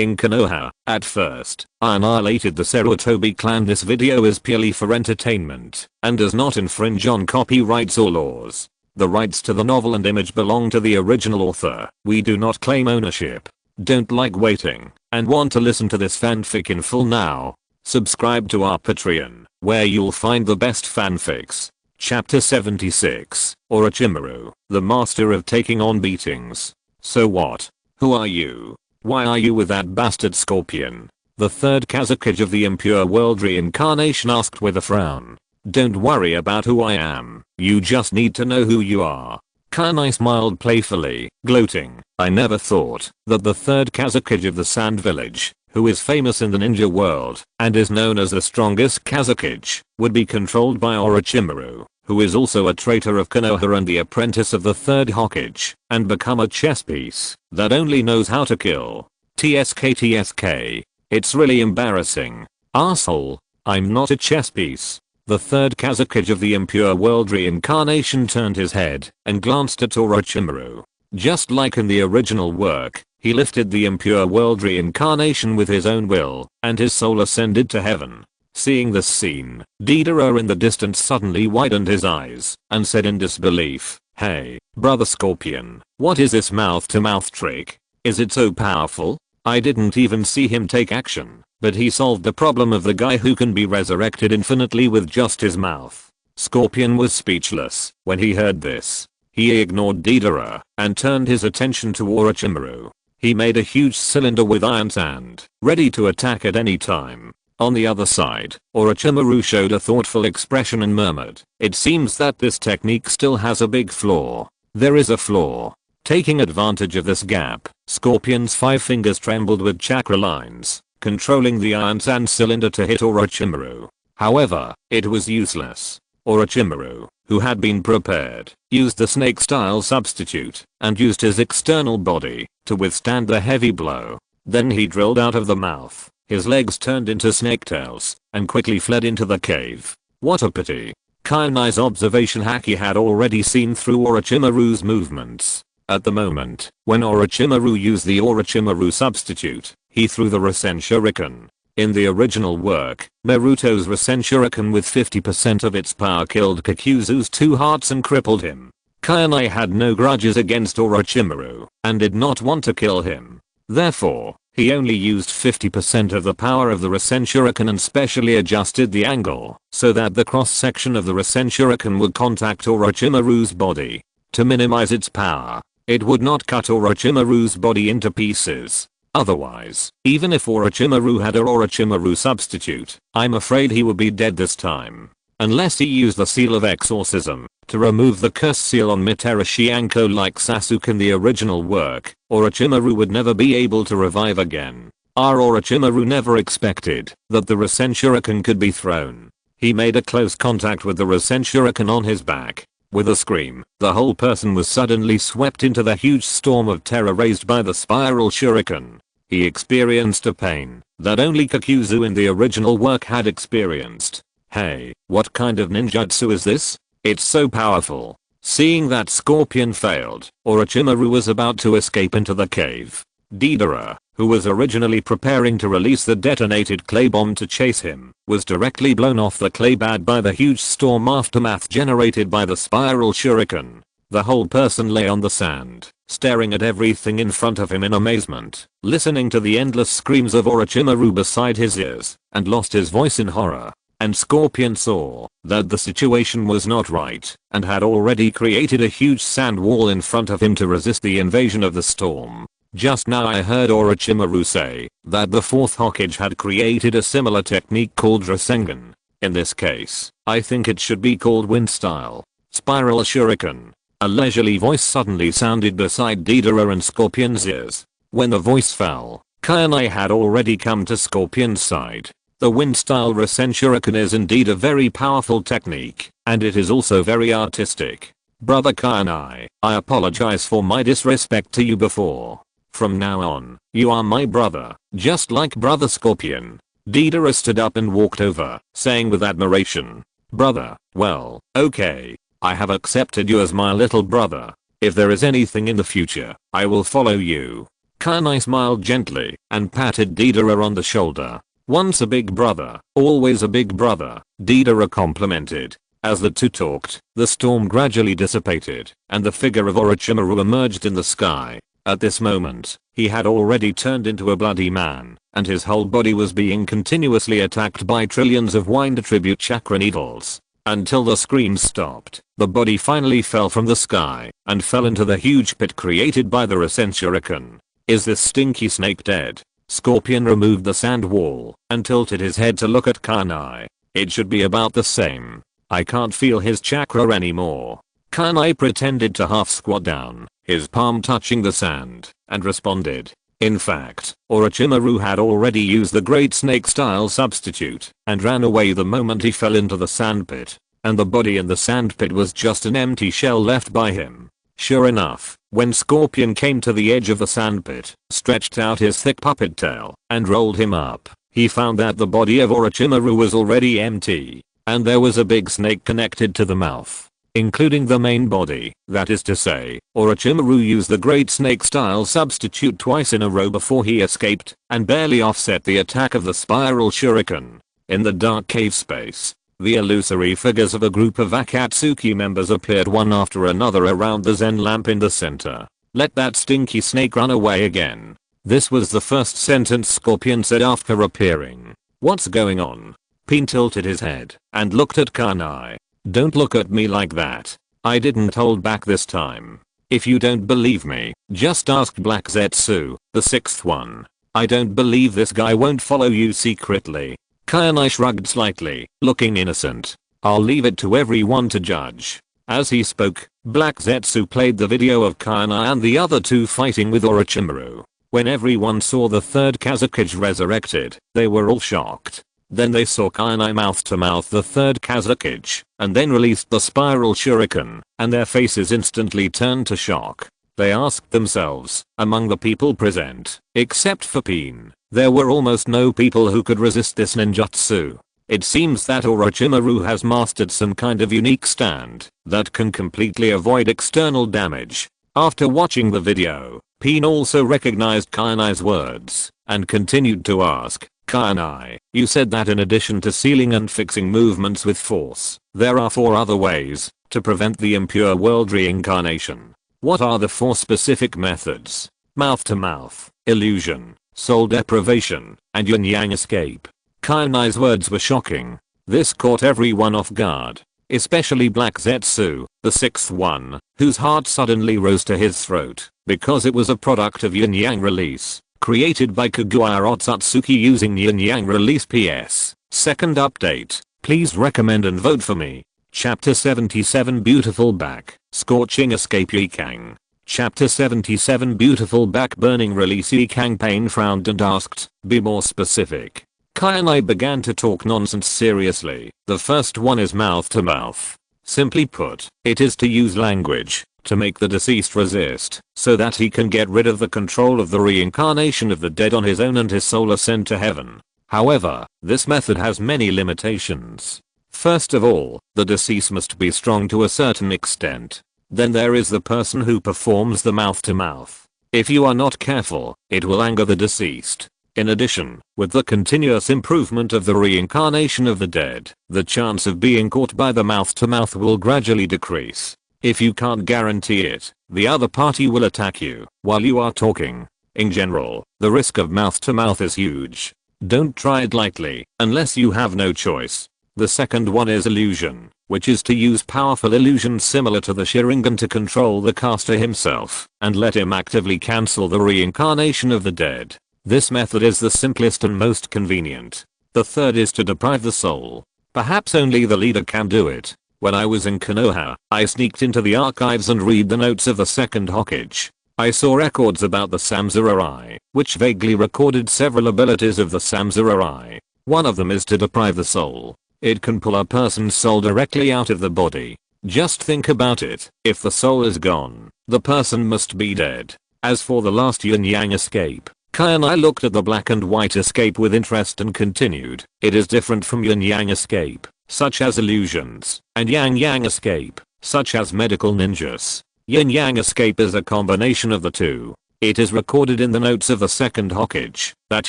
in Konoha. At first, I annihilated the Sarutobi clan. This video is purely for entertainment and does not infringe on copyrights or laws. The rights to the novel and image belong to the original author. We do not claim ownership. Don't like waiting and want to listen to this fanfic in full now? Subscribe to our Patreon, where you'll find the best fanfics. Chapter 76, Orochimaru, the master of taking on beatings. So what? Who are you? Why are you with that bastard Scorpion? The third Kazakage of the impure world reincarnation asked with a frown. Don't worry about who I am, you just need to know who you are. Kanai smiled playfully, gloating. I never thought that the third Kazakage of the Sand Village, who is famous in the ninja world and is known as the strongest Kazakage, would be controlled by Orochimaru, who is also a traitor of Konoha and the apprentice of the third Hokage, and become a chess piece that only knows how to kill. TSK. It's really embarrassing. Asshole. I'm not a chess piece. The third Kazakage of the impure world reincarnation turned his head and glanced at Orochimaru. Just like in the original work, he lifted the impure world reincarnation with his own will, and his soul ascended to heaven. Seeing this scene, Deidara in the distance suddenly widened his eyes and said in disbelief, "Hey, brother Scorpion, what is this mouth-to-mouth trick? Is it so powerful? I didn't even see him take action, but he solved the problem of the guy who can be resurrected infinitely with just his mouth." Scorpion was speechless when he heard this. He ignored Deidara and turned his attention to Orochimaru. He made a huge cylinder with iron sand, ready to attack at any time. On the other side, Orochimaru showed a thoughtful expression and murmured, "It seems that this technique still has a big flaw." There is a flaw. Taking advantage of this gap, Scorpion's 5 fingers trembled with chakra lines, controlling the iron sand cylinder to hit Orochimaru. However, it was useless. Orochimaru, who had been prepared, used the snake-style substitute and used his external body to withstand the heavy blow. Then he drilled out of the mouth. His legs turned into snaketails and quickly fled into the cave. What a pity. Kainai's observation Haki had already seen through Orochimaru's movements. At the moment, when Orochimaru used the Orochimaru substitute, he threw the Rasen Shuriken. In the original work, Naruto's Rasen Shuriken with 50% of its power killed Kakuzu's 2 hearts and crippled him. Kainai had no grudges against Orochimaru and did not want to kill him. Therefore, he only used 50% of the power of the Rasen Shuriken and specially adjusted the angle so that the cross-section of the Rasen Shuriken would contact Orochimaru's body. To minimize its power, it would not cut Orochimaru's body into pieces. Otherwise, even if Orochimaru had a Orochimaru substitute, I'm afraid he would be dead this time. Unless he used the seal of exorcism to remove the curse seal on Mitarashi Anko like Sasuke in the original work, Orochimaru would never be able to revive again. Orochimaru never expected that the Rasen Shuriken could be thrown. He made a close contact with the Rasen Shuriken on his back. With a scream, the whole person was suddenly swept into the huge storm of terror raised by the spiral shuriken. He experienced a pain that only Kakuzu in the original work had experienced. Hey, what kind of ninjutsu is this? It's so powerful. Seeing that Scorpion failed, Orochimaru was about to escape into the cave. Deidara, who was originally preparing to release the detonated clay bomb to chase him, was directly blown off the clay bed by the huge storm aftermath generated by the spiral shuriken. The whole person lay on the sand, staring at everything in front of him in amazement, listening to the endless screams of Orochimaru beside his ears, and lost his voice in horror. And Scorpion saw that the situation was not right and had already created a huge sand wall in front of him to resist the invasion of the storm. Just now I heard Orochimaru say that the 4th Hokage had created a similar technique called Rasengan. In this case, I think it should be called Wind Style. Spiral Shuriken. A leisurely voice suddenly sounded beside Deidara and Scorpion's ears. When the voice fell, Kainai had already come to Scorpion's side. The Wind Style Rasen Shuriken is indeed a very powerful technique, and it is also very artistic. Brother Kainai, I apologize for my disrespect to you before. From now on, you are my brother, just like brother Scorpion. Deidara stood up and walked over, saying with admiration, "Brother, well, okay. I have accepted you as my little brother. If there is anything in the future, I will follow you." Kanai smiled gently and patted Deidara on the shoulder. Once a big brother, always a big brother, Deidara complimented. As the two talked, the storm gradually dissipated, and the figure of Orochimaru emerged in the sky. At this moment, he had already turned into a bloody man, and his whole body was being continuously attacked by trillions of wind attribute chakra needles. Until the screams stopped, the body finally fell from the sky, and fell into the huge pit created by the Rasen Shuriken. Is this stinky snake dead? Scorpion removed the sand wall, and tilted his head to look at Kanai. It should be about the same. I can't feel his chakra anymore. Kanai pretended to half squat down, his palm touching the sand, and responded. In fact, Orochimaru had already used the great snake style substitute, and ran away the moment he fell into the sandpit, and the body in the sandpit was just an empty shell left by him. Sure enough, when Scorpion came to the edge of the sandpit, stretched out his thick puppet tail, and rolled him up, he found that the body of Orochimaru was already empty. And there was a big snake connected to the mouth, including the main body. That is to say, Orochimaru used the great snake style substitute twice in a row before he escaped, and barely offset the attack of the spiral shuriken. In the dark cave space, the illusory figures of a group of Akatsuki members appeared one after another around the Zen lamp in the center. Let that stinky snake run away again. This was the first sentence Scorpion said after appearing. What's going on? Pin tilted his head and looked at Kanai. Don't look at me like that. I didn't hold back this time. If you don't believe me, just ask Black Zetsu, the sixth one. I don't believe this guy won't follow you secretly. Kanai shrugged slightly, looking innocent. I'll leave it to everyone to judge. As he spoke, Black Zetsu played the video of Kanai and the other two fighting with Orochimaru. When everyone saw the third Kazekage resurrected, they were all shocked. Then they saw Kanai mouth to mouth the third Kazekage, and then released the spiral shuriken, and their faces instantly turned to shock. They asked themselves, among the people present, except for Pin, there were almost no people who could resist this ninjutsu. It seems that Orochimaru has mastered some kind of unique stand that can completely avoid external damage. After watching the video, Pin also recognized Kanai's words, and continued to ask, Kanai, you said that in addition to sealing and fixing movements with force, there are 4 other ways to prevent the impure world reincarnation. What are the 4 specific methods? Mouth to mouth, illusion, soul deprivation, and yin yang escape. Kanai's words were shocking. This caught everyone off guard, especially Black Zetsu, the sixth one, whose heart suddenly rose to his throat, because it was a product of yin yang release. Created by Fujiwara Chiya using Yin Yang Release PS. Second update. Please recommend and vote for me. Chapter 77 Beautiful Back. Scorching Escape Ikang. Chapter 77 Beautiful Back Burning Release. Ikang Pain frowned and asked, be more specific. Kanai began to talk nonsense seriously. The first one is mouth to mouth. Simply put, it is to use language to make the deceased resist, so that he can get rid of the control of the reincarnation of the dead on his own and his soul ascend to heaven. However, this method has many limitations. First of all, the deceased must be strong to a certain extent. Then there is the person who performs the mouth to mouth. If you are not careful, it will anger the deceased. In addition, with the continuous improvement of the reincarnation of the dead, the chance of being caught by the mouth to mouth will gradually decrease. If you can't guarantee it, the other party will attack you while you are talking. In general, the risk of mouth to mouth is huge. Don't try it lightly, unless you have no choice. The second one is illusion, which is to use powerful illusions similar to the Sharingan to control the caster himself, and let him actively cancel the reincarnation of the dead. This method is the simplest and most convenient. The third is to deprive the soul. Perhaps only the leader can do it. When I was in Konoha, I sneaked into the archives and read the notes of the second Hokage. I saw records about the Samurai, which vaguely recorded several abilities of the Samurai. One of them is to deprive the soul. It can pull a person's soul directly out of the body. Just think about it, if the soul is gone, the person must be dead. As for the last yin-yang escape, Kanai looked at the black and white escape with interest and continued, it is different from yin-yang escape, such as illusions, and yang-yang escape, such as medical ninjas. Yin-yang escape is a combination of the two. It is recorded in the notes of the second Hokage that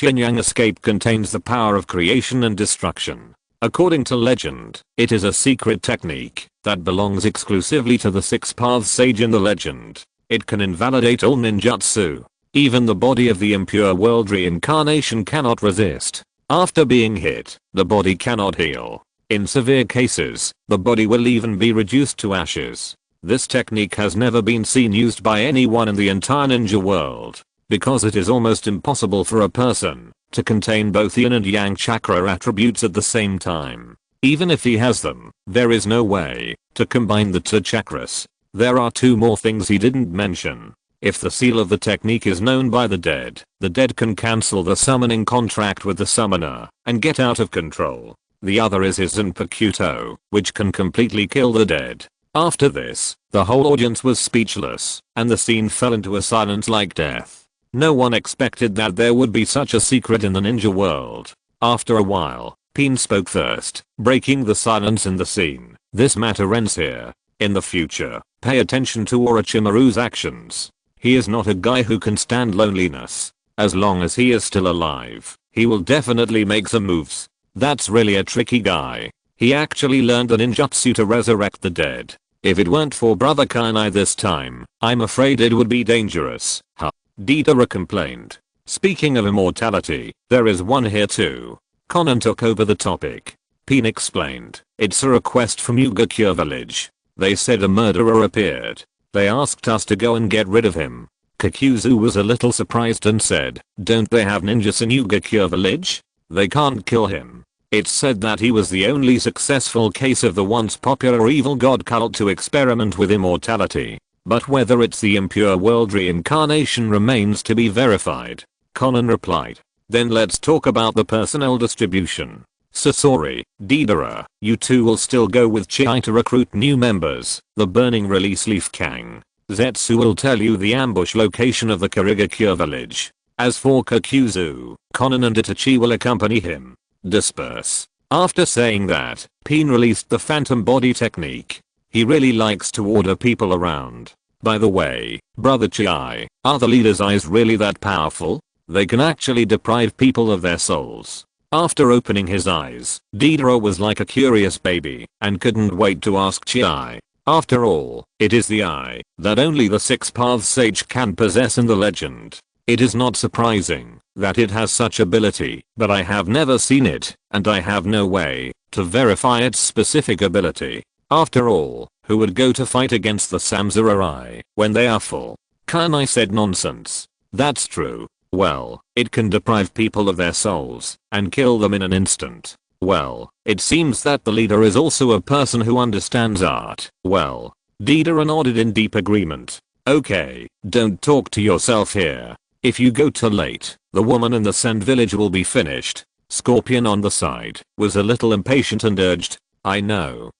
yin-yang escape contains the power of creation and destruction. According to legend, it is a secret technique that belongs exclusively to the Six Paths Sage in the legend. It can invalidate all ninjutsu. Even the body of the impure world reincarnation cannot resist. After being hit, the body cannot heal. In severe cases, the body will even be reduced to ashes. This technique has never been seen used by anyone in the entire ninja world, because it is almost impossible for a person to contain both yin and yang chakra attributes at the same time. Even if he has them, there is no way to combine the two chakras. There are two more things he didn't mention. If the seal of the technique is known by the dead can cancel the summoning contract with the summoner and get out of control. The other is his Zanpakuto, which can completely kill the dead. After this, the whole audience was speechless, and the scene fell into a silence like death. No one expected that there would be such a secret in the ninja world. After a while, Pain spoke first, breaking the silence in the scene. This matter ends here. In the future, pay attention to Orochimaru's actions. He is not a guy who can stand loneliness. As long as he is still alive, he will definitely make some moves. That's really a tricky guy. He actually learned the ninjutsu to resurrect the dead. If it weren't for Brother Kainai this time, I'm afraid it would be dangerous. Huh. Deidara complained. Speaking of immortality, there is one here too. Conan took over the topic. Peen explained. It's a request from Ugakure village. They said a murderer appeared. They asked us to go and get rid of him. Kakuzu was a little surprised and said, don't they have ninjas in Ugakure village? They can't kill him. It's said that he was the only successful case of the once popular evil god cult to experiment with immortality. But whether it's the impure world reincarnation remains to be verified. Conan replied. Then let's talk about the personnel distribution. Sasori, Deidara, you two will still go with Chiya to recruit new members. The burning release Leaf Kang. Zetsu will tell you the ambush location of the Kurigakure village. As for Kakuzu, Conan and Itachi will accompany him. Disperse. After saying that, Peen released the phantom body technique. He really likes to order people around. By the way, Brother Chiya, are the leader's eyes really that powerful? They can actually deprive people of their souls. After opening his eyes, Deidara was like a curious baby and couldn't wait to ask Chiya. After all, it is the eye that only the Six Paths Sage can possess in the legend. It is not surprising that it has such ability, but I have never seen it, and I have no way to verify its specific ability. After all, who would go to fight against the Samurai when they are full? Kainai said nonsense. That's true. Well, it can deprive people of their souls and kill them in an instant. Well, it seems that the leader is also a person who understands art. Well, Deidara nodded in deep agreement. Okay, don't talk to yourself here. If you go too late, the woman in the Sand village will be finished. Scorpion on the side was a little impatient and urged. I know.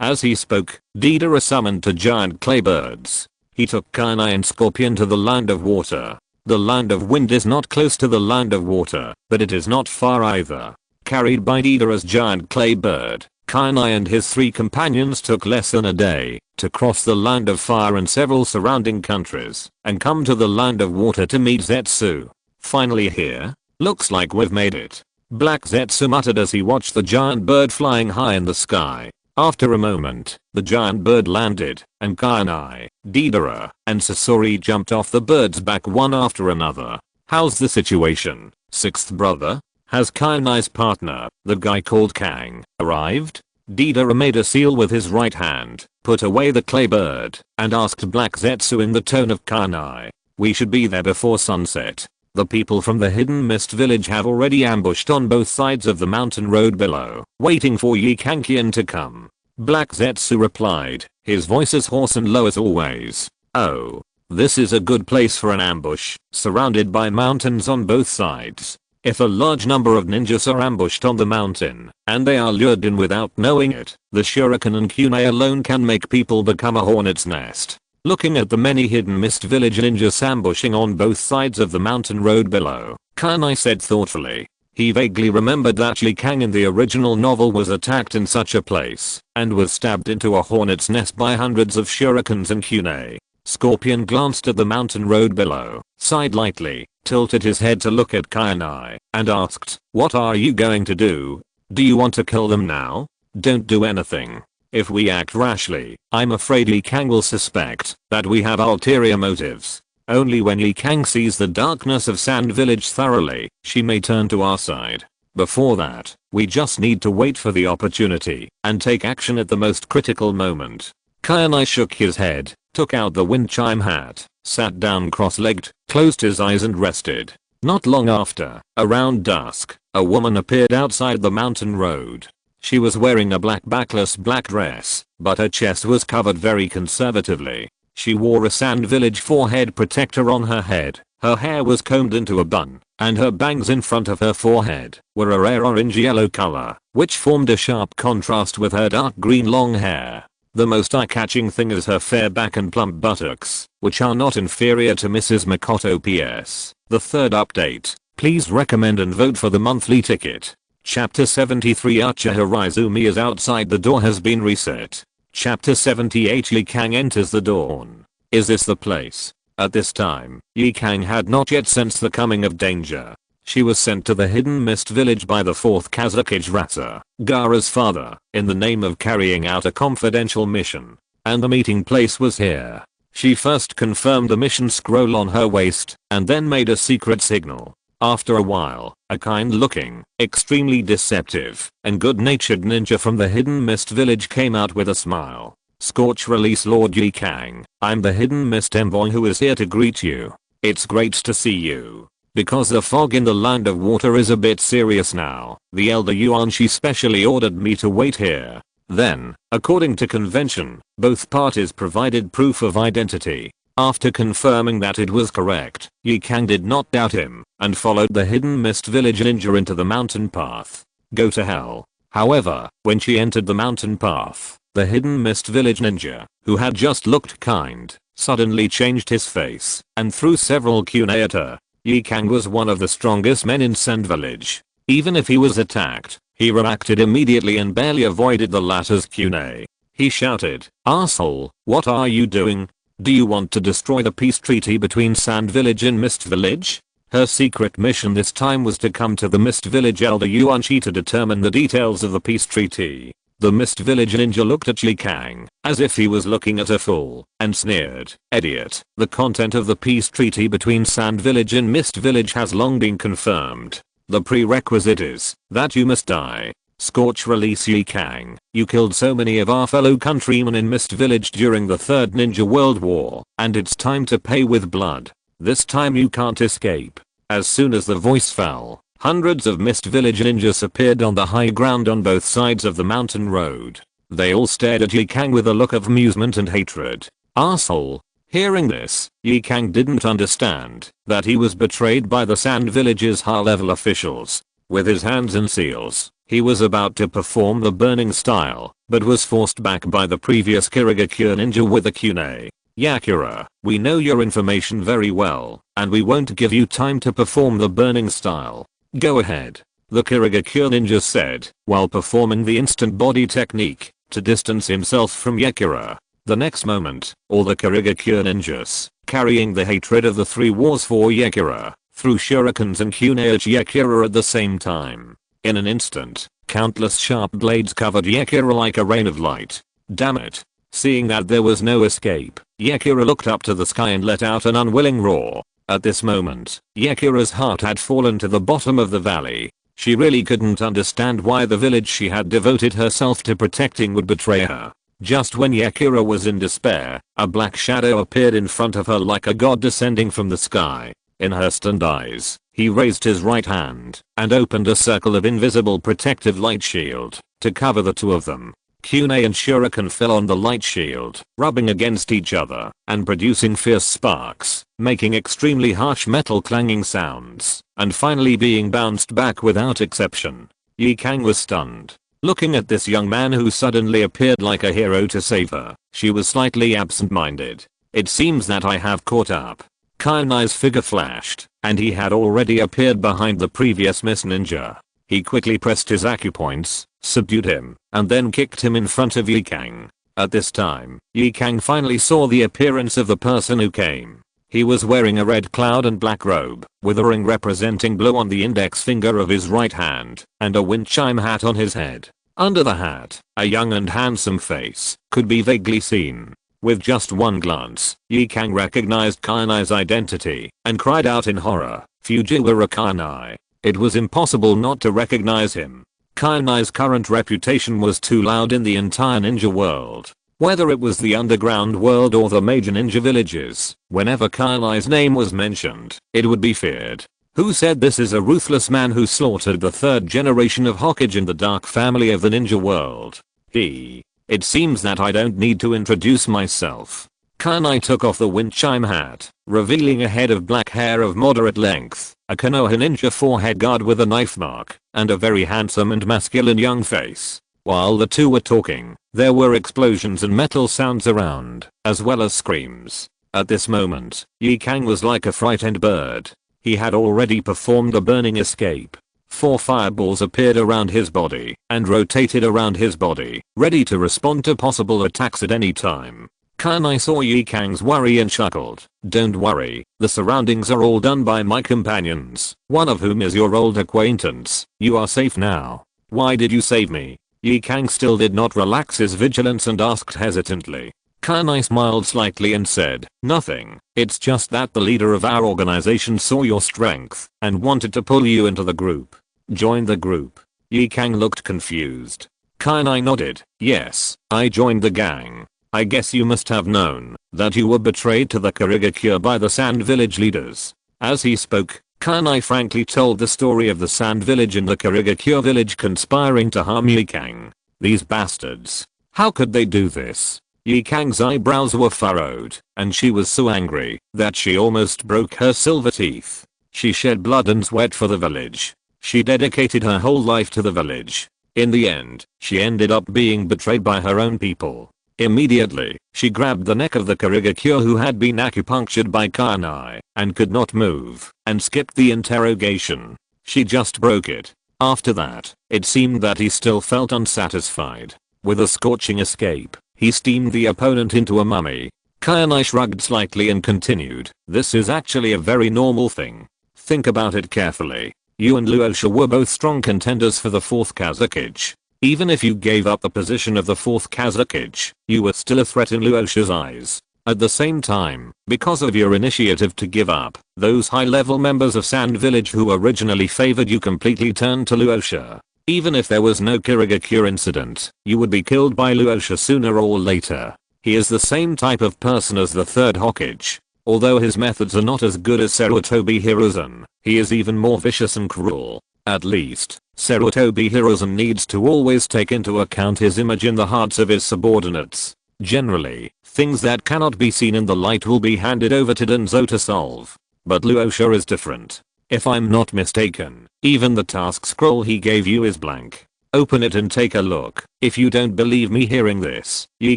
As he spoke, Deidara summoned 2 giant clay birds. He took Kainai and Scorpion to the land of water. The land of wind is not close to the land of water, but it is not far either. Carried by Deidara's giant clay bird, Kainai and his 3 companions took less than a day to cross the land of fire and several surrounding countries and come to the land of water to meet Zetsu. Finally here? Looks like we've made it. Black Zetsu muttered as he watched the giant bird flying high in the sky. After a moment, the giant bird landed, and Kainai, Deidara, and Sasori jumped off the bird's back one after another. How's the situation, 6th brother? Has Kainai's partner, the guy called Kang, arrived? Deidara made a seal with his right hand, put away the clay bird, and asked Black Zetsu in the tone of Kainai. We should be there before sunset. The people from the Hidden Mist village have already ambushed on both sides of the mountain road below, waiting for Yi Kankian to come. Black Zetsu replied, his voice as hoarse and low as always. Oh. This is a good place for an ambush, surrounded by mountains on both sides. If a large number of ninjas are ambushed on the mountain, and they are lured in without knowing it, the shuriken and kunai alone can make people become a hornet's nest. Looking at the many Hidden Mist village ninjas ambushing on both sides of the mountain road below, Kainai said thoughtfully. He vaguely remembered that Li Kang in the original novel was attacked in such a place, and was stabbed into a hornet's nest by hundreds of shurikens and kunai. Scorpion glanced at the mountain road below, sighed lightly, tilted his head to look at Kainai, and asked, "What are you going to do? Do you want to kill them now? Don't do anything. If we act rashly, I'm afraid Li Kang will suspect that we have ulterior motives. Only when Li Kang sees the darkness of Sand Village thoroughly, she may turn to our side. Before that, we just need to wait for the opportunity and take action at the most critical moment." Kainai shook his head, took out the wind chime hat, sat down cross-legged, closed his eyes and rested. Not long after, around dusk, a woman appeared outside the mountain road. She was wearing a backless black dress, but her chest was covered very conservatively. She wore a Sand Village forehead protector on her head, her hair was combed into a bun, and her bangs in front of her forehead were a rare orange-yellow color, which formed a sharp contrast with her dark green long hair. The most eye-catching thing is her fair back and plump buttocks, which are not inferior to Mrs. Makoto. PS. The third update. Please recommend and vote for the monthly ticket. Chapter 73 Uchiha Izumi is outside the door has been reset. Chapter 78 Li Kang enters the dawn. Is this the place? At this time, Li Kang had not yet sensed the coming of danger. She was sent to the hidden mist village by the 4th Kazakage Rasa, Gaara's father, in the name of carrying out a confidential mission. And the meeting place was here. She first confirmed the mission scroll on her waist, and then made a secret signal. After a while, a kind-looking, extremely deceptive, and good-natured ninja from the hidden mist village came out with a smile. "Scorch release Lord Li Kang, I'm the hidden mist envoy who is here to greet you. It's great to see you. Because the fog in the land of water is a bit serious now, the Elder Yuan-Shi specially ordered me to wait here." Then, according to convention, both parties provided proof of identity. After confirming that it was correct, Li Kang did not doubt him, and followed the hidden mist village ninja into the mountain path. Go to hell. However, when she entered the mountain path, the hidden mist village ninja, who had just looked kind, suddenly changed his face, and threw several kunai at her. Li Kang was one of the strongest men in Sand Village. Even if he was attacked, he reacted immediately and barely avoided the latter's kunai. He shouted, "Asshole, what are you doing? Do you want to destroy the peace treaty between Sand Village and Mist Village?" Her secret mission this time was to come to the Mist Village Elder Yuan-Shi to determine the details of the peace treaty. The Mist Village ninja looked at Li Kang as if he was looking at a fool and sneered, "Idiot, the content of the peace treaty between Sand Village and Mist Village has long been confirmed. The prerequisite is that you must die. Scorch release Li Kang, you killed so many of our fellow countrymen in Mist Village during the Third Ninja World War, and it's time to pay with blood. This time you can't escape." As soon as the voice fell, hundreds of Mist Village ninjas appeared on the high ground on both sides of the mountain road. They all stared at Li Kang with a look of amusement and hatred. "Asshole." Hearing this, Li Kang didn't understand that he was betrayed by the Sand Village's high-level officials. With his hands in seals, he was about to perform the burning style, but was forced back by the previous Kirigakure ninja with a kunai. "Yakura, we know your information very well, and we won't give you time to perform the burning style. Go ahead," the Kirigakure ninja said, while performing the instant body technique to distance himself from Yakura. The next moment, all the Kirigakure ninjas, carrying the hatred of the three wars for Yakura, threw shurikens and kunai at Yakura at the same time. In an instant, countless sharp blades covered Yakura like a rain of light. Damn it. Seeing that there was no escape, Yakura looked up to the sky and let out an unwilling roar. At this moment, Yakura's heart had fallen to the bottom of the valley. She really couldn't understand why the village she had devoted herself to protecting would betray her. Just when Yakura was in despair, a black shadow appeared in front of her like a god descending from the sky. In her stunned eyes, he raised his right hand and opened a circle of invisible protective light shield to cover the two of them. Kunai and shuriken fell on the light shield, rubbing against each other and producing fierce sparks, making extremely harsh metal clanging sounds, and finally being bounced back without exception. Li Kang was stunned. Looking at this young man who suddenly appeared like a hero to save her, she was slightly absent-minded. "It seems that I have caught up." Kainai's figure flashed, and he had already appeared behind the previous Miss Ninja. He quickly pressed his acupoints, subdued him, and then kicked him in front of Li Kang. At this time, Yi Kang finally saw the appearance of the person who came. He was wearing a red cloud and black robe, with a ring representing blue on the index finger of his right hand, and a wind chime hat on his head. Under the hat, a young and handsome face could be vaguely seen. With just one glance, Yi Kang recognized Kainai's identity and cried out in horror, "Fujiwara Kainai." It was impossible not to recognize him. Kainai's current reputation was too loud in the entire ninja world. Whether it was the underground world or the major ninja villages, whenever Kainai's name was mentioned, it would be feared. Who said this is a ruthless man who slaughtered the third generation of Hokage in the dark family of the ninja world? It seems that I don't need to introduce myself. Kainai took off the wind chime hat, revealing a head of black hair of moderate length, a Konoha ninja forehead guard with a knife mark, and a very handsome and masculine young face. While the two were talking, there were explosions and metal sounds around, as well as screams. At this moment, Yi Kang was like a frightened bird. He had already performed the burning escape. 4 fireballs appeared around his body and rotated around his body, ready to respond to possible attacks at any time. Kainai saw Yi Kang's worry and chuckled. "Don't worry, the surroundings are all done by my companions, one of whom is your old acquaintance. You are safe now." "Why did you save me?" Yi Kang still did not relax his vigilance and asked hesitantly. Kainai smiled slightly and said, "Nothing, it's just that the leader of our organization saw your strength and wanted to pull you into the group." "Join the group?" Yi Kang looked confused. Kainai nodded. "Yes, I joined the gang. I guess you must have known that you were betrayed to the Kurigakure by the Sand Village leaders." As he spoke, Kainai frankly told the story of the Sand Village and the Kurigakure village conspiring to harm Yi Kang. These bastards. How could they do this? Yi Kang's eyebrows were furrowed, and she was so angry that she almost broke her silver teeth. She shed blood and sweat for the village. She dedicated her whole life to the village. In the end, she ended up being betrayed by her own people. Immediately, she grabbed the neck of the Kurigakure who had been acupunctured by Kainai and could not move, and skipped the interrogation. She just broke it. After that, it seemed that he still felt unsatisfied. With a scorching escape, he steamed the opponent into a mummy. Kainai shrugged slightly and continued, "This is actually a very normal thing. Think about it carefully. You and Luosha were both strong contenders for the 4th Kazakage. Even if you gave up the position of the 4th Kazakage, you were still a threat in Luosha's eyes. At the same time, because of your initiative to give up, those high-level members of Sand Village who originally favored you completely turned to Luosha. Even if there was no Kurigakure incident, you would be killed by Luosha sooner or later. He is the same type of person as the 3rd Hokage. Although his methods are not as good as Sarutobi Hiruzen, he is even more vicious and cruel. At least, Sarutobi Hiruzen needs to always take into account his image in the hearts of his subordinates. Generally, things that cannot be seen in the light will be handed over to Danzo to solve. But Luosha is different. If I'm not mistaken, even the task scroll he gave you is blank. Open it and take a look. If you don't believe me hearing this, Yi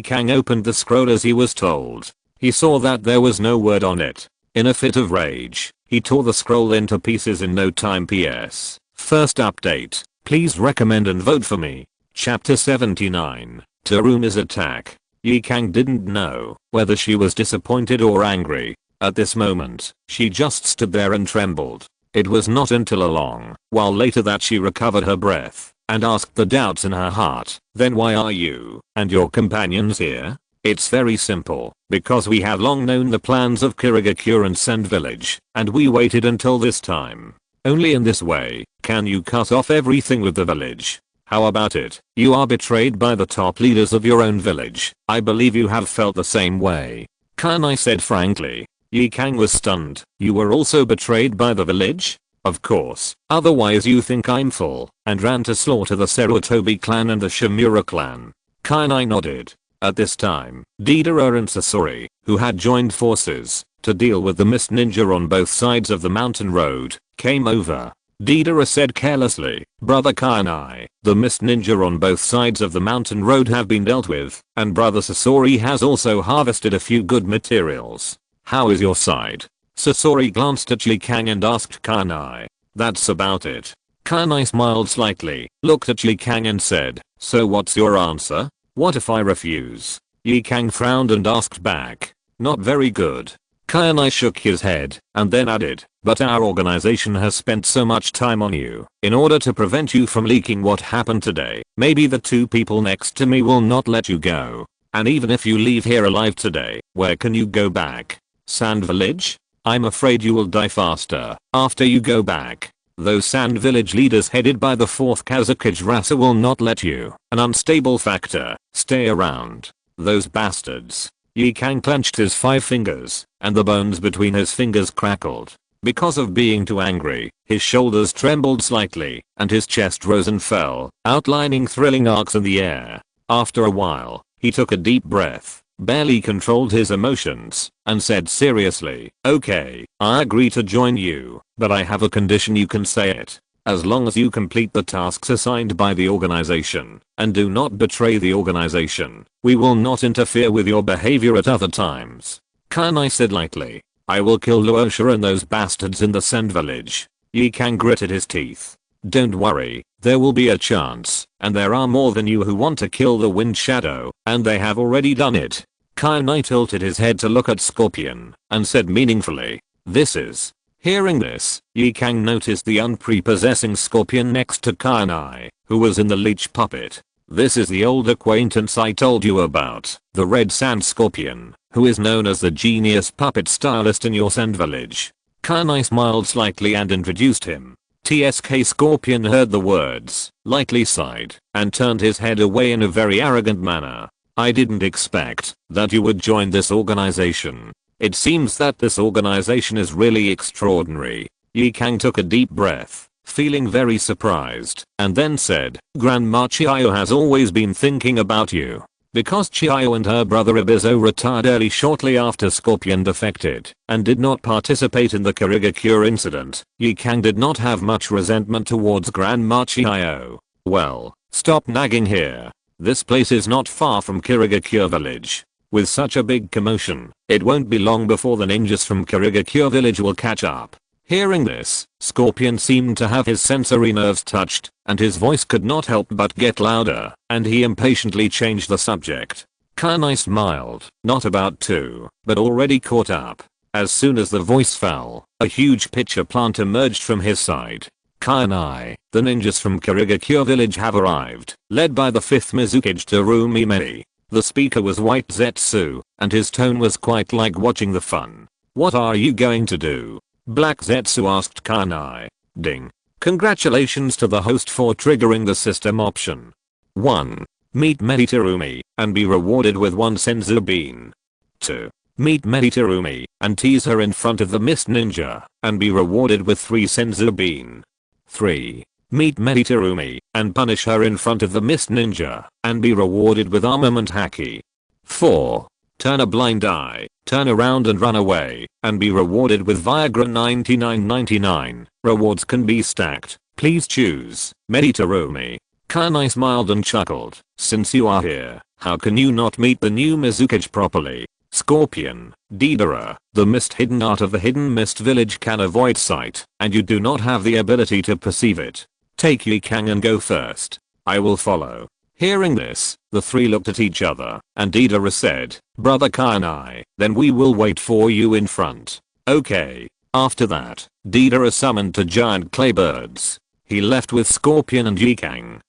Kang opened the scroll as he was told. He saw that there was no word on it. In a fit of rage, he tore the scroll into pieces in no time. PS. First update. Please recommend and vote for me. Chapter 79. Tarumi's attack. Yi Kang didn't know whether she was disappointed or angry. At this moment, she just stood there and trembled. It was not until a long while later that she recovered her breath and asked the doubts in her heart, "Then why are you and your companions here?" "It's very simple, because we have long known the plans of Kurigakure and Sand Village, and we waited until this time. Only in this way can you cut off everything with the village. How about it? You are betrayed by the top leaders of your own village. I believe you have felt the same way," Kainai said frankly. Yi Kang was stunned. "You were also betrayed by the village?" "Of course, otherwise you think I'm full and ran to slaughter the Sarutobi clan and the Shimura clan." Kainai nodded. At this time, Deidara and Sasori, who had joined forces to deal with the mist ninja on both sides of the mountain road, came over. Deidara said carelessly, "Brother Kainai, the mist ninja on both sides of the mountain road have been dealt with, and Brother Sasori has also harvested a few good materials. How is your side?" Sasori glanced at Yi Kang and asked Kainai. "That's about it." Kainai smiled slightly, looked at Yi Kang and said, "So what's your answer? What if I refuse?" Yi Kang frowned and asked back. Not very good. Kainai shook his head and then added, but our organization has spent so much time on you in order to prevent you from leaking what happened today. Maybe the two people next to me will not let you go. And even if you leave here alive today, where can you go back? Sand Village? I'm afraid you will die faster after you go back. Those Sand Village leaders headed by the 4th Kazakage Rasa will not let you. An unstable factor. Stay around. Those bastards. Yi Kang clenched his 5 fingers, and the bones between his fingers crackled. Because of being too angry, his shoulders trembled slightly, and his chest rose and fell, outlining thrilling arcs in the air. After a while, he took a deep breath, barely controlled his emotions, and said seriously, okay, I agree to join you, but I have a condition. You can say it. As long as you complete the tasks assigned by the organization, and do not betray the organization, we will not interfere with your behavior at other times. Kainai said lightly. I will kill Luosha and those bastards in the Sand Village. Yi Kang gritted his teeth. Don't worry, there will be a chance, and there are more than you who want to kill the Wind Shadow, and they have already done it. Kainai tilted his head to look at Scorpion, and said meaningfully, this is. Hearing this, Yi Kang noticed the unprepossessing Scorpion next to Kainai, who was in the leech puppet. This is the old acquaintance I told you about, the Red Sand Scorpion, who is known as the genius puppet stylist in your Sand Village. Kainai smiled slightly and introduced him. TSK Scorpion heard the words, lightly sighed, and turned his head away in a very arrogant manner. I didn't expect that you would join this organization. It seems that this organization is really extraordinary. Yi Kang took a deep breath, feeling very surprised, and then said, Grandma Chiyo has always been thinking about you. Because Chiyo and her brother Ibizo retired early shortly after Scorpion defected, and did not participate in the Kirigakure incident, Yi Kang did not have much resentment towards Grandma Chiyo. Well, stop nagging here. This place is not far from Kirigakure village. With such a big commotion, it won't be long before the ninjas from Kirigakure village will catch up. Hearing this, Scorpion seemed to have his sensory nerves touched, and his voice could not help but get louder, and he impatiently changed the subject. Kainai smiled, not about to, but already caught up. As soon as the voice fell, a huge pitcher plant emerged from his side. Kainai, the ninjas from Kirigakure village have arrived, led by the 5th Mizukage Terumi Mei. The speaker was White Zetsu, and his tone was quite like watching the fun. What are you going to do? Black Zetsu asked Kainai. Ding. Congratulations to the host for triggering the system option. 1. Meet Mediterumi, and be rewarded with 1 senzu bean. 2. Meet Mediterumi, and tease her in front of the Mist Ninja, and be rewarded with 3 senzu bean. 3. Meet Mediterumi, and punish her in front of the Mist Ninja, and be rewarded with armament haki. 4. Turn a blind eye, turn around and run away, and be rewarded with Viagra 99.99. Rewards can be stacked. Please choose Mediterumi. Kainai smiled and chuckled. Since you are here, how can you not meet the new Mizukage properly? Scorpion, Deidara, the mist hidden art of the hidden mist village can avoid sight, and you do not have the ability to perceive it. Take Yi Kang and go first. I will follow. Hearing this, the 3 looked at each other, and Deidara said, Brother Kainai, then we will wait for you in front. Okay. After that, Deidara summoned 2 giant clay birds. He left with Scorpion and Yi Kang.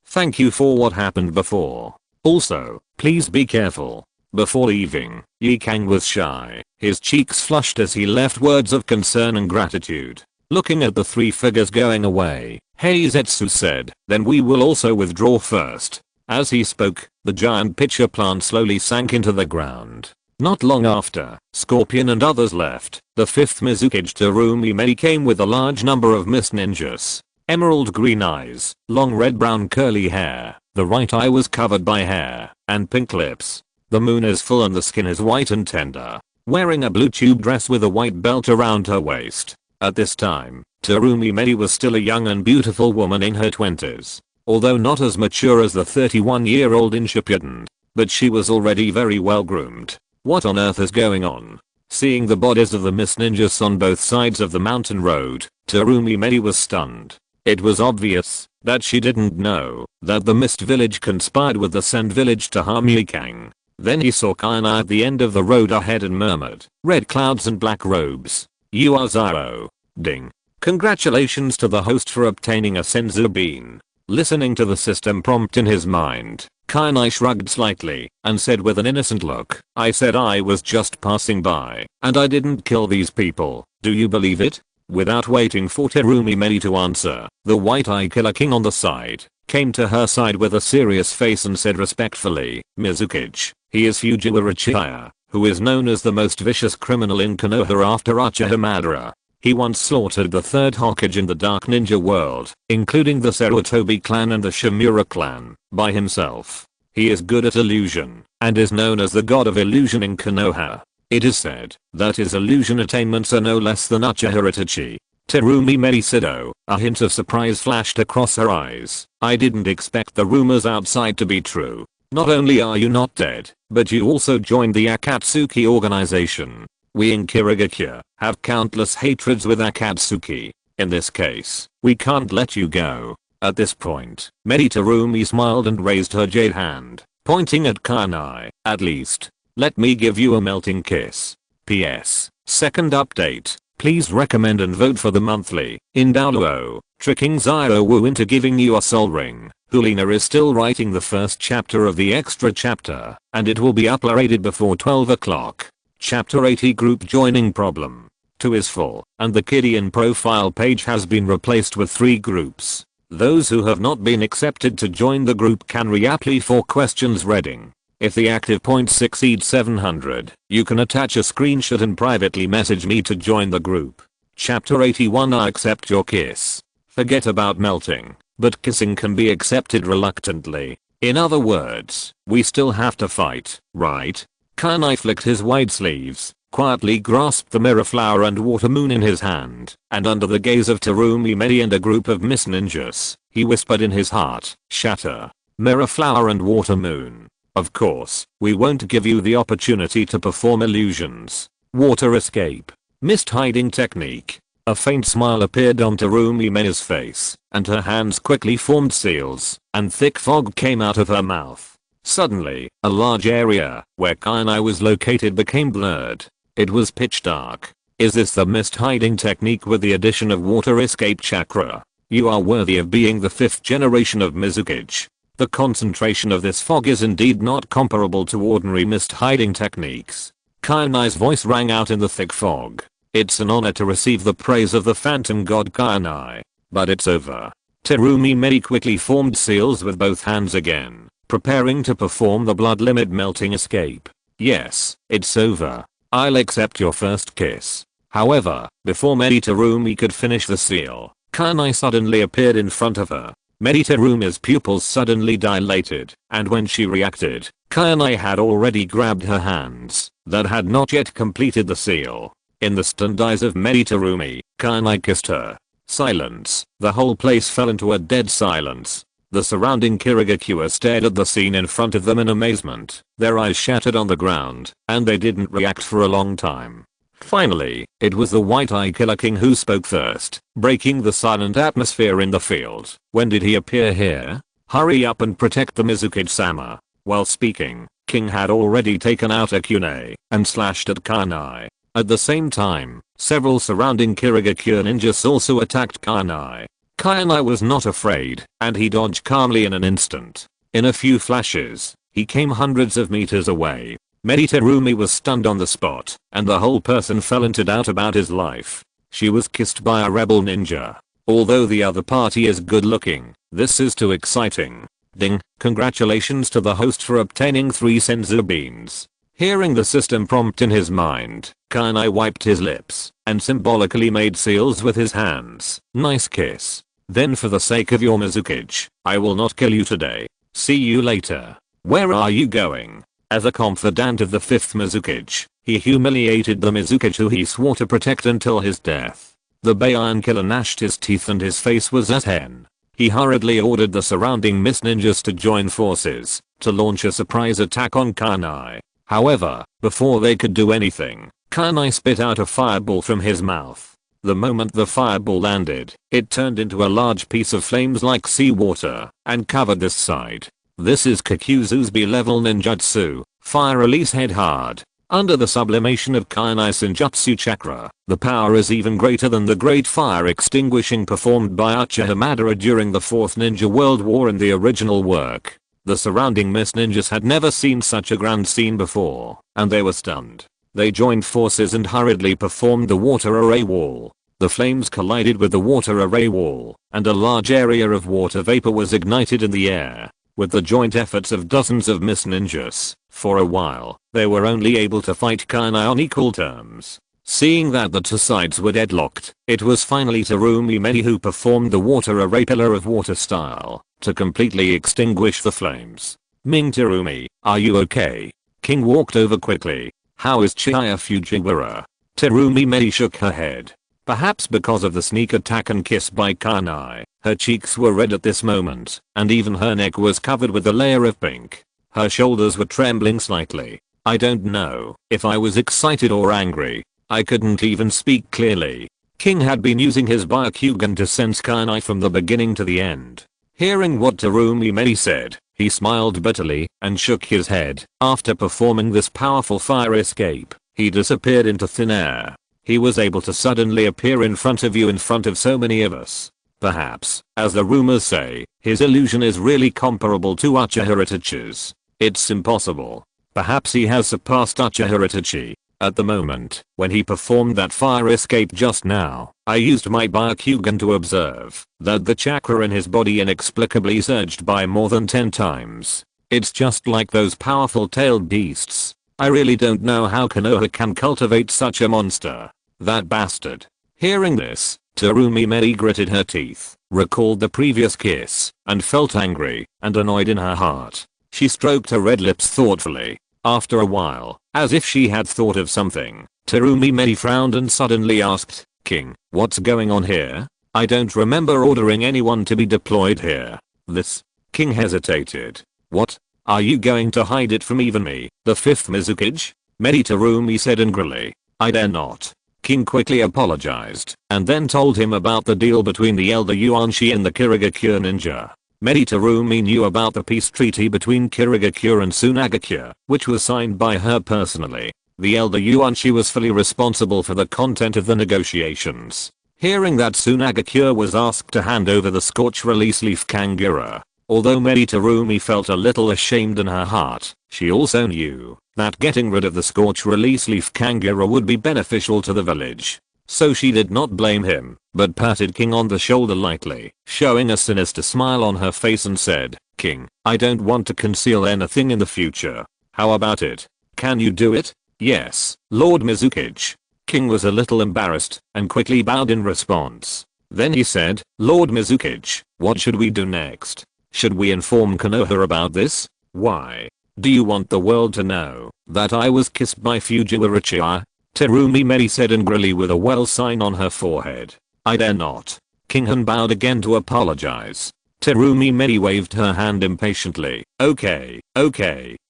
Thank you for what happened before. Also, please be careful. Before leaving, Yi Kang was shy. His cheeks flushed as he left words of concern and gratitude. Looking at the 3 figures going away, Heizetsu said, then we will also withdraw first. As he spoke, the giant pitcher plant slowly sank into the ground. Not long after, Scorpion and others left. The 5th Mizukage Terumi Mei came with a large number of mist ninjas. Emerald green eyes, long red-brown curly hair, the right eye was covered by hair, and pink lips. The moon is full and the skin is white and tender. Wearing a blue tube dress with a white belt around her waist. At this time, Terumi Mei was still a young and beautiful woman in her 20s. Although not as mature as the 31-year-old in Shippuden, but she was already very well groomed. What on earth is going on? Seeing the bodies of the mist ninjas on both sides of the mountain road, Terumi Mei was stunned. It was obvious that she didn't know that the mist village conspired with the sand village to harm Yi Kang. Then he saw Kainai at the end of the road ahead and murmured, "Red clouds and black robes. You are Zaro." Ding. Congratulations to the host for obtaining a senzu bean. Listening to the system prompt in his mind, Kainai shrugged slightly and said with an innocent look, "I said I was just passing by, and I didn't kill these people. Do you believe it?" Without waiting for Terumi Mei to answer, the white-eye killer king on the side came to her side with a serious face and said respectfully, "Mizukichi, he is Fujiwara Chiya, who is known as the most vicious criminal in Konoha after Uchiha Madara. He once slaughtered the third Hokage in the Dark Ninja world, including the Sarutobi clan and the Shimura clan, by himself. He is good at illusion, and is known as the god of illusion in Konoha. It is said that his illusion attainments are no less than Uchiha Itachi." Terumi Mei said, a hint of surprise flashed across her eyes. "I didn't expect the rumors outside to be true. Not only are you not dead, but you also joined the Akatsuki organization. We in Kirigakure have countless hatreds with Akatsuki. In this case, we can't let you go." At this point, Terumi smiled and raised her jade hand, pointing at Kainai. "At least, let me give you a melting kiss. PS. Second update. Please recommend and vote for the monthly Indaulo, tricking Zairowu into giving you a soul ring. Hulina is still writing the first chapter of the extra chapter, and it will be uploaded before 12 o'clock. Chapter 80 Group Joining Problem 2 is full, and the Kidian profile page has been replaced with 3 groups. Those who have not been accepted to join the group can reapply for questions reading. If the active points exceed 700, you can attach a screenshot and privately message me to join the group. Chapter 81 I accept your kiss. Forget about melting, but kissing can be accepted reluctantly. In other words, we still have to fight, right? Kainai flicked his wide sleeves, quietly grasped the mirror flower and water moon in his hand, and under the gaze of Terumi Mei and a group of Miss Ninjas, he whispered in his heart, "Shatter, mirror flower and water moon. Of course, we won't give you the opportunity to perform illusions. Water escape. Mist hiding technique." A faint smile appeared on Terumi Mei's face, and her hands quickly formed seals, and thick fog came out of her mouth. Suddenly, a large area where Kainai was located became blurred. It was pitch dark. "Is this the mist hiding technique with the addition of water escape chakra? You are worthy of being the 5th generation of Mizukichi. The concentration of this fog is indeed not comparable to ordinary mist hiding techniques." Kainai's voice rang out in the thick fog. "It's an honor to receive the praise of the phantom god Kainai. But it's over." Terumi Mei quickly formed seals with both hands again, preparing to perform the blood limit melting escape. "Yes, it's over. I'll accept your first kiss." However, before Terumi could finish the seal, Kainai suddenly appeared in front of her. Terumi's pupils suddenly dilated, and when she reacted, Kainai had already grabbed her hands that had not yet completed the seal. In the stunned eyes of Terumi, Kainai kissed her. Silence. The whole place fell into a dead silence. The surrounding Kirigakure stared at the scene in front of them in amazement, their eyes shattered on the ground, and they didn't react for a long time. Finally, it was the white-eye killer king who spoke first, breaking the silent atmosphere in the field. "When did he appear here? Hurry up and protect the Mizukichi-sama." While speaking, King had already taken out a kunai and slashed at Kainai. At the same time, several surrounding Kirigakure ninjas also attacked Kainai. Kainai was not afraid, and he dodged calmly in an instant. In a few flashes, he came hundreds of meters away. Terumi was stunned on the spot, and the whole person fell into doubt about his life. She was kissed by a rebel ninja. Although the other party is good looking, this is too exciting. Ding, congratulations to the host for obtaining 3 senzu beans. Hearing the system prompt in his mind, Kainai wiped his lips and symbolically made seals with his hands. "Nice kiss. Then for the sake of your Mizukichi, I will not kill you today. See you later." "Where are you going?" As a confidant of the 5th Mizukichi, he humiliated the Mizukichi who he swore to protect until his death. The Baiyan killer gnashed his teeth and his face was as hen. He hurriedly ordered the surrounding Miss Ninjas to join forces to launch a surprise attack on Kainai. However, before they could do anything, Kainai spit out a fireball from his mouth. The moment the fireball landed, it turned into a large piece of flames like seawater and covered this side. This is Kakuzu's B-level ninjutsu, Fire release head hard. Under the sublimation of Kainai Senjutsu chakra, the power is even greater than the great fire extinguishing performed by Uchiha Madara during the 4th Ninja World War in the original work. The surrounding mist ninjas had never seen such a grand scene before, and they were stunned. They joined forces and hurriedly performed the water array wall. The flames collided with the water array wall, and a large area of water vapor was ignited in the air. With the joint efforts of dozens of mist ninjas, for a while, they were only able to fight Kainai on equal terms. Seeing that the two sides were deadlocked, it was finally Terumi Medi who performed the water array pillar of water style, to completely extinguish the flames. Ming Terumi, are you okay? King walked over quickly. How is Chiya Fujiwara? Terumi Medi shook her head. Perhaps because of the sneak attack and kiss by Kainai, her cheeks were red at this moment, and even her neck was covered with a layer of pink. Her shoulders were trembling slightly. I don't know if I was excited or angry. I couldn't even speak clearly. King had been using his Byakugan to sense Kainai from the beginning to the end. Hearing what Terumi Medi said, he smiled bitterly and shook his head. After performing this powerful fire escape, he disappeared into thin air. He was able to suddenly appear in front of you in front of so many of us. Perhaps, as the rumors say, his illusion is really comparable to Uchiha Itachi's. It's impossible. Perhaps he has surpassed Uchiha Itachi. At the moment, when he performed that fire escape just now, I used my Byakugan to observe that the chakra in his body inexplicably surged by more than 10 times. It's just like those powerful tailed beasts. I really don't know how Konoha can cultivate such a monster. That bastard. Hearing this, Terumi Medi gritted her teeth, recalled the previous kiss, and felt angry and annoyed in her heart. She stroked her red lips thoughtfully. After a while, as if she had thought of something, Terumi Medi frowned and suddenly asked, King, what's going on here? I don't remember ordering anyone to be deployed here. This. King hesitated. What? Are you going to hide it from even me, the 5th Mizukage? Medi Terumi said angrily. I dare not. King quickly apologized, and then told him about the deal between the Elder Yuanshi and the Kirigakure ninja. Medi Terumi knew about the peace treaty between Kirigakure and Tsunagakure, which was signed by her personally. The Elder Yuanshi was fully responsible for the content of the negotiations. Hearing that Tsunagakure was asked to hand over the Scorch Release Leaf Kangura, although Medi Terumi felt a little ashamed in her heart, she also knew that getting rid of the Scorch Release Leaf Kangura would be beneficial to the village. So she did not blame him, but patted King on the shoulder lightly, showing a sinister smile on her face and said, King, I don't want to conceal anything in the future. How about it? Can you do it? Yes, Lord Mizukage. King was a little embarrassed and quickly bowed in response. Then he said, Lord Mizukage, what should we do next? Should we inform Konoha about this? Why? Do you want the world to know that I was kissed by Fujiwara Chiya? Terumi Medi said angrily with a well sign on her forehead. I dare not. King Han bowed again to apologize. Terumi Medi waved her hand impatiently. Okay,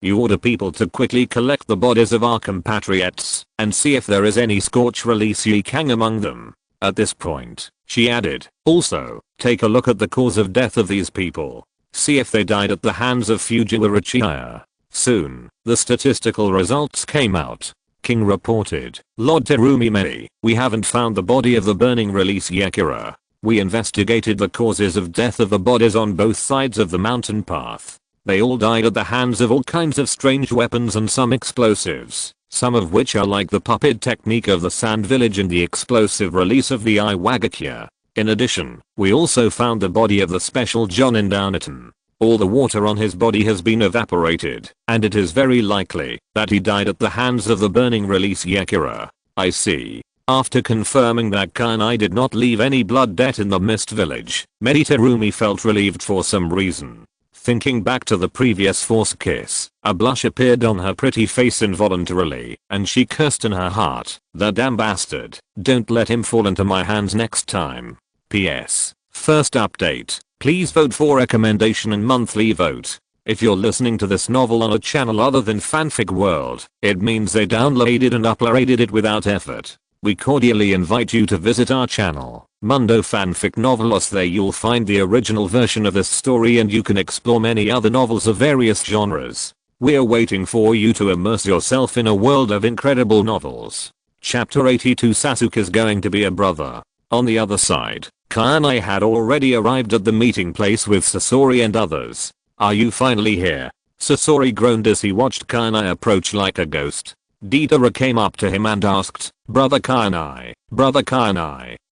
you order people to quickly collect the bodies of our compatriots and see if there is any Scorch Release Yikang among them. At this point, she added, also, take a look at the cause of death of these people. See if they died at the hands of Fujiwara Chiya. Soon, the statistical results came out. King reported, Lord Terumi Medi, we haven't found the body of the burning release Yakira. We investigated the causes of death of the bodies on both sides of the mountain path. They all died at the hands of all kinds of strange weapons and some explosives, some of which are like the puppet technique of the Sand Village and the explosive release of the Iwagakure. In addition, we also found the body of the special Jonin Downton. All the water on his body has been evaporated, and it is very likely that he died at the hands of the burning release Yakira. I see. After confirming that Kainai did not leave any blood debt in the Mist Village, Medi Terumi felt relieved for some reason. Thinking back to the previous forced kiss, a blush appeared on her pretty face involuntarily, and she cursed in her heart, the damn bastard, don't let him fall into my hands next time. PS. First update. Please vote for recommendation and monthly vote. If you're listening to this novel on a channel other than Fanfic World, it means they downloaded and uploaded it without effort. We cordially invite you to visit our channel, Mundo Fanfic Novelos. There you'll find the original version of this story and you can explore many other novels of various genres. We're waiting for you to immerse yourself in a world of incredible novels. Chapter 82 Sasuke's going to be a brother. On the other side, Kainai had already arrived at the meeting place with Sasori and others. Are you finally here? Sasori groaned as he watched Kainai approach like a ghost. Deidara came up to him and asked, Brother Kainai,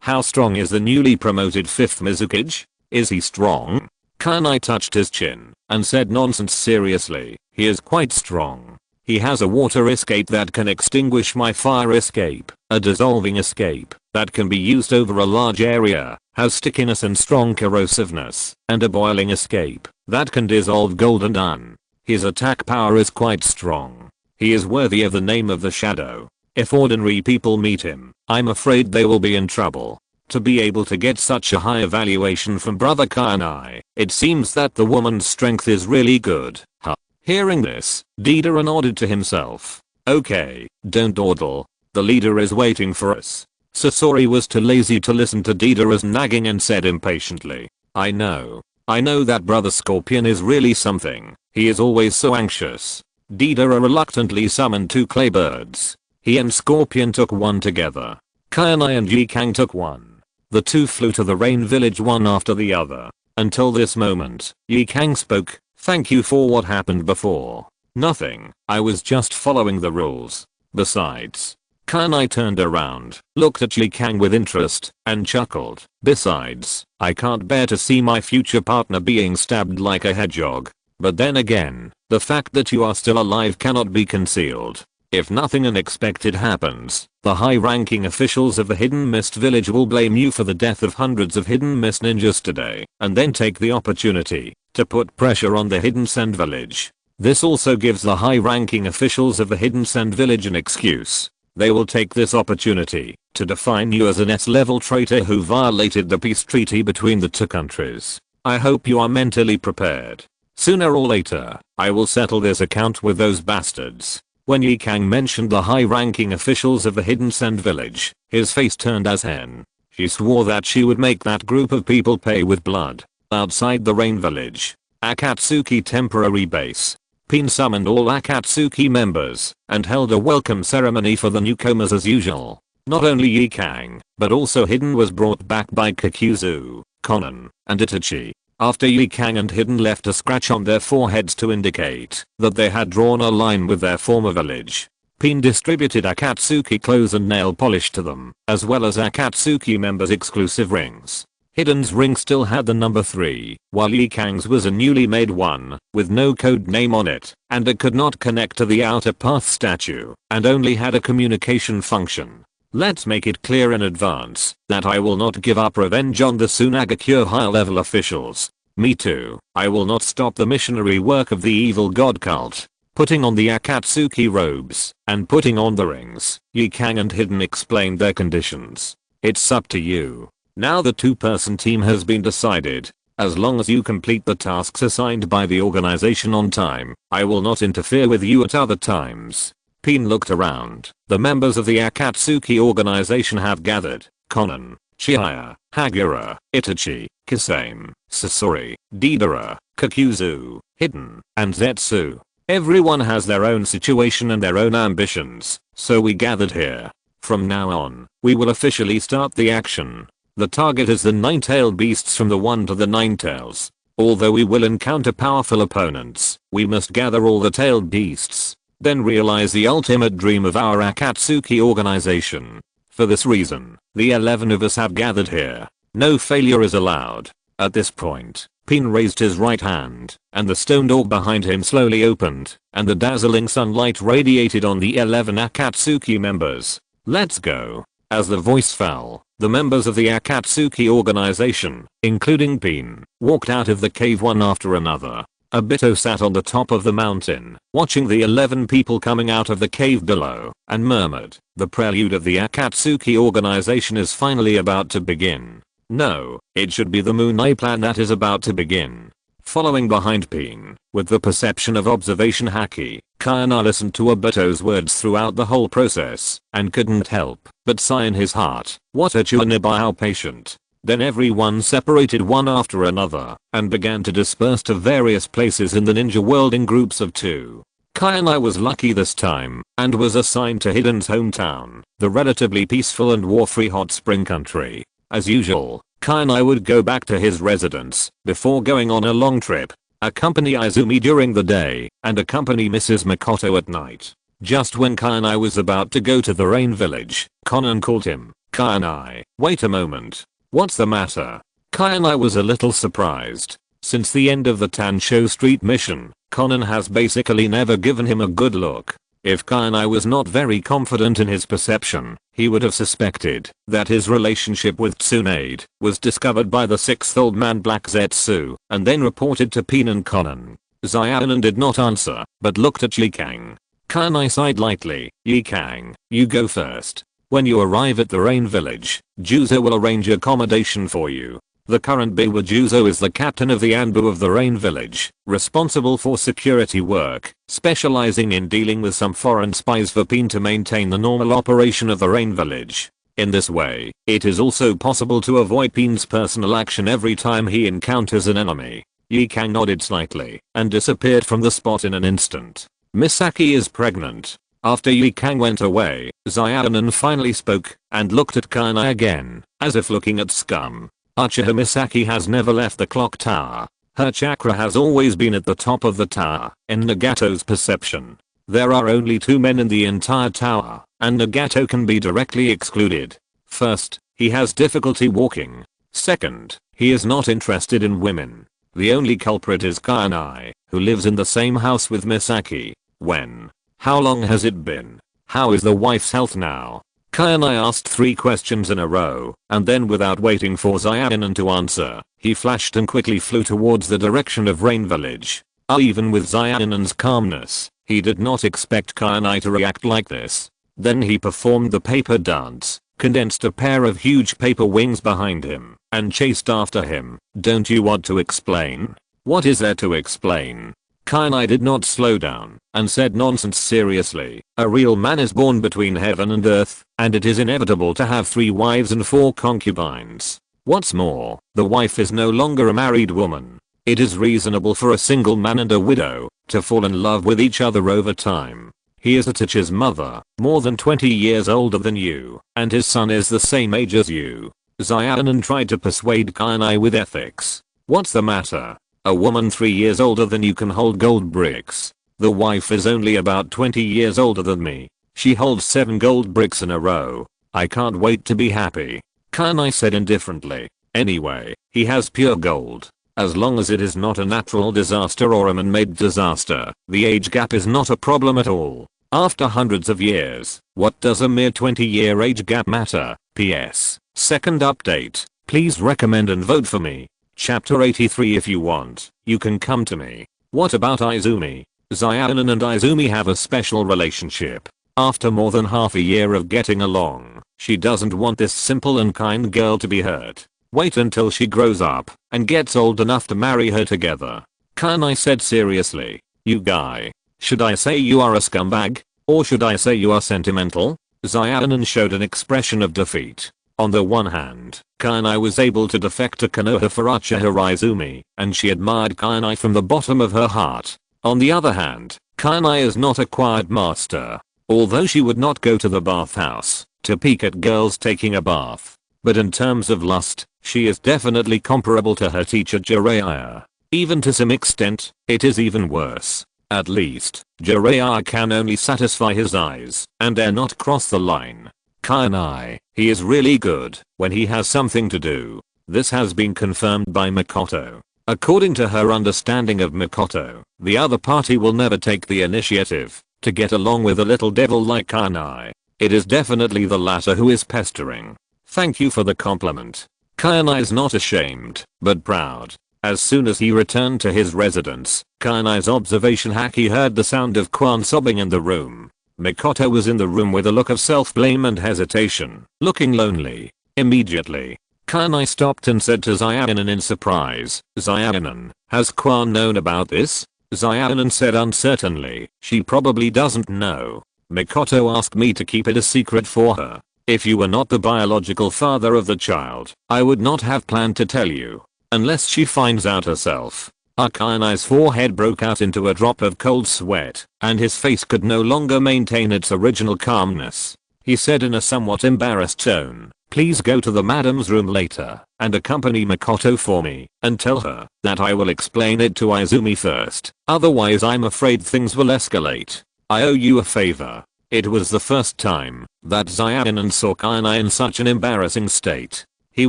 how strong is the newly promoted 5th Mizukage? Is he strong? Kainai touched his chin and said nonsense seriously, he is quite strong. He has a water escape that can extinguish my fire escape, a dissolving escape that can be used over a large area, has stickiness and strong corrosiveness, and a boiling escape that can dissolve gold and iron. His attack power is quite strong. He is worthy of the name of the Shadow. If ordinary people meet him, I'm afraid they will be in trouble. To be able to get such a high evaluation from Brother Kainai, it seems that the woman's strength is really good. Huh. Hearing this, Deidara nodded to himself. Okay, don't dawdle. The leader is waiting for us. Sasori was too lazy to listen to Deidara's nagging and said impatiently. I know that Brother Scorpion is really something. He is always so anxious. Deidara reluctantly summoned 2 clay birds. He and Scorpion took one together. Kainai and Yikang took one. The 2 flew to the rain village one after the other. Until this moment, Yikang spoke. Thank you for what happened before. Nothing, I was just following the rules. Besides. Kainai turned around, looked at Yikang with interest, and chuckled. Besides, I can't bear to see my future partner being stabbed like a hedgehog. But then again, the fact that you are still alive cannot be concealed. If nothing unexpected happens, the high-ranking officials of the Hidden Mist Village will blame you for the death of hundreds of Hidden Mist ninjas today, and then take the opportunity to put pressure on the Hidden Sand Village. This also gives the high-ranking officials of the Hidden Sand Village an excuse. They will take this opportunity to define you as an S-level traitor who violated the peace treaty between the 2 countries. I hope you are mentally prepared. Sooner or later, I will settle this account with those bastards. When Yikang mentioned the high-ranking officials of the Hidden Sand Village, his face turned as hen. She swore that she would make that group of people pay with blood. Outside the Rain Village, Akatsuki temporary base. Pin summoned all Akatsuki members and held a welcome ceremony for the newcomers as usual. Not only Yikang, but also Hidden was brought back by Kakuzu, Konan, and Itachi. After Yikang and Hidden left a scratch on their foreheads to indicate that they had drawn a line with their former village. Pin distributed Akatsuki clothes and nail polish to them, as well as Akatsuki members' exclusive rings. Hidden's ring still had the number 3, while Yikang's was a newly made one, with no code name on it, and it could not connect to the outer path statue, and only had a communication function. Let's make it clear in advance that I will not give up revenge on the Tsunagakure high-level officials. Me too, I will not stop the missionary work of the evil god cult. Putting on the Akatsuki robes and putting on the rings, Yikang and Hidden explained their conditions. It's up to you. Now the 2-person team has been decided. As long as you complete the tasks assigned by the organization on time, I will not interfere with you at other times. Pin looked around. The members of the Akatsuki organization have gathered. Konan, Chiya, Hagura, Itachi, Kisame, Sasori, Deidara, Kakuzu, Hidden, and Zetsu. Everyone has their own situation and their own ambitions, so we gathered here. From now on, we will officially start the action. The target is the 9-tailed beasts from the 1 to the 9 tails. Although we will encounter powerful opponents, we must gather all the tailed beasts. Then realize the ultimate dream of our Akatsuki organization. For this reason, the 11 of us have gathered here. No failure is allowed. At this point, Pin raised his right hand, and the stone door behind him slowly opened, and the dazzling sunlight radiated on the 11 Akatsuki members. Let's go. As the voice fell, the members of the Akatsuki organization, including Pin, walked out of the cave one after another. Obito sat on the top of the mountain, watching the 11 people coming out of the cave below, and murmured, the prelude of the Akatsuki organization is finally about to begin. No, it should be the Moonai plan that is about to begin. Following behind Pin, with the perception of observation haki, Kainai listened to Obito's words throughout the whole process, and couldn't help but sigh in his heart. What a Chuaniba, how patient. Then everyone separated one after another, and began to disperse to various places in the ninja world in groups of 2. Kainai was lucky this time and was assigned to Hiden's hometown, the relatively peaceful and war-free hot spring country. As usual, Kainai would go back to his residence before going on a long trip, accompany Izumi during the day, and accompany Mrs. Makoto at night. Just when Kainai was about to go to the rain village, Konan called him. "Kainai, wait a moment. What's the matter?" Kainai was a little surprised. Since the end of the Tansho Street mission, Konan has basically never given him a good look. If Kainai was not very confident in his perception, he would have suspected that his relationship with Tsunade was discovered by the 6th old man Black Zetsu and then reported to Pin and Konan. Xiaonan did not answer, but looked at Yikang. Kainai sighed lightly. "Yikang, you go first. When you arrive at the rain village, Juzo will arrange accommodation for you." The current Biwa Juzo is the captain of the Anbu of the Rain Village, responsible for security work, specializing in dealing with some foreign spies for Pin to maintain the normal operation of the Rain Village. In this way, it is also possible to avoid Pin's personal action every time he encounters an enemy. Yikang nodded slightly and disappeared from the spot in an instant. "Misaki is pregnant." After Yikang went away, Xiaonan finally spoke and looked at Kainai again, as if looking at scum. Uchiha Misaki has never left the clock tower. Her chakra has always been at the top of the tower, in Nagato's perception. There are only 2 men in the entire tower, and Nagato can be directly excluded. First, he has difficulty walking. Second, he is not interested in women. The only culprit is Kainai, who lives in the same house with Misaki. When? How long has it been? How is the wife's health now? Kainai asked 3 questions in a row, and then without waiting for Xiaonan to answer, he flashed and quickly flew towards the direction of Rain Village. Even with Xiaonan's calmness, he did not expect Kainai to react like this. Then he performed the paper dance, condensed a pair of huge paper wings behind him, and chased after him. "Don't you want to explain?" "What is there to explain?" Kainai did not slow down and said nonsense seriously. "A real man is born between heaven and earth, and it is inevitable to have 3 wives and 4 concubines. What's more, the wife is no longer a married woman. It is reasonable for a single man and a widow to fall in love with each other over time. He is Atich's mother, more than 20 years older than you, and his son is the same age as you." Xiaonan tried to persuade Kainai with ethics. "What's the matter? A woman 3 years older than you can hold gold bricks. The wife is only about 20 years older than me. She holds 7 gold bricks in a row. I can't wait to be happy." Kainai said indifferently. "Anyway, he has pure gold. As long as it is not a natural disaster or a man-made disaster, the age gap is not a problem at all. After hundreds of years, what does a mere 20-year age gap matter? PS. Second update. Please recommend and vote for me. Chapter 83. If you want, you can come to me. What about Izumi? Xiaonan and Izumi have a special relationship. After more than half a year of getting along, she doesn't want this simple and kind girl to be hurt. Wait until she grows up and gets old enough to marry her together. Kainai said seriously. "You guy. Should I say you are a scumbag? Or should I say you are sentimental?" Xiaonan showed an expression of defeat. On the one hand, Kainai was able to defect to Konoha for Uchiha Izumi, and she admired Kainai from the bottom of her heart. On the other hand, Kainai is not a quiet master. Although she would not go to the bathhouse to peek at girls taking a bath. But in terms of lust, she is definitely comparable to her teacher Jiraiya. Even to some extent, it is even worse. At least, Jiraiya can only satisfy his eyes and dare not cross the line. Kainai, he is really good when he has something to do. This has been confirmed by Makoto. According to her understanding of Makoto, the other party will never take the initiative to get along with a little devil like Kainai. It is definitely the latter who is pestering. Thank you for the compliment. Kainai is not ashamed, but proud. As soon as he returned to his residence, Kainai's observation Haki heard the sound of Kwan sobbing in the room. Makoto was in the room with a look of self-blame and hesitation, looking lonely. Immediately, Kainai stopped and said to Xiaonan in surprise, "Xiaonan, has Kwan known about this?" Xiaonan said uncertainly, "She probably doesn't know. Makoto asked me to keep it a secret for her. If you were not the biological father of the child, I would not have planned to tell you. Unless she finds out herself." Akainai's forehead broke out into a drop of cold sweat, and his face could no longer maintain its original calmness. He said in a somewhat embarrassed tone, "Please go to the madam's room later and accompany Makoto for me and tell her that I will explain it to Izumi first. Otherwise I'm afraid things will escalate. I owe you a favor." It was the first time that Zayanin saw Kainai in such an embarrassing state. He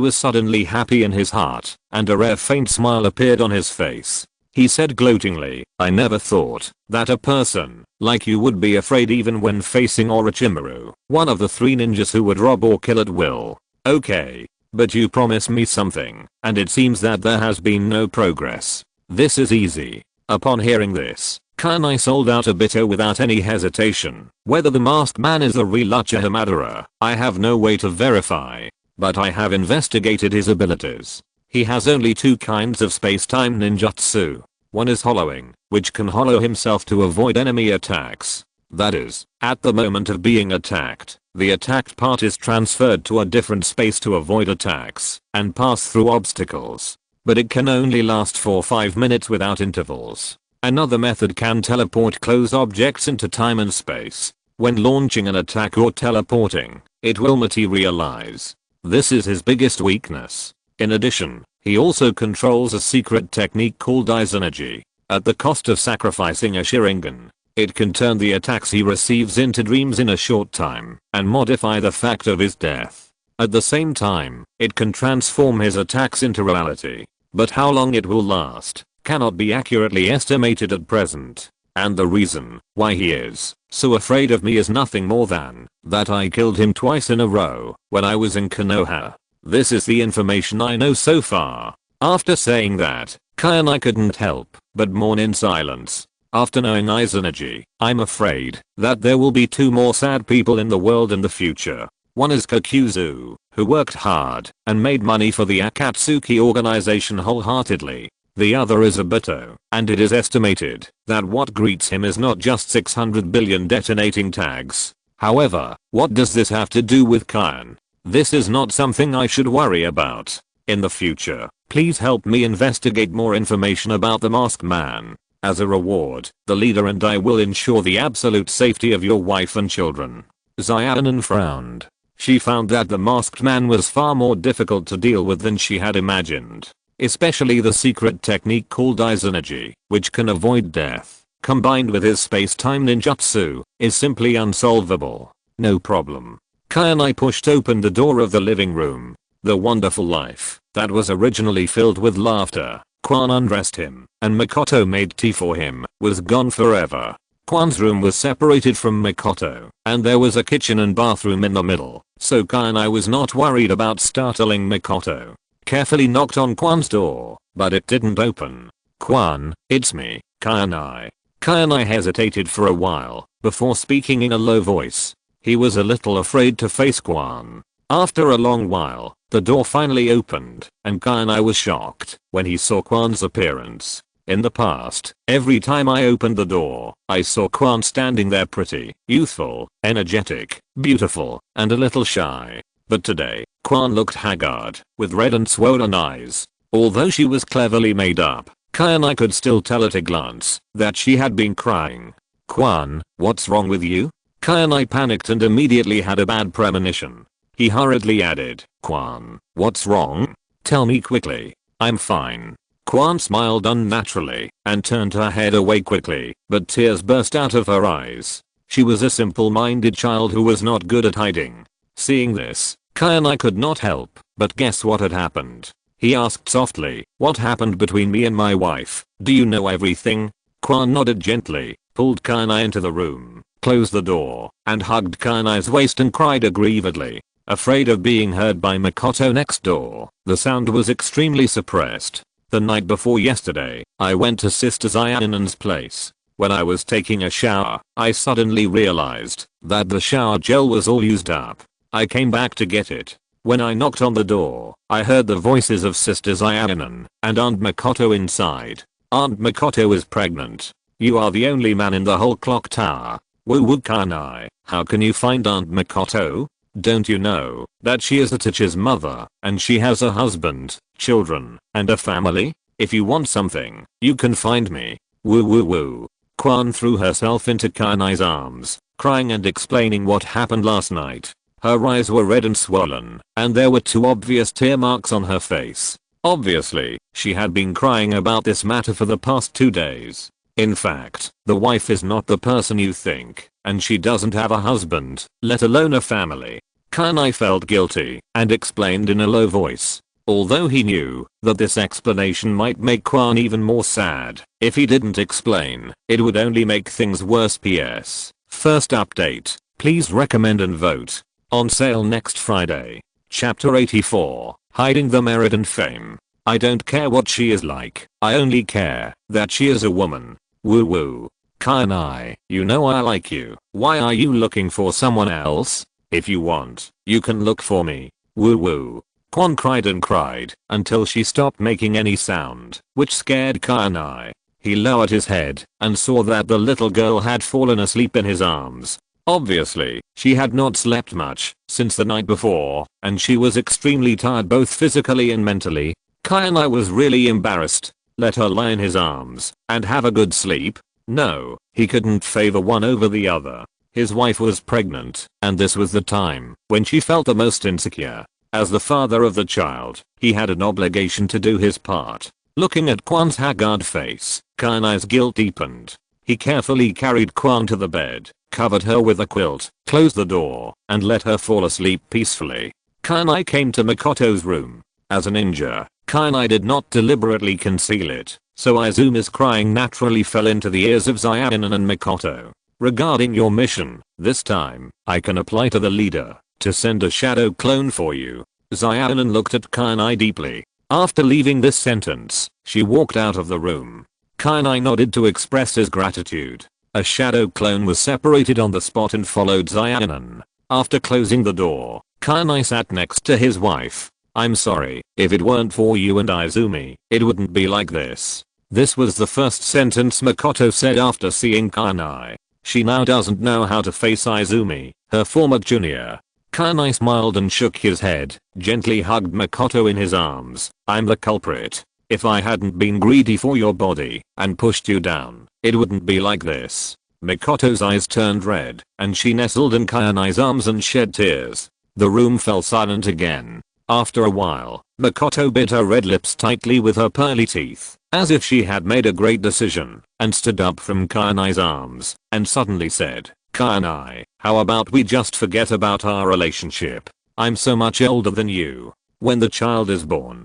was suddenly happy in his heart, and a rare faint smile appeared on his face. He said gloatingly, "I never thought that a person like you would be afraid even when facing Orochimaru, one of the 3 ninjas who would rob or kill at will. Okay. But you promised me something, and it seems that there has been no progress. This is easy." Upon hearing this, Kainai sold out a bitter without any hesitation. "Whether the masked man is the real Uchiha Madara, I have no way to verify. But I have investigated his abilities. He has only 2 kinds of space-time ninjutsu. One is hollowing, which can hollow himself to avoid enemy attacks. That is, at the moment of being attacked, the attacked part is transferred to a different space to avoid attacks and pass through obstacles. But it can only last for 5 minutes without intervals. Another method can teleport closed objects into time and space. When launching an attack or teleporting, it will materialize. This is his biggest weakness. In addition, he also controls a secret technique called Isenergy. At the cost of sacrificing a Sharingan, it can turn the attacks he receives into dreams in a short time and modify the fact of his death. At the same time, it can transform his attacks into reality. But how long it will last cannot be accurately estimated at present. And the reason why he is so afraid of me is nothing more than that I killed him twice in a row when I was in Konoha. This is the information I know so far." After saying that, Kainai couldn't help but mourn in silence. "After knowing Isenergy, I'm afraid that there will be 2 more sad people in the world in the future. One is Kakuzu, who worked hard and made money for the Akatsuki organization wholeheartedly. The other is Obito, and it is estimated that what greets him is not just 600 billion detonating tags. However, what does this have to do with Kain? This is not something I should worry about. In the future, please help me investigate more information about the masked man. As a reward, the leader and I will ensure the absolute safety of your wife and children." Zayanin frowned. She found that the masked man was far more difficult to deal with than she had imagined. Especially the secret technique called Isenergy, which can avoid death, combined with his space-time ninjutsu, is simply unsolvable. "No problem." Kainai pushed open the door of the living room. The wonderful life that was originally filled with laughter, Kwan undressed him, and Makoto made tea for him, was gone forever. Kwan's room was separated from Makoto, and there was a kitchen and bathroom in the middle, so Kainai was not worried about startling Makoto. Carefully knocked on Kwan's door, but it didn't open. "Kwan, it's me, Kainai." Kainai hesitated for a while before speaking in a low voice. He was a little afraid to face Kwan. After a long while, the door finally opened, and Kainai was shocked when he saw Kwan's appearance. In the past, every time I opened the door, I saw Kwan standing there pretty, youthful, energetic, beautiful, and a little shy. But today, Kwan looked haggard, with red and swollen eyes. Although she was cleverly made up, Kainai could still tell at a glance that she had been crying. "Kwan, what's wrong with you?" Kainai panicked and immediately had a bad premonition. He hurriedly added, "Kwan, what's wrong? Tell me quickly." "I'm fine." Kwan smiled unnaturally and turned her head away quickly, but tears burst out of her eyes. She was a simple-minded child who was not good at hiding. Seeing this, Kainai could not help but guess what had happened. He asked softly, "What happened between me and my wife? Do you know everything?" Kwan nodded gently, pulled Kainai into the room, closed the door, and hugged Kainai's waist and cried aggrievedly. Afraid of being heard by Makoto next door, the sound was extremely suppressed. "The night before yesterday, I went to Sister Zayanin's place. When I was taking a shower, I suddenly realized that the shower gel was all used up. I came back to get it. When I knocked on the door, I heard the voices of Sister Zayanin and Aunt Makoto inside. Aunt Makoto is pregnant. You are the only man in the whole clock tower." "Woo Kainai, how can you find Aunt Makoto? Don't you know that she is Itachi's mother and she has a husband, children, and a family?" If you want something, you can find me. Woo woo woo. Kwan threw herself into Kainai's arms, crying and explaining what happened last night. Her eyes were red and swollen, and there were 2 obvious tear marks on her face. Obviously, she had been crying about this matter for the past 2 days. In fact, the wife is not the person you think, and she doesn't have a husband, let alone a family. Kainai felt guilty and explained in a low voice. Although he knew that this explanation might make Kwan even more sad, if he didn't explain, it would only make things worse. PS. First update, please recommend and vote. On sale next Friday. Chapter 84, Hiding the Merit and Fame. I don't care what she is like, I only care that she is a woman. Woo woo. Kainai, you know I like you, why are you looking for someone else? If you want, you can look for me. Woo woo. Kwan cried and cried until she stopped making any sound, which scared Kainai. He lowered his head and saw that the little girl had fallen asleep in his arms. Obviously, she had not slept much since the night before, and she was extremely tired both physically and mentally. Kainai was really embarrassed. Let her lie in his arms and have a good sleep? No, he couldn't favor one over the other. His wife was pregnant, and this was the time when she felt the most insecure. As the father of the child, he had an obligation to do his part. Looking at Kwan's haggard face, Kainai's guilt deepened. He carefully carried Kwan to the bed, covered her with a quilt, closed the door, and let her fall asleep peacefully. Kainai came to Makoto's room. As a ninja, Kainai did not deliberately conceal it, so Izumi's crying naturally fell into the ears of Zayanan and Makoto. Regarding your mission, this time, I can apply to the leader to send a shadow clone for you. Zayanan looked at Kainai deeply. After leaving this sentence, she walked out of the room. Kainai nodded to express his gratitude. A shadow clone was separated on the spot and followed Zayanan. After closing the door, Kainai sat next to his wife. I'm sorry, if it weren't for you and Izumi, it wouldn't be like this. This was the first sentence Makoto said after seeing Kainai. She now doesn't know how to face Izumi, her former junior. Kainai smiled and shook his head, gently hugged Makoto in his arms. I'm the culprit. If I hadn't been greedy for your body and pushed you down, it wouldn't be like this. Makoto's eyes turned red, and she nestled in Kainai's arms and shed tears. The room fell silent again. After a while, Makoto bit her red lips tightly with her pearly teeth, as if she had made a great decision, and stood up from Kainai's arms, and suddenly said, Kainai, how about we just forget about our relationship? I'm so much older than you. When the child is born,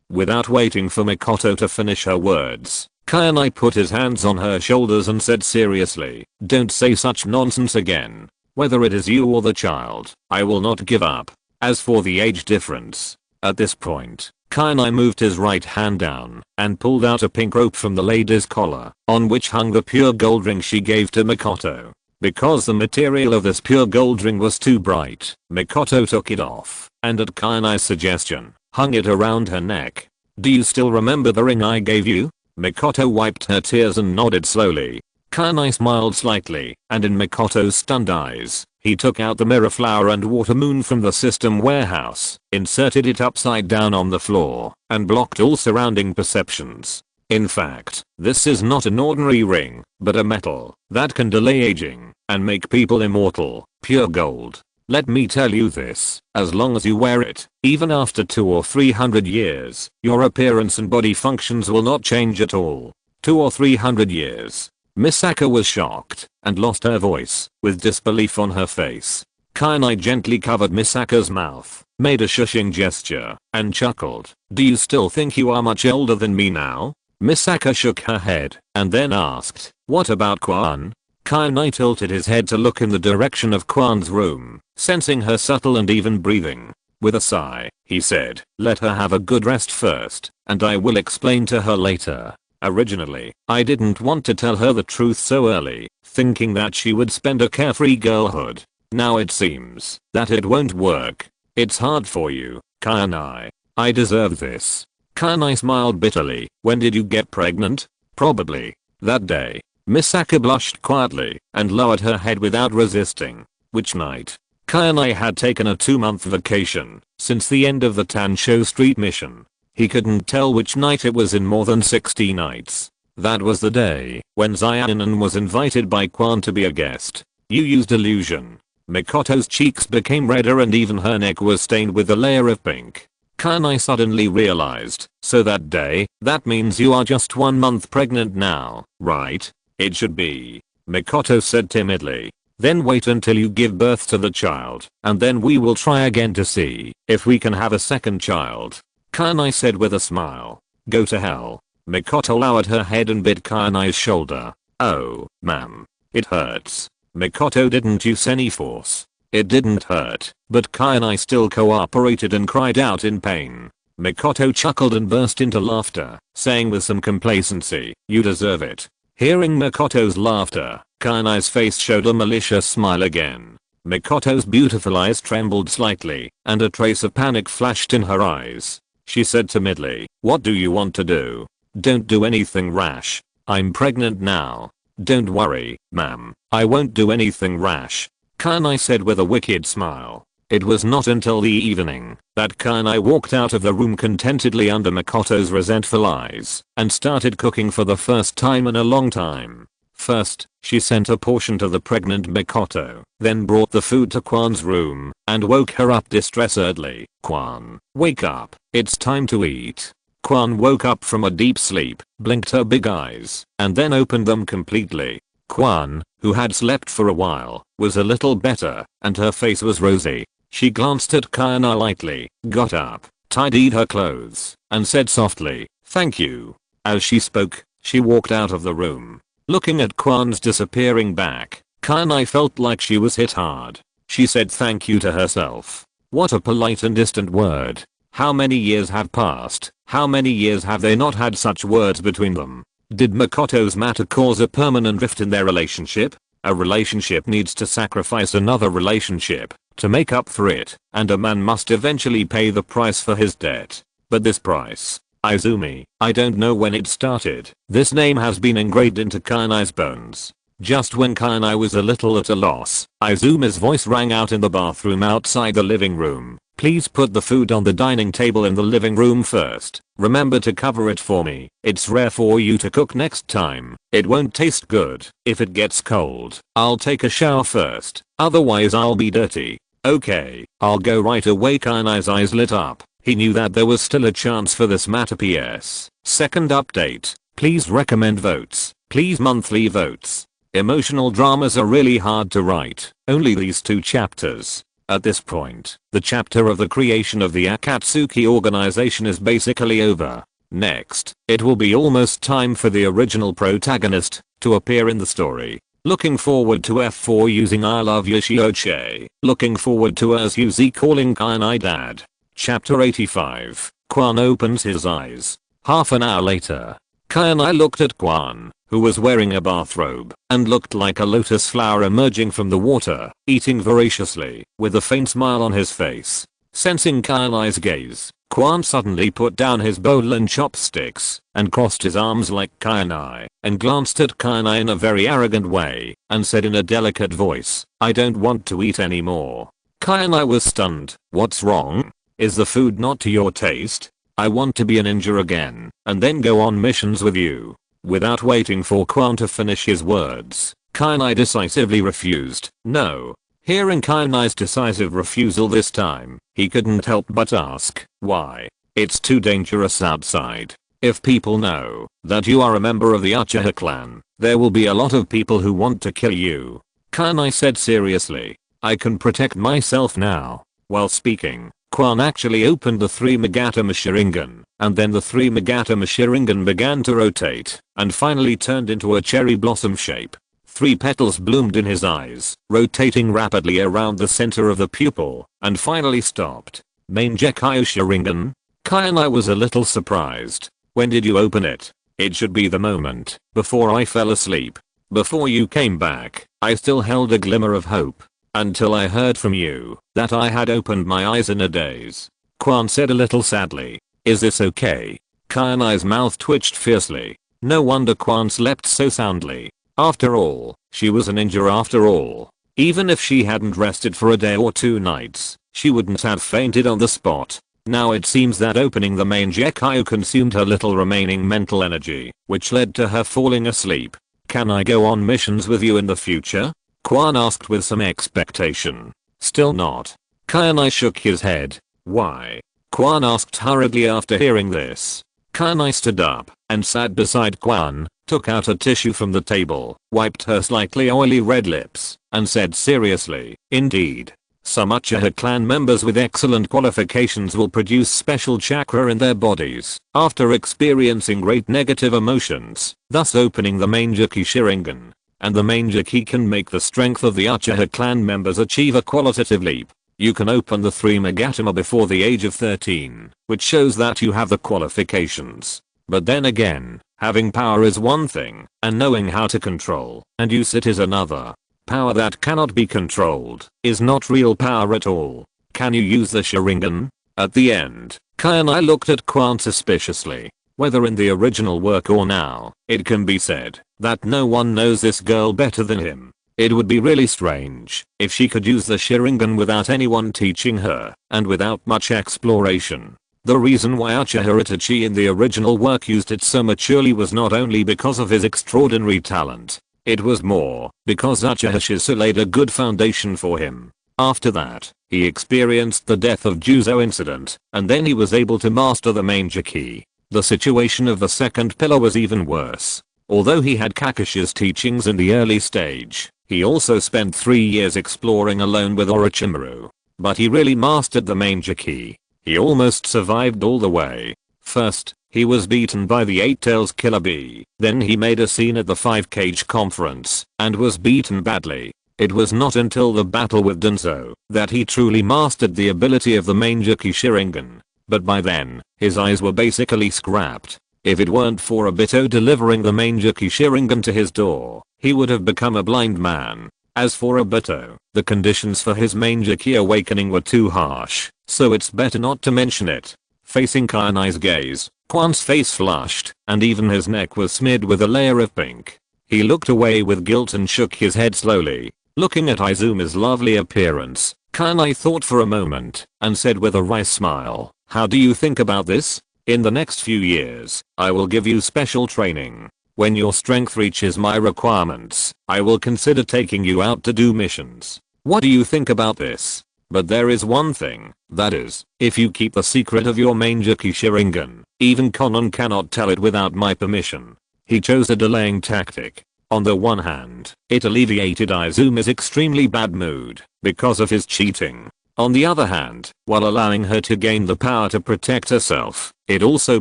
without waiting for Makoto to finish her words, Kainai put his hands on her shoulders and said seriously, don't say such nonsense again. Whether it is you or the child, I will not give up. As for the age difference, at this point, Kainai moved his right hand down and pulled out a pink rope from the lady's collar, on which hung the pure gold ring she gave to Makoto. Because the material of this pure gold ring was too bright, Makoto took it off, and at Kainai's suggestion, hung it around her neck. Do you still remember the ring I gave you? Makoto wiped her tears and nodded slowly. Kainai smiled slightly, and in Makoto's stunned eyes, he took out the mirror flower and water moon from the system warehouse, inserted it upside down on the floor, and blocked all surrounding perceptions. In fact, this is not an ordinary ring, but a metal that can delay aging and make people immortal, pure gold. Let me tell you this, as long as you wear it, even after 200 or 300 years, your appearance and body functions will not change at all. 200 or 300 years. Misaka was shocked and lost her voice, with disbelief on her face. Kainai gently covered Misaka's mouth, made a shushing gesture, and chuckled. Do you still think you are much older than me now? Misaka shook her head, and then asked, what about Kwan? Kainai tilted his head to look in the direction of Kwan's room, sensing her subtle and even breathing. With a sigh, he said, let her have a good rest first, and I will explain to her later. Originally, I didn't want to tell her the truth so early, thinking that she would spend a carefree girlhood. Now it seems that it won't work. It's hard for you, Kainai. I deserve this. Kainai smiled bitterly. When did you get pregnant? Probably that day. Misaka blushed quietly and lowered her head without resisting. Which night? Kainai had taken a 2-month vacation since the end of the Tansho Street mission. He couldn't tell which night it was in more than 60 nights. That was the day when Xiaonan was invited by Quan to be a guest. You used illusion. Mikoto's cheeks became redder and even her neck was stained with a layer of pink. Kanai suddenly realized, so that day, that means you are just 1 month pregnant now, right? It should be. Mikoto said timidly. Then wait until you give birth to the child, and then we will try again to see if we can have a second child. Kanai said with a smile. Go to hell. Mikoto lowered her head and bit Kanai's shoulder. Oh, ma'am. It hurts. Mikoto didn't use any force. It didn't hurt, but Kanai still cooperated and cried out in pain. Mikoto chuckled and burst into laughter, saying with some complacency, you deserve it. Hearing Mikoto's laughter, Kanai's face showed a malicious smile again. Mikoto's beautiful eyes trembled slightly, and a trace of panic flashed in her eyes. She said timidly, what do you want to do? Don't do anything rash. I'm pregnant now. Don't worry, ma'am. I won't do anything rash. Kanai said with a wicked smile. It was not until the evening that Kanai walked out of the room contentedly under Mikoto's resentful eyes and started cooking for the first time in a long time. First, she sent a portion to the pregnant Mikoto, then brought the food to Kwan's room and woke her up distressedly. Kwan, wake up, it's time to eat. Kwan woke up from a deep sleep, blinked her big eyes, and then opened them completely. Kwan, who had slept for a while, was a little better, and her face was rosy. She glanced at Kanai lightly, got up, tidied her clothes, and said softly, thank you. As she spoke, she walked out of the room. Looking at Kwan's disappearing back, Kanai felt like she was hit hard. She said thank you to herself. What a polite and distant word. How many years have passed? How many years have they not had such words between them? Did Mikoto's matter cause a permanent rift in their relationship? A relationship needs to sacrifice another relationship to make up for it, and a man must eventually pay the price for his debt. But this price, Izumi, I don't know when it started. This name has been engraved into Kanai's bones. Just when Kanai was a little at a loss, Izumi's voice rang out in the bathroom outside the living room. Please put the food on the dining table in the living room first. Remember to cover it for me. It's rare for you to cook next time. It won't taste good. If it gets cold, I'll take a shower first. Otherwise I'll be dirty. Okay, I'll go right away. Kanai's eyes lit up. He knew that there was still a chance for this matter. PS. Second update. Please recommend votes. Please monthly votes. Emotional dramas are really hard to write. Only these 2 chapters. At this point, the chapter of the creation of the Akatsuki organization is basically over. Next, it will be almost time for the original protagonist to appear in the story. Looking forward to F4 using I love Yoshioche. Looking forward to Uzi calling Kanai dad. Chapter 85. Kwan opens his eyes. Half an hour later, Kanai looked at Kwan, who was wearing a bathrobe and looked like a lotus flower emerging from the water, eating voraciously, with a faint smile on his face. Sensing Kanai's gaze, Kwan suddenly put down his bowl and chopsticks and crossed his arms like Kanai and glanced at Kanai in a very arrogant way and said in a delicate voice, I don't want to eat anymore. Kanai was stunned. What's wrong? Is the food not to your taste? I want to be a ninja again and then go on missions with you. Without waiting for Kwan to finish his words, Kanai decisively refused. No. Hearing Kanai's decisive refusal this time, he couldn't help but ask, why? It's too dangerous outside. If people know that you are a member of the Uchiha clan, there will be a lot of people who want to kill you. Kanai said seriously, I can protect myself now. While speaking, Kwan actually opened the 3 Magatama Sharingan, and then the 3 Magatama Sharingan began to rotate, and finally turned into a cherry blossom shape. 3 petals bloomed in his eyes, rotating rapidly around the center of the pupil, and finally stopped. Mangekyo Sharingan? Kanai was a little surprised. When did you open it? It should be the moment before I fell asleep. Before you came back, I still held a glimmer of hope. Until I heard from you that I had opened my eyes in a daze. Kwan said a little sadly. Is this okay? Kanai's mouth twitched fiercely. No wonder Kwan slept so soundly. After all, she was a ninja after all. Even if she hadn't rested for a day or 2 nights, she wouldn't have fainted on the spot. Now it seems that opening the main Gekkai consumed her little remaining mental energy, which led to her falling asleep. Can I go on missions with you in the future? Kwan asked with some expectation. Still not. Kainai shook his head. Why? Kwan asked hurriedly after hearing this. Kainai stood up and sat beside Kwan, took out a tissue from the table, wiped her slightly oily red lips, and said seriously, indeed. Some Uchiha clan members with excellent qualifications will produce special chakra in their bodies after experiencing great negative emotions, thus opening the main Jiki Sharingan. And the main Jiki can make the strength of the Uchiha clan members achieve a qualitative leap. You can open the 3 Megatama before the age of 13, which shows that you have the qualifications. But then again, having power is one thing, and knowing how to control and use it is another. Power that cannot be controlled is not real power at all. Can you use the Sharingan? At the end, Kainai looked at Kwan suspiciously. Whether in the original work or now, it can be said that no one knows this girl better than him. It would be really strange if she could use the Sharingan without anyone teaching her and without much exploration. The reason why Uchiha Itachi in the original work used it so maturely was not only because of his extraordinary talent. It was more because Uchiha Shisa laid a good foundation for him. After that, he experienced the death of Juzo incident, and then he was able to master the main Jiki. The situation of the second pillar was even worse. Although he had Kakashi's teachings in the early stage, he also spent 3 years exploring alone with Orochimaru. But he really mastered the main Jiki. He almost survived all the way. First, he was beaten by the 8 Tails Killer Bee. Then he made a scene at the 5 Cage conference and was beaten badly. It was not until the battle with Danzo that he truly mastered the ability of the main Jiki Sharingan. But by then, his eyes were basically scrapped. If it weren't for Obito delivering the main Jiki Sharingan to his door, he would have become a blind man. As for Obito, the conditions for his main Jiki awakening were too harsh, so it's better not to mention it. Facing Kainai's gaze, Kwan's face flushed, and even his neck was smeared with a layer of pink. He looked away with guilt and shook his head slowly. Looking at Izumi's lovely appearance, Kainai thought for a moment, and said with a wry smile, "How do you think about this? In the next few years, I will give you special training. When your strength reaches my requirements, I will consider taking you out to do missions. What do you think about this? But there is one thing, that is, if you keep the secret of your main Jiki Sharingan, even Konon cannot tell it without my permission." He chose a delaying tactic. On the one hand, it alleviated Izumi's extremely bad mood because of his cheating. On the other hand, while allowing her to gain the power to protect herself, it also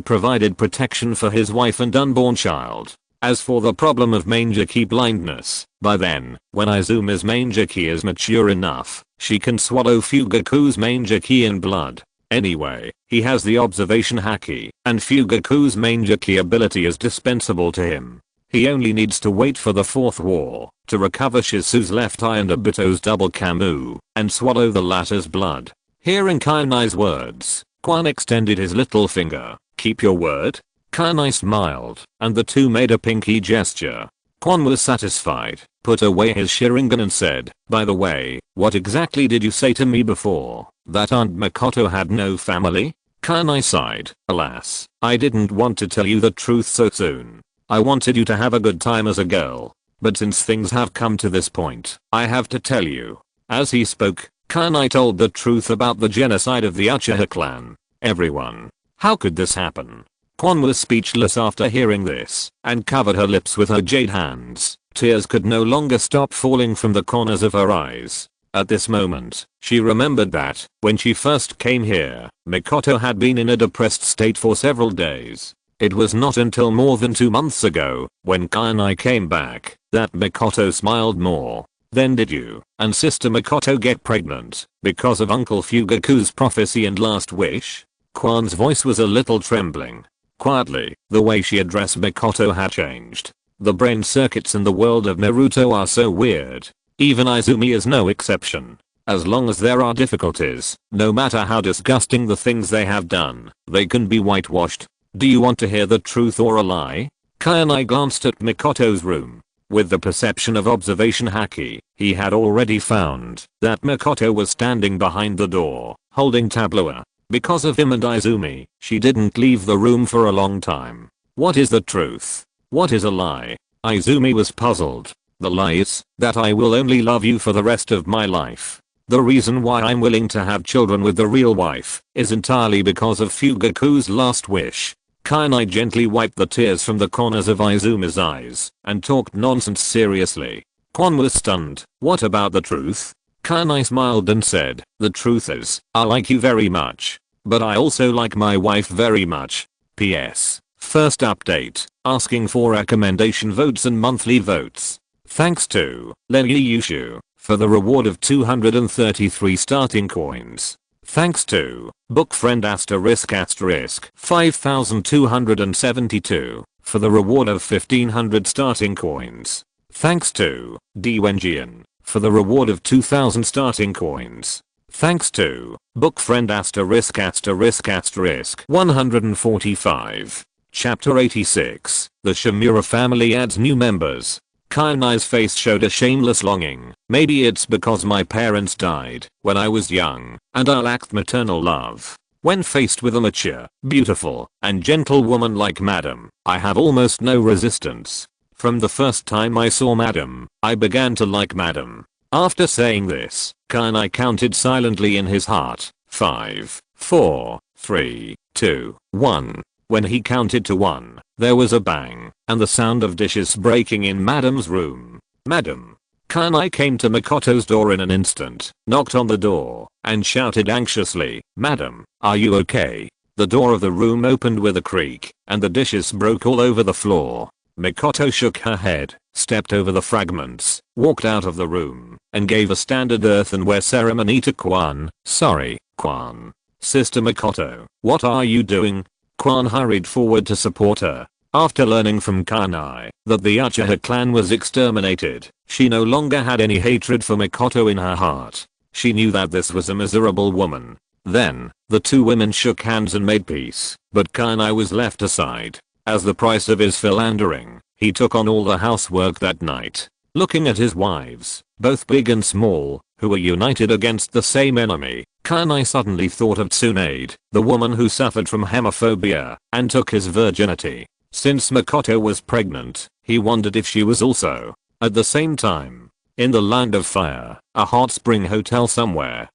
provided protection for his wife and unborn child. As for the problem of main Jiki blindness, by then, when Izumi's main Jiki is mature enough, she can swallow Fugaku's main Jiki in blood. Anyway, he has the observation haki, and Fugaku's main Jiki ability is dispensable to him. He only needs to wait for the 4th war to recover Shisu's left eye and Obito's double Kamu and swallow the latter's blood. Hearing Kainai's words, Kwan extended his little finger. "Keep your word?" Kainai smiled, and the two made a pinky gesture. Kwan was satisfied, put away his Sharingan and said, "By the way, what exactly did you say to me before? That Aunt Makoto had no family?" Kainai sighed. "Alas, I didn't want to tell you the truth so soon. I wanted you to have a good time as a girl. But since things have come to this point, I have to tell you." As he spoke, Kainai told the truth about the genocide of the Uchiha clan. Everyone. How could this happen? Kwan was speechless after hearing this, and covered her lips with her jade hands. Tears could no longer stop falling from the corners of her eyes. At this moment, she remembered that, when she first came here, Makoto had been in a depressed state for several days. It was not until more than 2 months ago, when Kainai came back, that Makoto smiled more. "Then did you and Sister Makoto get pregnant because of Uncle Fugaku's prophecy and last wish?" Kwan's voice was a little trembling. Quietly, the way she addressed Makoto had changed. The brain circuits in the world of Naruto are so weird. Even Izumi is no exception. As long as there are difficulties, no matter how disgusting the things they have done, they can be whitewashed. "Do you want to hear the truth or a lie?" Kainai glanced at Makoto's room. With the perception of observation haki, he had already found that Makoto was standing behind the door, holding tabloa. Because of him and Izumi, she didn't leave the room for a long time. What is the truth? What is a lie? Izumi was puzzled. The lie is that I will only love you for the rest of my life. The reason why I'm willing to have children with the real wife is entirely because of Fugaku's last wish. Kainai gently wiped the tears from the corners of Izumi's eyes and talked nonsense seriously. Kwon was stunned. What about the truth? Kainai smiled and said, the truth is, I like you very much. But I also like my wife very much. PS. First update, asking for recommendation votes and monthly votes. Thanks to Lenny Yushu for the reward of 233 starting coins. Thanks to Bookfriend *** 5272 for the reward of 1500 starting coins. Thanks to Dwenjian for the reward of 2000 starting coins. Thanks to Bookfriend *** 145. Chapter 86. The Shimura family adds new members. Kainai's face showed a shameless longing. Maybe it's because my parents died when I was young and I lacked maternal love. When faced with a mature, beautiful, and gentle woman like Madam, I have almost no resistance. From the first time I saw Madam, I began to like Madam. After saying this, Kainai counted silently in his heart. 5, 4, 3, 2, 1. When he counted to 1, there was a bang and the sound of dishes breaking in Madam's room. Madam. Kainai came to Makoto's door in an instant, knocked on the door, and shouted anxiously, Madam, are you okay? The door of the room opened with a creak, and the dishes broke all over the floor. Makoto shook her head, stepped over the fragments, walked out of the room, and gave a standard earthenware ceremony to Kwon. Sorry, Kwon. Sister Makoto, what are you doing? Kwon hurried forward to support her. After learning from Kainai that the Uchiha clan was exterminated, she no longer had any hatred for Makoto in her heart. She knew that this was a miserable woman. Then, the two women shook hands and made peace, but Kainai was left aside. As the price of his philandering, he took on all the housework that night. Looking at his wives, both big and small, who were united against the same enemy, Kainai suddenly thought of Tsunade, the woman who suffered from hemophobia and took his virginity. Since Makoto was pregnant, he wondered if she was also. At the same time, in the Land of Fire, a hot spring hotel somewhere.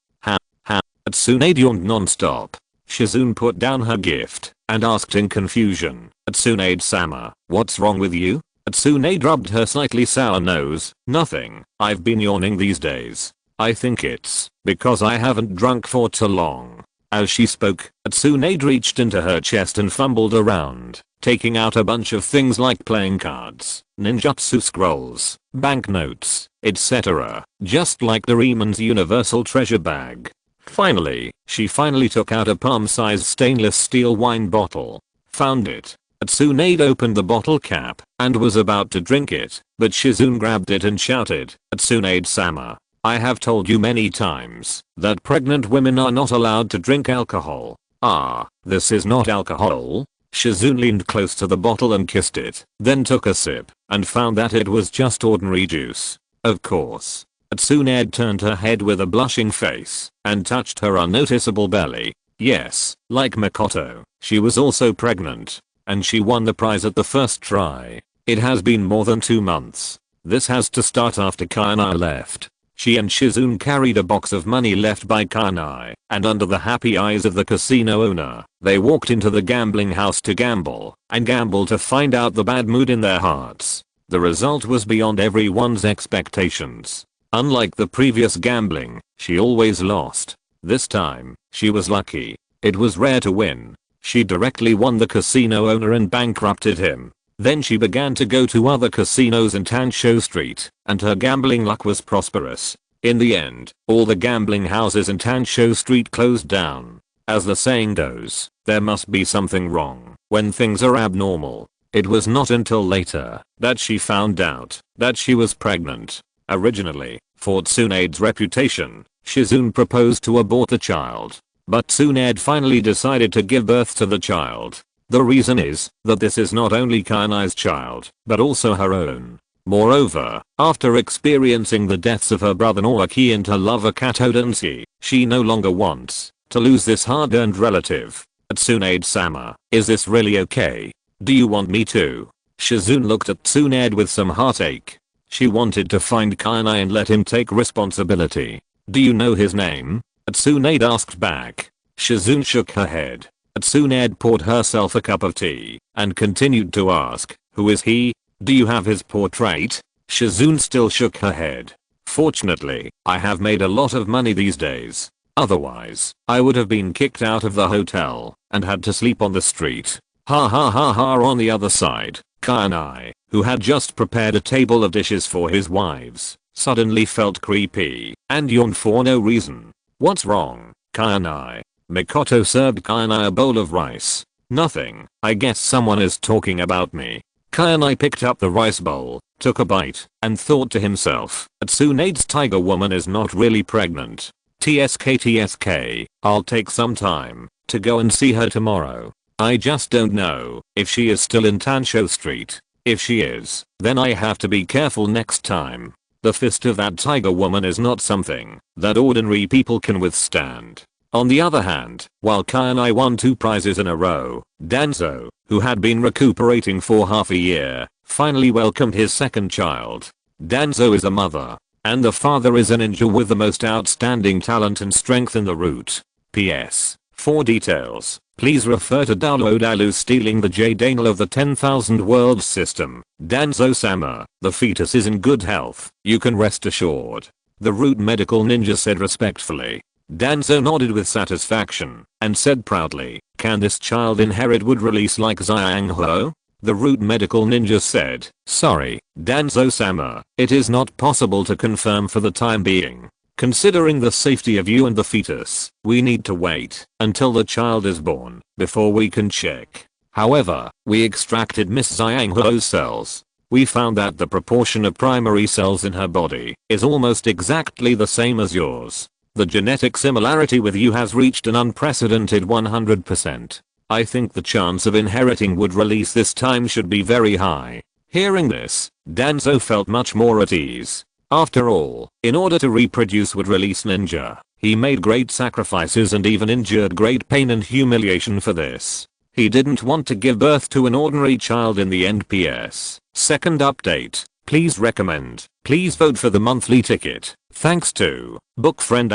Tsunade yawned non-stop. Shizune put down her gift and asked in confusion, Tsunade-sama, what's wrong with you? Tsunade rubbed her slightly sour nose. Nothing, I've been yawning these days. I think it's because I haven't drunk for too long. As she spoke, Tsunade reached into her chest and fumbled around, taking out a bunch of things like playing cards, ninjutsu scrolls, banknotes, etc. Just like Doraemon's universal treasure bag. Finally, she took out a palm-sized stainless steel wine bottle. Found it. Tsunade opened the bottle cap and was about to drink it, but Shizune grabbed it and shouted, Tsunade-sama, I have told you many times that pregnant women are not allowed to drink alcohol. Ah, this is not alcohol? Shizune leaned close to the bottle and kissed it, then took a sip and found that it was just ordinary juice. Of course. Tsunade turned her head with a blushing face and touched her unnoticeable belly. Yes, like Makoto, she was also pregnant. And she won the prize at the first try. It has been more than 2 months. This has to start after Kainai left. She and Shizune carried a box of money left by Kainai, and under the happy eyes of the casino owner, they walked into the gambling house to gamble, and gamble to find out the bad mood in their hearts. The result was beyond everyone's expectations. Unlike the previous gambling, she always lost. This time, she was lucky. It was rare to win. She directly won the casino owner and bankrupted him. Then she began to go to other casinos in Tansho Street, and her gambling luck was prosperous. In the end, all the gambling houses in Tansho Street closed down. As the saying goes, there must be something wrong when things are abnormal. It was not until later that she found out that she was pregnant. Originally, for Tsunade's reputation, Shizune proposed to abort the child. But Tsunade finally decided to give birth to the child. The reason is that this is not only Kainai's child, but also her own. Moreover, after experiencing the deaths of her brother Naoki and her lover Kato Densi, she no longer wants to lose this hard-earned relative. Tsunade-sama, is this really okay? Do you want me to? Shizune looked at Tsunade with some heartache. She wanted to find Kainai and let him take responsibility. Do you know his name? Tsunade asked back. Shizune shook her head. Tsunade poured herself a cup of tea and continued to ask, who is he? Do you have his portrait? Shizune still shook her head. Fortunately, I have made a lot of money these days. Otherwise, I would have been kicked out of the hotel and had to sleep on the street. Ha ha ha ha. On the other side, Kainai, who had just prepared a table of dishes for his wives, suddenly felt creepy and yawned for no reason. What's wrong, Kainai? Mikoto served Kainai a bowl of rice. Nothing, I guess someone is talking about me. Kainai picked up the rice bowl, took a bite, and thought to himself, Tsunade's tiger woman is not really pregnant. TSK, I'll take some time to go and see her tomorrow. I just don't know if she is still in Tansho Street. If she is, then I have to be careful next time. The fist of that tiger woman is not something that ordinary people can withstand. On the other hand, while Kainai won 2 prizes in a row, Danzo, who had been recuperating for half a year, finally welcomed his second child. Danzo is a mother, and the father is a ninja with the most outstanding talent and strength in the route. PS. For details, please refer to download Alu stealing the Jade Anal of the 10,000 Worlds system. Danzo-sama, the fetus is in good health, you can rest assured. The root medical ninja said respectfully. Danzo nodded with satisfaction and said proudly, can this child inherit wood release like Xianghuo? The root medical ninja said, sorry, Danzo-sama, it is not possible to confirm for the time being. Considering the safety of you and the fetus, we need to wait until the child is born before we can check. However, we extracted Miss Xianghuo's cells. We found that the proportion of primary cells in her body is almost exactly the same as yours. The genetic similarity with you has reached an unprecedented 100%. I think the chance of inheriting wood release this time should be very high. Hearing this, Danzo felt much more at ease. After all, in order to reproduce wood release ninja, he made great sacrifices and even endured great pain and humiliation for this. He didn't want to give birth to an ordinary child in the end. PS. Second update. Please recommend. Please vote for the monthly ticket. Thanks to bookfriend ***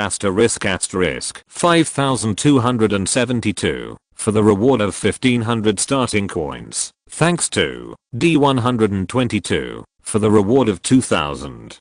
5272 for the reward of 1500 starting coins. Thanks to D122 for the reward of 2000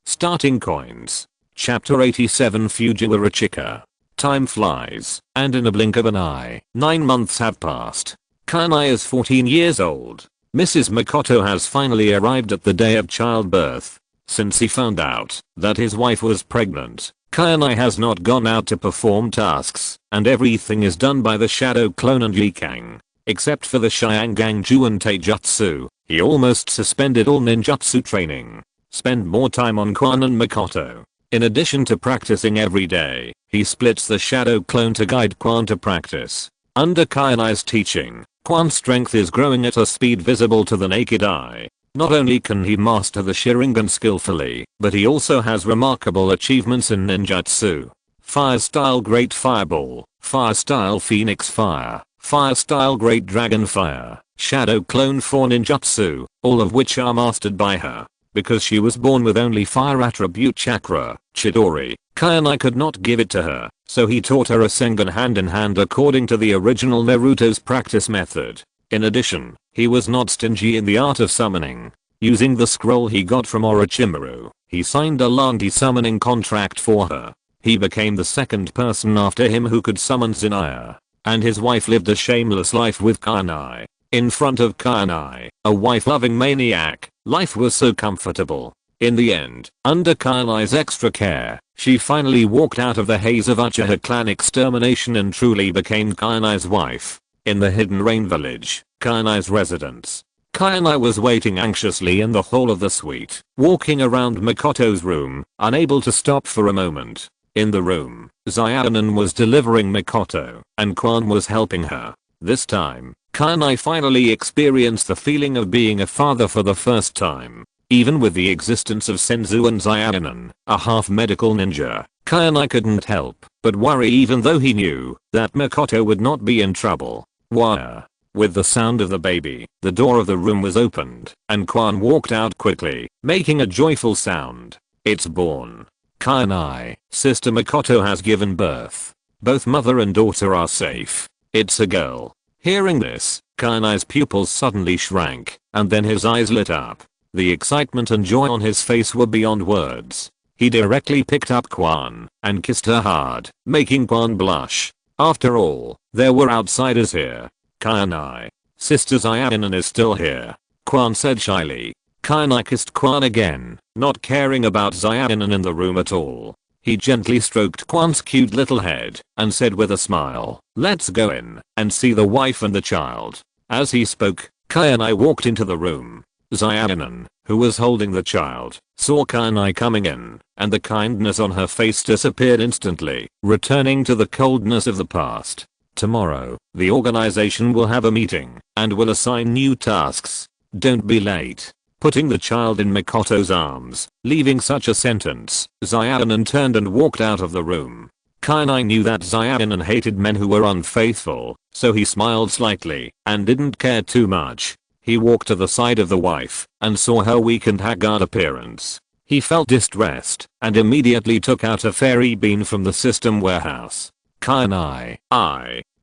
starting coins. Chapter 87 Fujiwara Chiya. Time flies, and in a blink of an eye, 9 months have passed. Kainai is 14 years old. Mrs. Mikoto has finally arrived at the day of childbirth. Since he found out that his wife was pregnant, Kainai has not gone out to perform tasks, and everything is done by the shadow clone and Jikang. Except for the Shianganju and Taijutsu, he almost suspended all ninjutsu training. Spend more time on Quan and Mikoto. In addition to practicing every day, he splits the shadow clone to guide Quan to practice. Under Kainai's teaching, Quan's strength is growing at a speed visible to the naked eye. Not only can he master the Sharingan skillfully, but he also has remarkable achievements in ninjutsu. Fire style Great Fireball, Fire style Phoenix Fire, Fire style Great Dragon Fire, Shadow Clone 4 ninjutsu, all of which are mastered by her. Because she was born with only fire attribute chakra, Chidori, Kainai could not give it to her, so he taught her a Sengun hand in hand according to the original Naruto's practice method. In addition, he was not stingy in the art of summoning. Using the scroll he got from Orochimaru, he signed a Lanti summoning contract for her. He became the second person after him who could summon Zinaya, and his wife lived a shameless life with Kainai. In front of Kainai, a wife-loving maniac, life was so comfortable. In the end, under Kainai's extra care, she finally walked out of the haze of Uchiha clan extermination and truly became Kainai's wife. In the Hidden Rain village, Kainai's residence, Kainai was waiting anxiously in the hall of the suite, walking around Mikoto's room, unable to stop for a moment. In the room, Xiaonan was delivering Mikoto, and Quan was helping her. This time, Kainai finally experienced the feeling of being a father for the first time. Even with the existence of Senzu and Xiaonan, a half-medical ninja, Kainai couldn't help but worry, even though he knew that Makoto would not be in trouble. Why? With the sound of the baby, the door of the room was opened, and Kwan walked out quickly, making a joyful sound. It's born. Kainai, Sister Makoto has given birth. Both mother and daughter are safe. It's a girl. Hearing this, Kainai's pupils suddenly shrank, and then his eyes lit up. The excitement and joy on his face were beyond words. He directly picked up Kwan and kissed her hard, making Kwan blush. After all, there were outsiders here. Kainai, Sister Zayanan is still here, Kwan said shyly. Kainai kissed Kwan again, not caring about Zayanan in the room at all. He gently stroked Kwan's cute little head and said with a smile, "Let's go in and see the wife and the child." As he spoke, Kainai walked into the room. Zayanan, who was holding the child, saw Kainai coming in, and the kindness on her face disappeared instantly, returning to the coldness of the past. Tomorrow, the organization will have a meeting and will assign new tasks. Don't be late. Putting the child in Makoto's arms, leaving such a sentence, Zayanan turned and walked out of the room. Kainai knew that Zayanan hated men who were unfaithful, so he smiled slightly and didn't care too much. He walked to the side of the wife and saw her weak and haggard appearance. He felt distressed and immediately took out a fairy bean from the system warehouse. Kainai,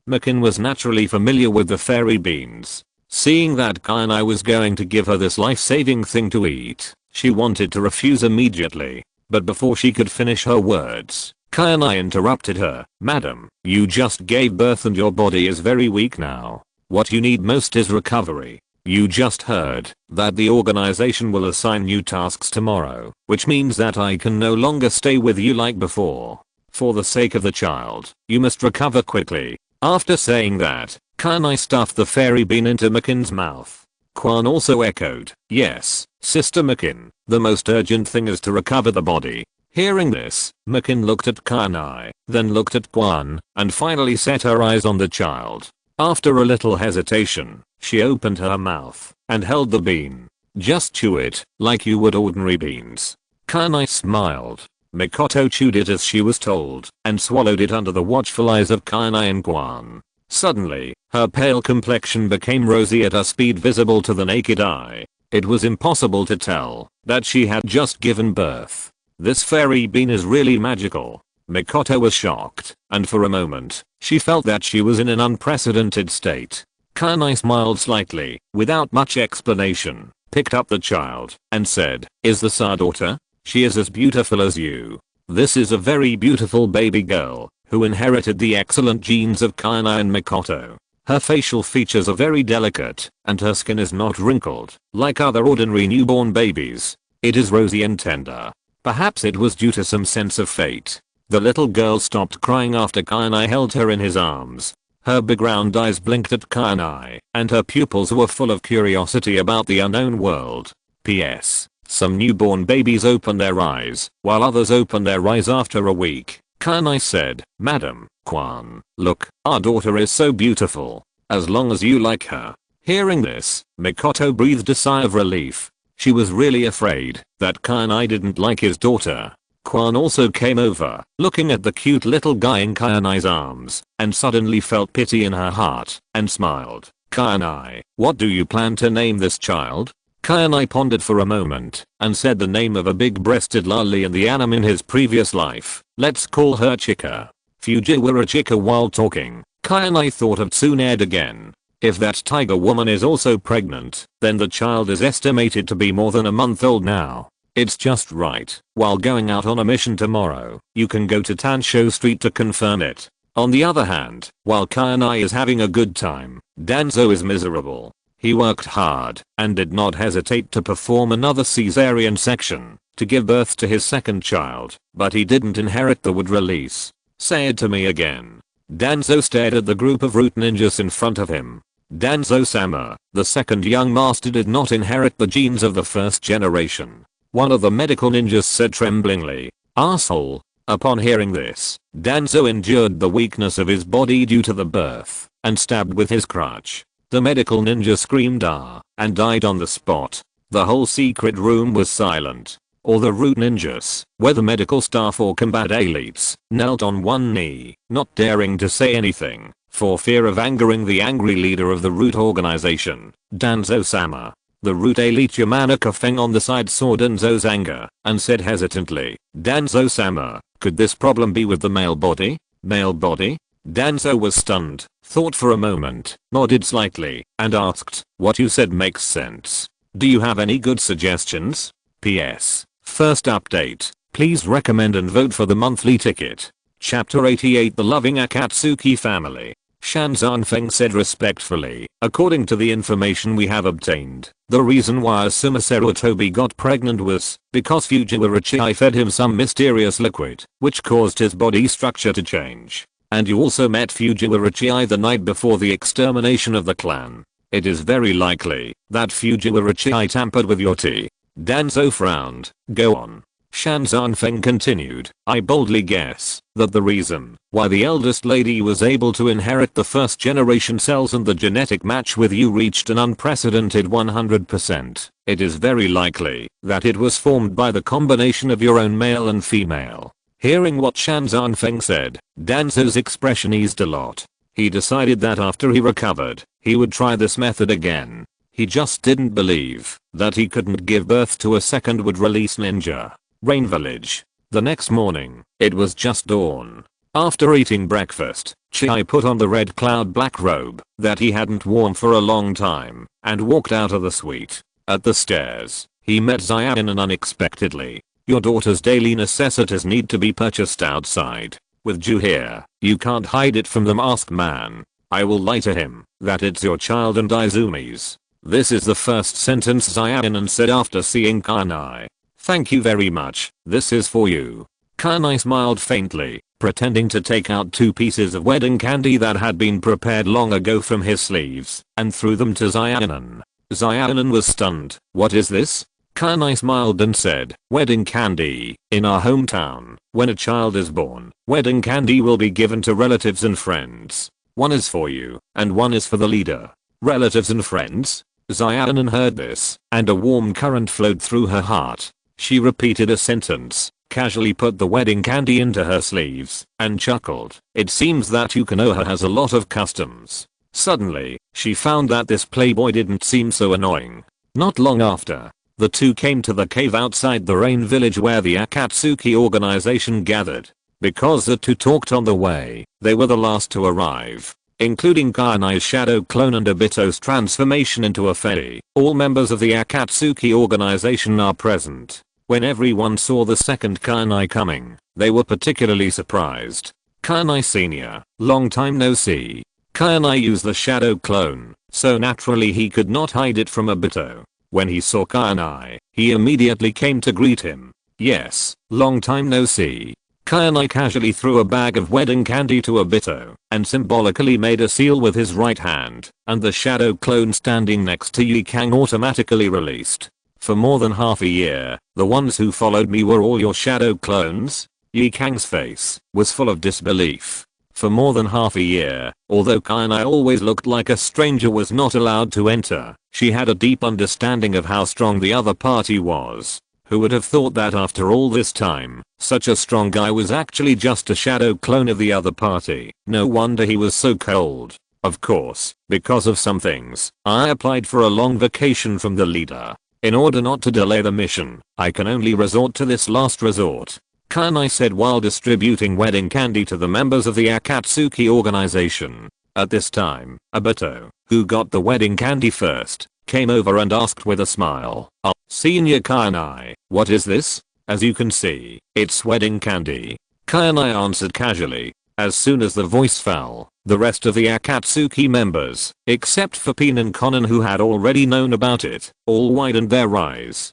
Makin was naturally familiar with the fairy beans. Seeing that Kainai was going to give her this life-saving thing to eat, she wanted to refuse immediately. But before she could finish her words, Kainai interrupted her. "Madam, you just gave birth and your body is very weak now. What you need most is recovery. You just heard that the organization will assign new tasks tomorrow, which means that I can no longer stay with you like before. For the sake of the child, you must recover quickly." After saying that, Kainai stuffed the fairy bean into Makin's mouth. Kwan also echoed, "Yes, Sister Makin, the most urgent thing is to recover the body." Hearing this, Makin looked at Kainai, then looked at Kwan, and finally set her eyes on the child. After a little hesitation, she opened her mouth and held the bean. "Just chew it, like you would ordinary beans." Kainai smiled. Makoto chewed it as she was told, and swallowed it under the watchful eyes of Kainai and Kwan. Suddenly, her pale complexion became rosy at a speed visible to the naked eye. It was impossible to tell that she had just given birth. This fairy bean is really magical. Makoto was shocked, and for a moment, she felt that she was in an unprecedented state. Kainai smiled slightly, without much explanation, picked up the child, and said, "Is this our daughter? She is as beautiful as you." This is a very beautiful baby girl, who inherited the excellent genes of Kainai and Makoto. Her facial features are very delicate, and her skin is not wrinkled, like other ordinary newborn babies. It is rosy and tender. Perhaps it was due to some sense of fate. The little girl stopped crying after Kainai held her in his arms. Her big round eyes blinked at Kainai, and her pupils were full of curiosity about the unknown world. P.S. Some newborn babies open their eyes, while others open their eyes after a week. Kainai said, "Madam, Kwan, look, our daughter is so beautiful. As long as you like her." Hearing this, Makoto breathed a sigh of relief. She was really afraid that Kainai didn't like his daughter. Kwan also came over, looking at the cute little guy in Kainai's arms, and suddenly felt pity in her heart, and smiled. "Kainai, what do you plan to name this child?" Kainai pondered for a moment, and said the name of a big-breasted loli in the anime in his previous life. "Let's call her Chika." Fujiwara Chiya. While talking, Kainai thought of Tsunade again. If that tiger woman is also pregnant, then the child is estimated to be more than a month old now. It's just right. While going out on a mission tomorrow, you can go to Tansho Street to confirm it. On the other hand, while Kainai is having a good time, Danzo is miserable. He worked hard and did not hesitate to perform another cesarean section to give birth to his second child, but he didn't inherit the wood release. "Say it to me again." Danzo stared at the group of root ninjas in front of him. Danzo-sama, the second young master, did not inherit the genes of the first generation. One of the medical ninjas said tremblingly. "Asshole." Upon hearing this, Danzo endured the weakness of his body due to the birth, and stabbed with his crutch. The medical ninja screamed "ah," and died on the spot. The whole secret room was silent. or the root ninjas, whether medical staff or combat elites, knelt on one knee, not daring to say anything, for fear of angering the angry leader of the root organization, Danzo-sama. The root elite Yamanaka Feng on the side saw Danzo's anger, and said hesitantly, Danzo-sama, could this problem be with the male body? Male body? Danzo was stunned, thought for a moment, nodded slightly, and asked, what you said makes sense. Do you have any good suggestions? PS. First update. Please recommend and vote for the monthly ticket. Chapter 88 The Loving Akatsuki Family. Shanzan Feng said respectfully, according to the information we have obtained, the reason why Asuma Sarutobi got pregnant was because Fujiwara Chiya fed him some mysterious liquid, which caused his body structure to change. And you also met Fujiwara Chiya the night before the extermination of the clan. It is very likely that Fujiwara Chiya tampered with your tea. Danzo frowned. Go on. Shanzan Feng continued, I boldly guess that the reason why the eldest lady was able to inherit the first generation cells and the genetic match with you reached an unprecedented 100%. It is very likely that it was formed by the combination of your own male and female. Hearing what Shanzan Feng said, Danzo's expression eased a lot. He decided that after he recovered, he would try this method again. He just didn't believe that he couldn't give birth to a second would release ninja. Rain Village. The next morning, it was just dawn. After eating breakfast, Chiya put on the red cloud black robe that he hadn't worn for a long time and walked out of the suite. At the stairs, he met Xiaonan unexpectedly. Your daughter's daily necessities need to be purchased outside. With Ju here, you can't hide it from them, asked man. I will lie to him that it's your child and Izumi's. This is the first sentence Xiaonan said after seeing Kanai. Thank you very much, this is for you. Kanai smiled faintly, pretending to take out 2 pieces of wedding candy that had been prepared long ago from his sleeves, and threw them to Xiaonan. Xiaonan was stunned. What is this? Kanai smiled and said, wedding candy. In our hometown, when a child is born, wedding candy will be given to relatives and friends. One is for you, and one is for the leader. Relatives and friends? Xiaonan heard this, and a warm current flowed through her heart. She repeated a sentence, casually put the wedding candy into her sleeves, and chuckled. It seems that Konoha has a lot of customs. Suddenly, she found that this playboy didn't seem so annoying. Not long after, the two came to the cave outside the Rain Village where the Akatsuki organization gathered. Because the two talked on the way, they were the last to arrive. Including Kanai's shadow clone and Obito's transformation into a fairy, all members of the Akatsuki organization are present. When everyone saw the second Kanai coming, they were particularly surprised. Kanai Sr., long time no see. Kanai used the shadow clone, so naturally he could not hide it from Obito. When he saw Kanai, he immediately came to greet him. Yes, long time no see. Kanai casually threw a bag of wedding candy to Obito, and symbolically made a seal with his right hand, and the shadow clone standing next to Yikang automatically released. For more than half a year, the ones who followed me were all your shadow clones? Yikang's face was full of disbelief. For more than half a year, although Kanai always looked like a stranger was not allowed to enter, she had a deep understanding of how strong the other party was. Who would have thought that after all this time, such a strong guy was actually just a shadow clone of the other party? No wonder he was so cold. Of course, because of some things, I applied for a long vacation from the leader. In order not to delay the mission, I can only resort to this last resort. Kanai said while distributing wedding candy to the members of the Akatsuki organization. At this time, Obito, who got the wedding candy first, came over and asked with a smile, "Oh, Senior Kanai, what is this?" "As you can see, it's wedding candy." Kanai answered casually. As soon as the voice fell, the rest of the Akatsuki members, except for Pin and Conan who had already known about it, all widened their eyes.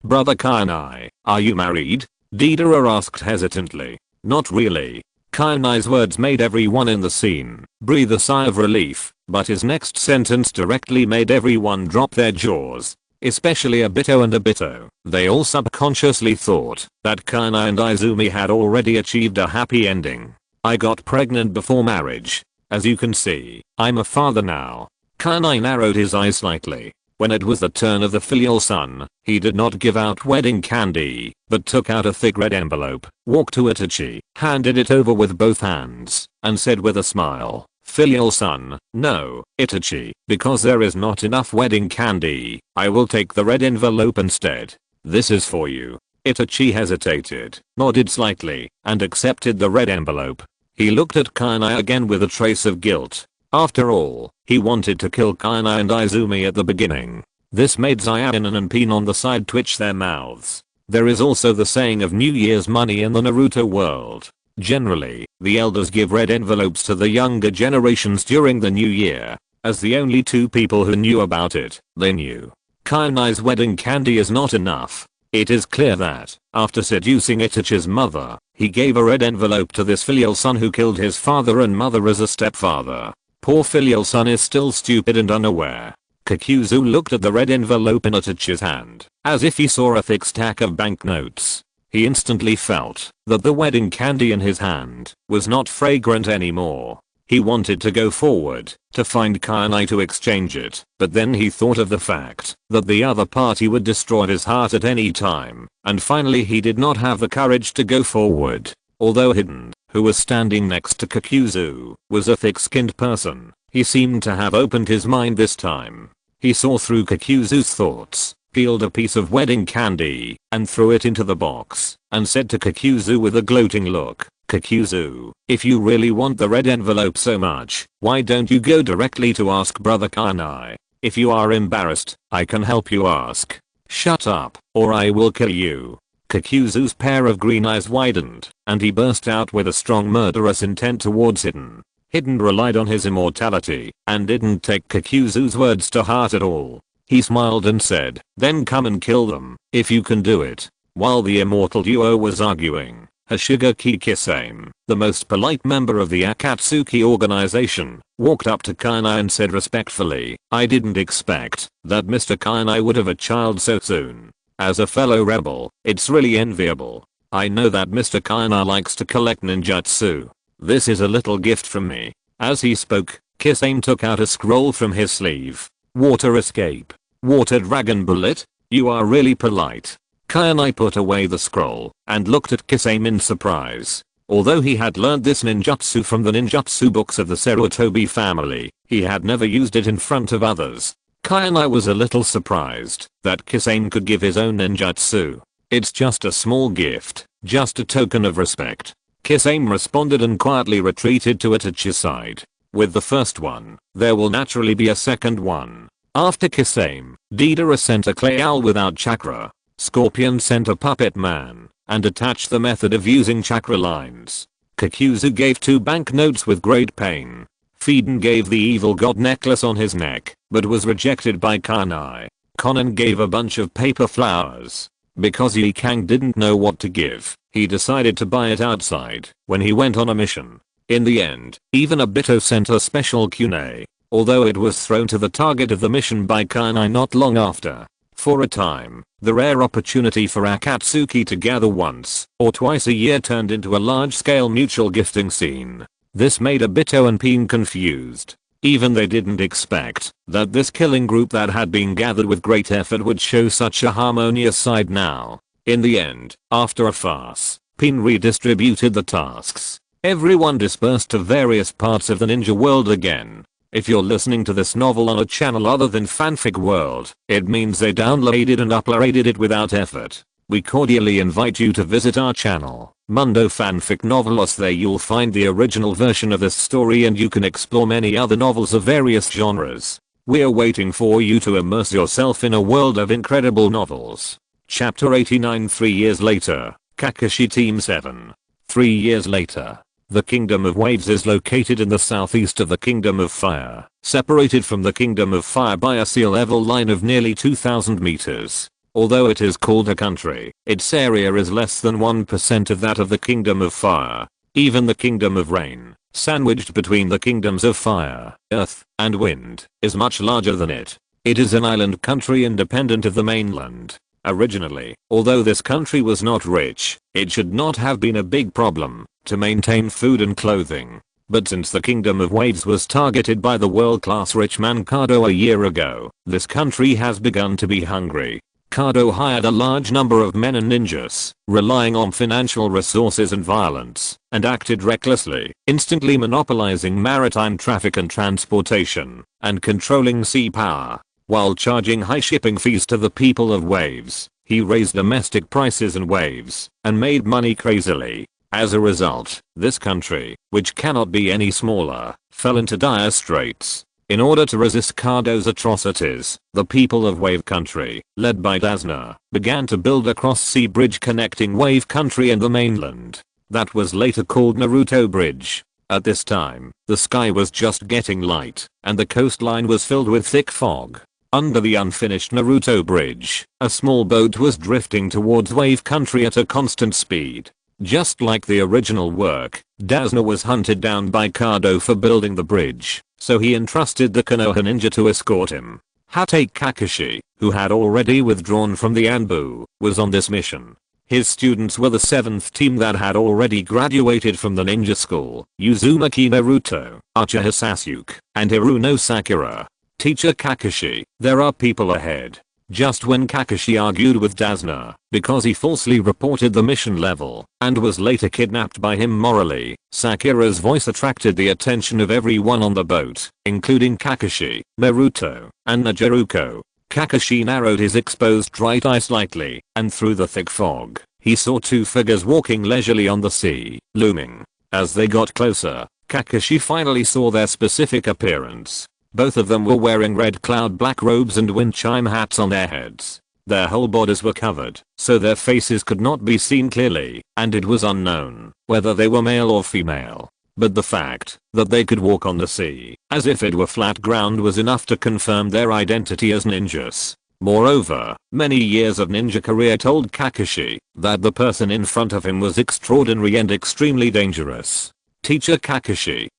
Brother Kanai, are you married?" Deidara asked hesitantly. "Not really." Kanai's words made everyone in the scene breathe a sigh of relief, but his next sentence directly made everyone drop their jaws. Especially Obito and Obito. They all subconsciously thought that Kanai and Izumi had already achieved a happy ending. "I got pregnant before marriage. As you can see, I'm a father now." Kanai narrowed his eyes slightly. When it was the turn of the filial son, he did not give out wedding candy, but took out a thick red envelope, walked to Itachi, handed it over with both hands, and said with a smile, "Filial son, no, Itachi, because there is not enough wedding candy, I will take the red envelope instead. This is for you." Itachi hesitated, nodded slightly, and accepted the red envelope. He looked at Kainai again with a trace of guilt. After all, he wanted to kill Kainai and Izumi at the beginning. This made Zayanin and Pin on the side twitch their mouths. There is also the saying of New Year's money in the Naruto world. Generally, the elders give red envelopes to the younger generations during the new year. As the only two people who knew about it, they knew. Kainai's wedding candy is not enough. It is clear that, after seducing Itachi's mother, he gave a red envelope to this filial son who killed his father and mother as a stepfather. Poor filial son is still stupid and unaware. Kakuzu looked at the red envelope in Itachi's hand, as if he saw a thick stack of banknotes. He instantly felt that the wedding candy in his hand was not fragrant anymore. He wanted to go forward to find Kainai to exchange it, but then he thought of the fact that the other party would destroy his heart at any time, and finally he did not have the courage to go forward. Although Hiden, who was standing next to Kakuzu, was a thick-skinned person, he seemed to have opened his mind this time. He saw through Kakuzu's thoughts, peeled a piece of wedding candy, and threw it into the box, and said to Kakuzu with a gloating look, "Kakuzu, if you really want the red envelope so much, why don't you go directly to ask brother Kainai? If you are embarrassed, I can help you ask. Shut up, or I will kill you." Kakuzu's pair of green eyes widened, and he burst out with a strong murderous intent towards Hiden. Hiden relied on his immortality, and didn't take Kakuzu's words to heart at all. He smiled and said, "Then come and kill them, if you can do it." While the immortal duo was arguing, Hashigaki Kisame, the most polite member of the Akatsuki organization, walked up to Kainai and said respectfully, "I didn't expect that Mr. Kainai would have a child so soon. As a fellow rebel, it's really enviable. I know that Mr. Kainai likes to collect ninjutsu. This is a little gift from me." As he spoke, Kisame took out a scroll from his sleeve. "Water escape. Water dragon bullet? You are really polite." Kainai put away the scroll and looked at Kisame in surprise. Although he had learned this ninjutsu from the ninjutsu books of the Sarutobi family, he had never used it in front of others. Kainai was a little surprised that Kisame could give his own ninjutsu. "It's just a small gift, just a token of respect." Kisame responded and quietly retreated to Itachi's side. With the first one, there will naturally be a second one. After Kisame, Deidara sent a clay owl without chakra. Scorpion sent a puppet man, and attached the method of using chakra lines. Kakuzu gave 2 banknotes with great pain. Fiden gave the evil god necklace on his neck, but was rejected by Kainai. Konan gave a bunch of paper flowers. Because Yi Kang didn't know what to give, he decided to buy it outside when he went on a mission. In the end, even Obito sent a special kunai, although it was thrown to the target of the mission by Kainai not long after. For a time, the rare opportunity for Akatsuki to gather once or twice a year turned into a large-scale mutual gifting scene. This made Obito and Pin confused. Even they didn't expect that this killing group that had been gathered with great effort would show such a harmonious side now. In the end, after a farce, Pin redistributed the tasks. Everyone dispersed to various parts of the ninja world again. If you're listening to this novel on a channel other than Fanfic World, it means they downloaded and uploaded it without effort. We cordially invite you to visit our channel, Mundo Fanfic Novelos. There you'll find the original version of this story and you can explore many other novels of various genres. We're waiting for you to immerse yourself in a world of incredible novels. Chapter 89. 3 years later, Kakashi Team 7. 3 years later. The Kingdom of Waves is located in the southeast of the Kingdom of Fire, separated from the Kingdom of Fire by a sea level line of nearly 2,000 meters. Although it is called a country, its area is less than 1% of that of the Kingdom of Fire. Even the Kingdom of Rain, sandwiched between the Kingdoms of Fire, Earth, and Wind, is much larger than it. It is an island country independent of the mainland. Originally, although this country was not rich, it should not have been a big problem to maintain food and clothing. But since the Kingdom of Waves was targeted by the world-class rich man Kado a year ago, this country has begun to be hungry. Kado hired a large number of men and ninjas, relying on financial resources and violence, and acted recklessly, instantly monopolizing maritime traffic and transportation, and controlling sea power, while charging high shipping fees to the people of Waves. He raised domestic prices in Waves, and made money crazily. As a result, this country, which cannot be any smaller, fell into dire straits. In order to resist Kado's atrocities, the people of Wave Country, led by Dazna, began to build a cross-sea bridge connecting Wave Country and the mainland. That was later called Naruto Bridge. At this time, the sky was just getting light, and the coastline was filled with thick fog. Under the unfinished Naruto Bridge, a small boat was drifting towards Wave Country at a constant speed. Just like the original work, Dazna was hunted down by Kado for building the bridge, so he entrusted the Konoha ninja to escort him. Hatake Kakashi, who had already withdrawn from the Anbu, was on this mission. His students were the 7th team that had already graduated from the ninja school: Uzumaki Naruto, Uchiha Sasuke, and Hiruno Sakura. Teacher Kakashi, there are people ahead. Just when Kakashi argued with Dazna, because he falsely reported the mission level, and was later kidnapped by him morally, Sakura's voice attracted the attention of everyone on the boat, including Kakashi, Naruto, and Naruko. Kakashi narrowed his exposed right eye slightly, and through the thick fog, he saw two figures walking leisurely on the sea, looming. As they got closer, Kakashi finally saw their specific appearance. Both of them were wearing red cloud black robes and wind chime hats on their heads. Their whole bodies were covered, so their faces could not be seen clearly, and it was unknown whether they were male or female. But the fact that they could walk on the sea, as if it were flat ground, was enough to confirm their identity as ninjas. Moreover, many years of ninja career told Kakashi that the person in front of him was extraordinary and extremely dangerous. Teacher Kakashi,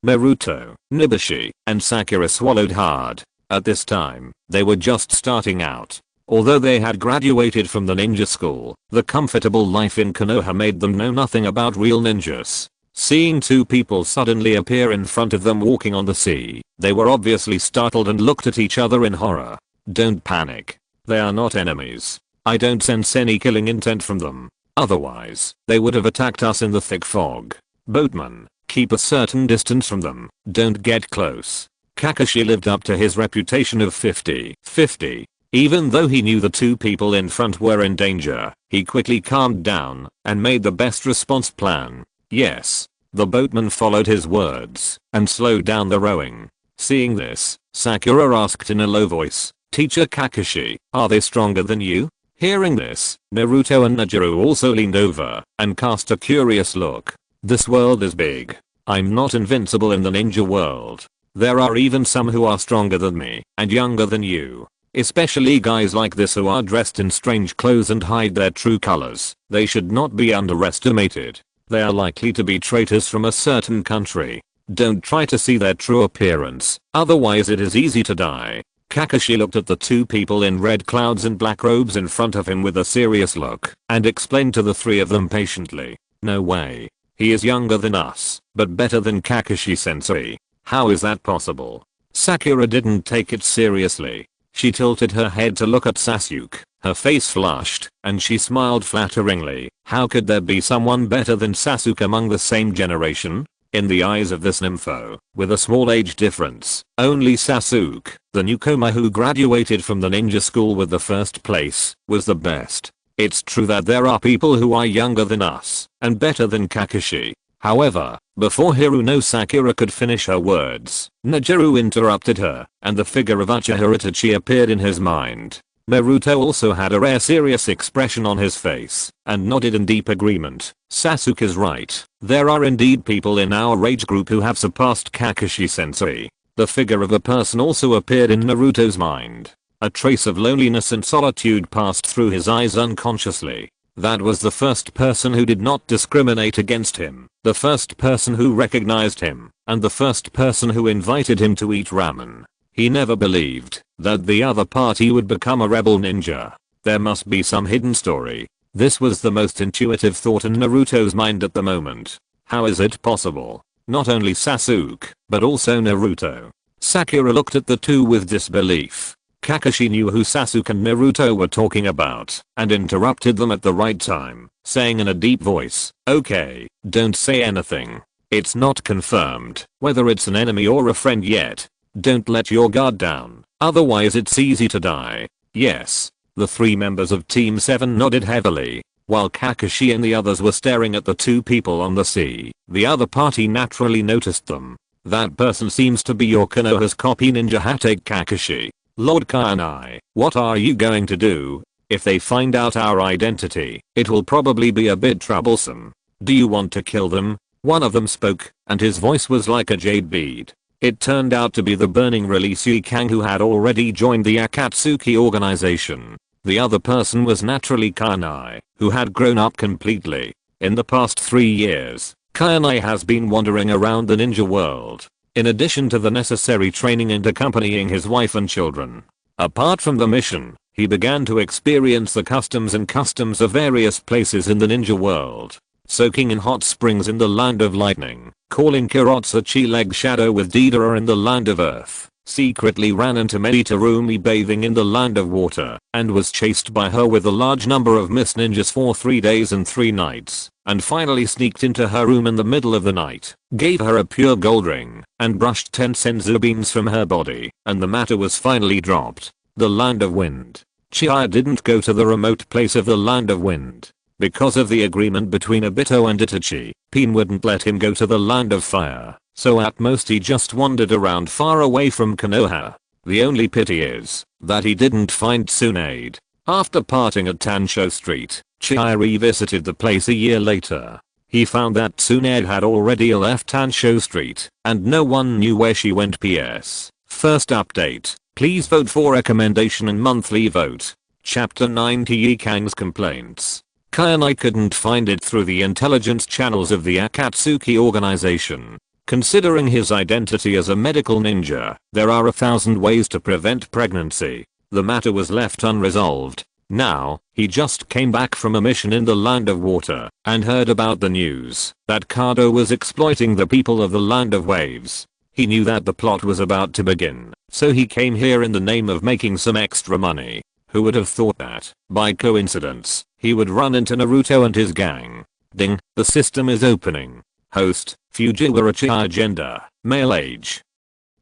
Naruto, Nibashi, and Sakura swallowed hard. At this time, they were just starting out. Although they had graduated from the ninja school, the comfortable life in Konoha made them know nothing about real ninjas. Seeing two people suddenly appear in front of them walking on the sea, they were obviously startled and looked at each other in horror. Don't panic. They are not enemies. I don't sense any killing intent from them. Otherwise, they would have attacked us in the thick fog. Boatman, keep a certain distance from them. Don't get close. Kakashi lived up to his reputation of 50-50. Even though he knew the two people in front were in danger, he quickly calmed down and made the best response plan. Yes. The boatman followed his words and slowed down the rowing. Seeing this, Sakura asked in a low voice, Teacher Kakashi, are they stronger than you? Hearing this, Naruto and Naruto also leaned over and cast a curious look. This world is big. I'm not invincible in the ninja world. There are even some who are stronger than me and younger than you. Especially guys like this who are dressed in strange clothes and hide their true colors. They should not be underestimated. They are likely to be traitors from a certain country. Don't try to see their true appearance, otherwise it is easy to die. Kakashi looked at the two people in red clouds and black robes in front of him with a serious look and explained to the three of them patiently. No way. He is younger than us, but better than Kakashi-sensei. How is that possible? Sakura didn't take it seriously. She tilted her head to look at Sasuke. Her face flushed, and she smiled flatteringly. How could there be someone better than Sasuke among the same generation? In the eyes of this nympho, with a small age difference, only Sasuke, the newcomer who graduated from the ninja school with the first place, was the best. It's true that there are people who are younger than us, and better than Kakashi. However, before Hiruno Sakura could finish her words, Naruto interrupted her, and the figure of Uchiha Itachi appeared in his mind. Naruto also had a rare serious expression on his face, and nodded in deep agreement. Sasuke is right. There are indeed people in our age group who have surpassed Kakashi-sensei. The figure of a person also appeared in Naruto's mind. A trace of loneliness and solitude passed through his eyes unconsciously. That was the first person who did not discriminate against him, the first person who recognized him, and the first person who invited him to eat ramen. He never believed that the other party would become a rebel ninja. There must be some hidden story. This was the most intuitive thought in Naruto's mind at the moment. How is it possible? not only Sasuke, but also Naruto. Sakura looked at the two with disbelief. Kakashi knew who Sasuke and Naruto were talking about, and interrupted them at the right time, saying in a deep voice, "Okay, don't say anything. It's not confirmed whether it's an enemy or a friend yet. Don't let your guard down, otherwise it's easy to die." Yes. The three members of Team 7 nodded heavily, while Kakashi and the others were staring at the two people on the sea. The other party naturally noticed them. "That person seems to be your Konoha's copy ninja Hatake Kakashi. Lord Kainai, what are you going to do? If they find out our identity, it will probably be a bit troublesome. Do you want to kill them?" One of them spoke, and his voice was like a jade bead. It turned out to be the burning release Yikang, who had already joined the Akatsuki organization. The other person was naturally Kainai, who had grown up completely. In the past 3 years, Kainai has been wandering around the ninja world, in addition to the necessary training and accompanying his wife and children. Apart from the mission, he began to experience the customs of various places in the ninja world. Soaking in hot springs in the land of lightning, calling Kurotsuchi leg shadow with Deidara in the land of earth, secretly ran into Meditarumi bathing in the land of water, and was chased by her with a large number of mist ninjas for 3 days and 3 nights, and finally sneaked into her room in the middle of the night, gave her a pure gold ring, and brushed 10 senzu beans from her body, and the matter was finally dropped. The land of wind. Chiya didn't go to the remote place of the land of wind. Because of the agreement between Obito and Itachi, Pain wouldn't let him go to the land of fire, so at most he just wandered around far away from Konoha. The only pity is that he didn't find Tsunade. After parting at Tansho Street, Chiya revisited the place a year later. He found that Tsunade had already left Tansho Street, and no one knew where she went. PS. First update, please vote for recommendation and monthly vote. Chapter 90 Yikang's complaints. Kainai couldn't find it through the intelligence channels of the Akatsuki organization. Considering his identity as a medical ninja, there are 1,000 ways to prevent pregnancy. The matter was left unresolved. Now, he just came back from a mission in the land of water, and heard about the news that Kado was exploiting the people of the land of waves. He knew that the plot was about to begin, so he came here in the name of making some extra money. Who would have thought that, by coincidence, he would run into Naruto and his gang? Ding, the system is opening. Host, Fujiwara Chiya. Gender, male. Age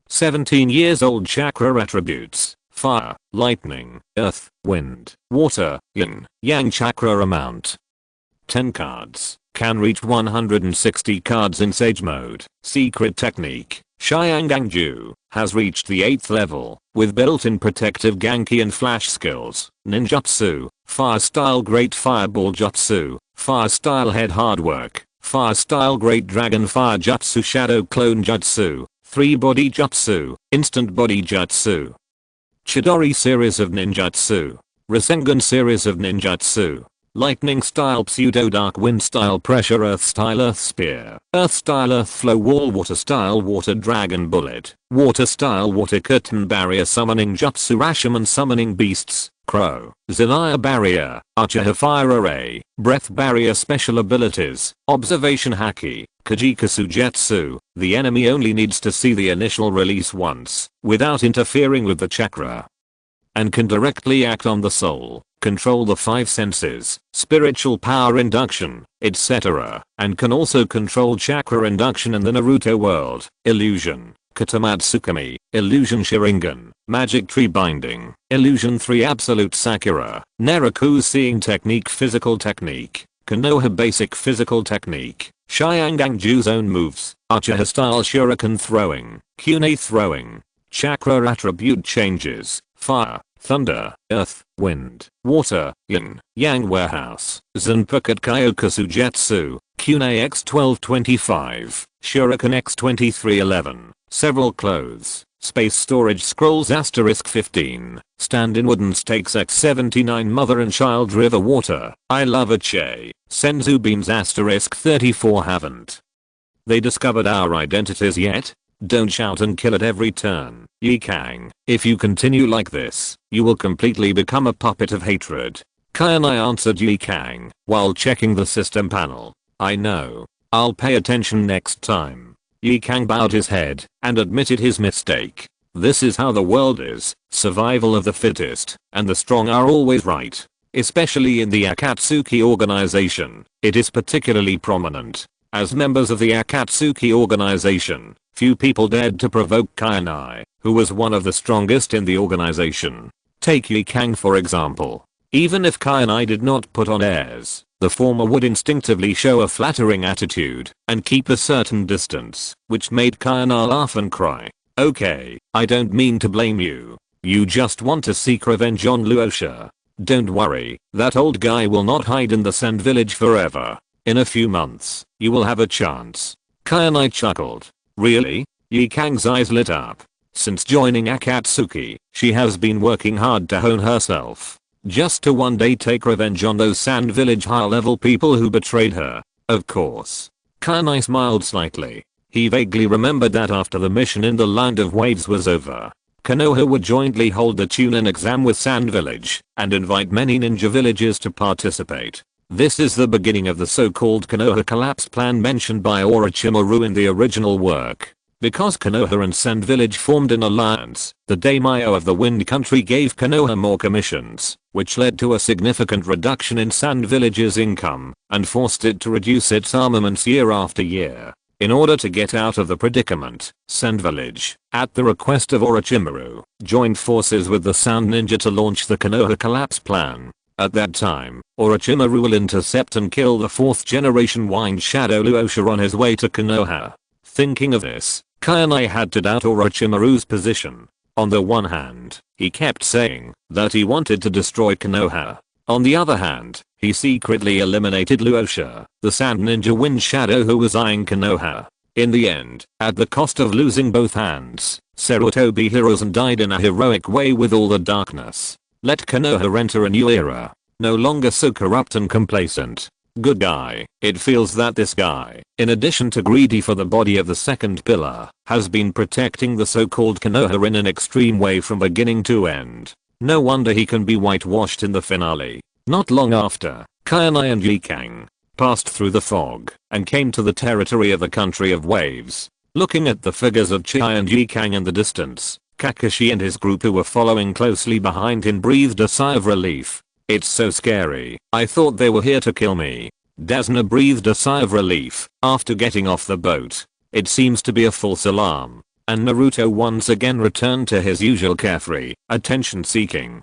17 years old. Chakra attributes: fire, lightning, earth, wind, water, yin, yang. Chakra amount 10 cards. Can reach 160 cards in Sage mode. Secret technique: Shaiyangangju. Has reached the 8th level, with built-in protective Genki and flash skills. Ninjutsu: Fire Style Great Fireball Jutsu, Fire Style Head Hard Work, Fire Style Great Dragon Fire Jutsu, Shadow Clone Jutsu, 3 Body Jutsu, Instant Body Jutsu. Chidori Series of Ninjutsu, Rasengan Series of Ninjutsu. Lightning Style Pseudo Dark Wind Style Pressure Earth Style Earth Spear, Earth Style Earth Flow Wall, Water Style Water Dragon Bullet, Water Style Water Curtain Barrier Summoning Jutsu Rashomon Summoning Beasts, Crow, Zenaya Barrier, Uchiha Fire Array, Breath Barrier. Special Abilities: Observation Haki, Kajikasu Jetsu. The enemy only needs to see the initial release once, without interfering with the chakra, and can directly act on the soul, control the 5 senses, spiritual power induction, etc., and can also control chakra induction in the Naruto world. Illusion, Katamatsukami, Illusion Sharingan, Magic Tree Binding, Illusion 3 Absolute Sakura, Naraku's Seeing Technique, Physical Technique, Konoha Basic Physical Technique, Shaiyangangju's own moves, Uchiha Style Shuriken Throwing, Kunai Throwing. Chakra attribute changes: fire, thunder, earth, wind, water, yin, yang. Warehouse, Zanpakuto Kyokusu Jetsu, Kunai x 1225, Shuriken x 2311, several clothes, space storage scrolls * 15, stand-in wooden stakes x 79, mother and child river water, I love a che, senzu beans * 34. Haven't they discovered our identities yet? Don't shout and kill at every turn, Yikang. If you continue like this, you will completely become a puppet of hatred. Kainai answered Yikang while checking the system panel. I know. I'll pay attention next time. Yi Kang bowed his head and admitted his mistake. This is how the world is, survival of the fittest, and the strong are always right. Especially in the Akatsuki organization, it is particularly prominent. As members of the Akatsuki organization, few people dared to provoke Kainai, who was one of the strongest in the organization. Take Yi Kang for example. Even if Kainai did not put on airs, the former would instinctively show a flattering attitude and keep a certain distance, which made Kainai laugh and cry. Okay, I don't mean to blame you. You just want to seek revenge on Luosha. Don't worry, that old guy will not hide in the sand village forever. In a few months, you will have a chance. Kainai chuckled. Really? Yi Kang's eyes lit up. Since joining Akatsuki, she has been working hard to hone herself. Just to one day take revenge on those sand village high level people who betrayed her. Of course. Kainai smiled slightly. He vaguely remembered that after the mission in the Land of Waves was over, Konoha would jointly hold the Chunin exam with Sand Village and invite many ninja villages to participate. This is the beginning of the so-called Konoha collapse plan mentioned by Orochimaru in the original work. Because Konoha and Sand Village formed an alliance, the daimyo of the Wind Country gave Konoha more commissions, which led to a significant reduction in Sand Village's income and forced it to reduce its armaments year after year. In order to get out of the predicament, Sand Village, at the request of Orochimaru, joined forces with the Sound Ninja to launch the Konoha collapse plan. At that time, Orochimaru will intercept and kill the 4th generation Wind Shadow Luosha on his way to Konoha. Thinking of this, Kainai had to doubt Orochimaru's position. On the one hand, he kept saying that he wanted to destroy Konoha. On the other hand, he secretly eliminated Luosha, the Sand Ninja Wind Shadow who was eyeing Konoha. In the end, at the cost of losing both hands, Sarutobi heroes and died in a heroic way with all the darkness. Let Konoha enter a new era, no longer so corrupt and complacent. Good guy. It feels that this guy, in addition to greedy for the body of the second pillar, has been protecting the so-called Konoha in an extreme way from beginning to end. No wonder he can be whitewashed in the finale. Not long after, Kainai and Yi Kang passed through the fog and came to the territory of the country of waves. Looking at the figures of Chiya and Yi Kang in the distance, Kakashi and his group who were following closely behind him breathed a sigh of relief. It's so scary. I thought they were here to kill me. Dasna breathed a sigh of relief after getting off the boat. It seems to be a false alarm. And Naruto once again returned to his usual carefree, attention-seeking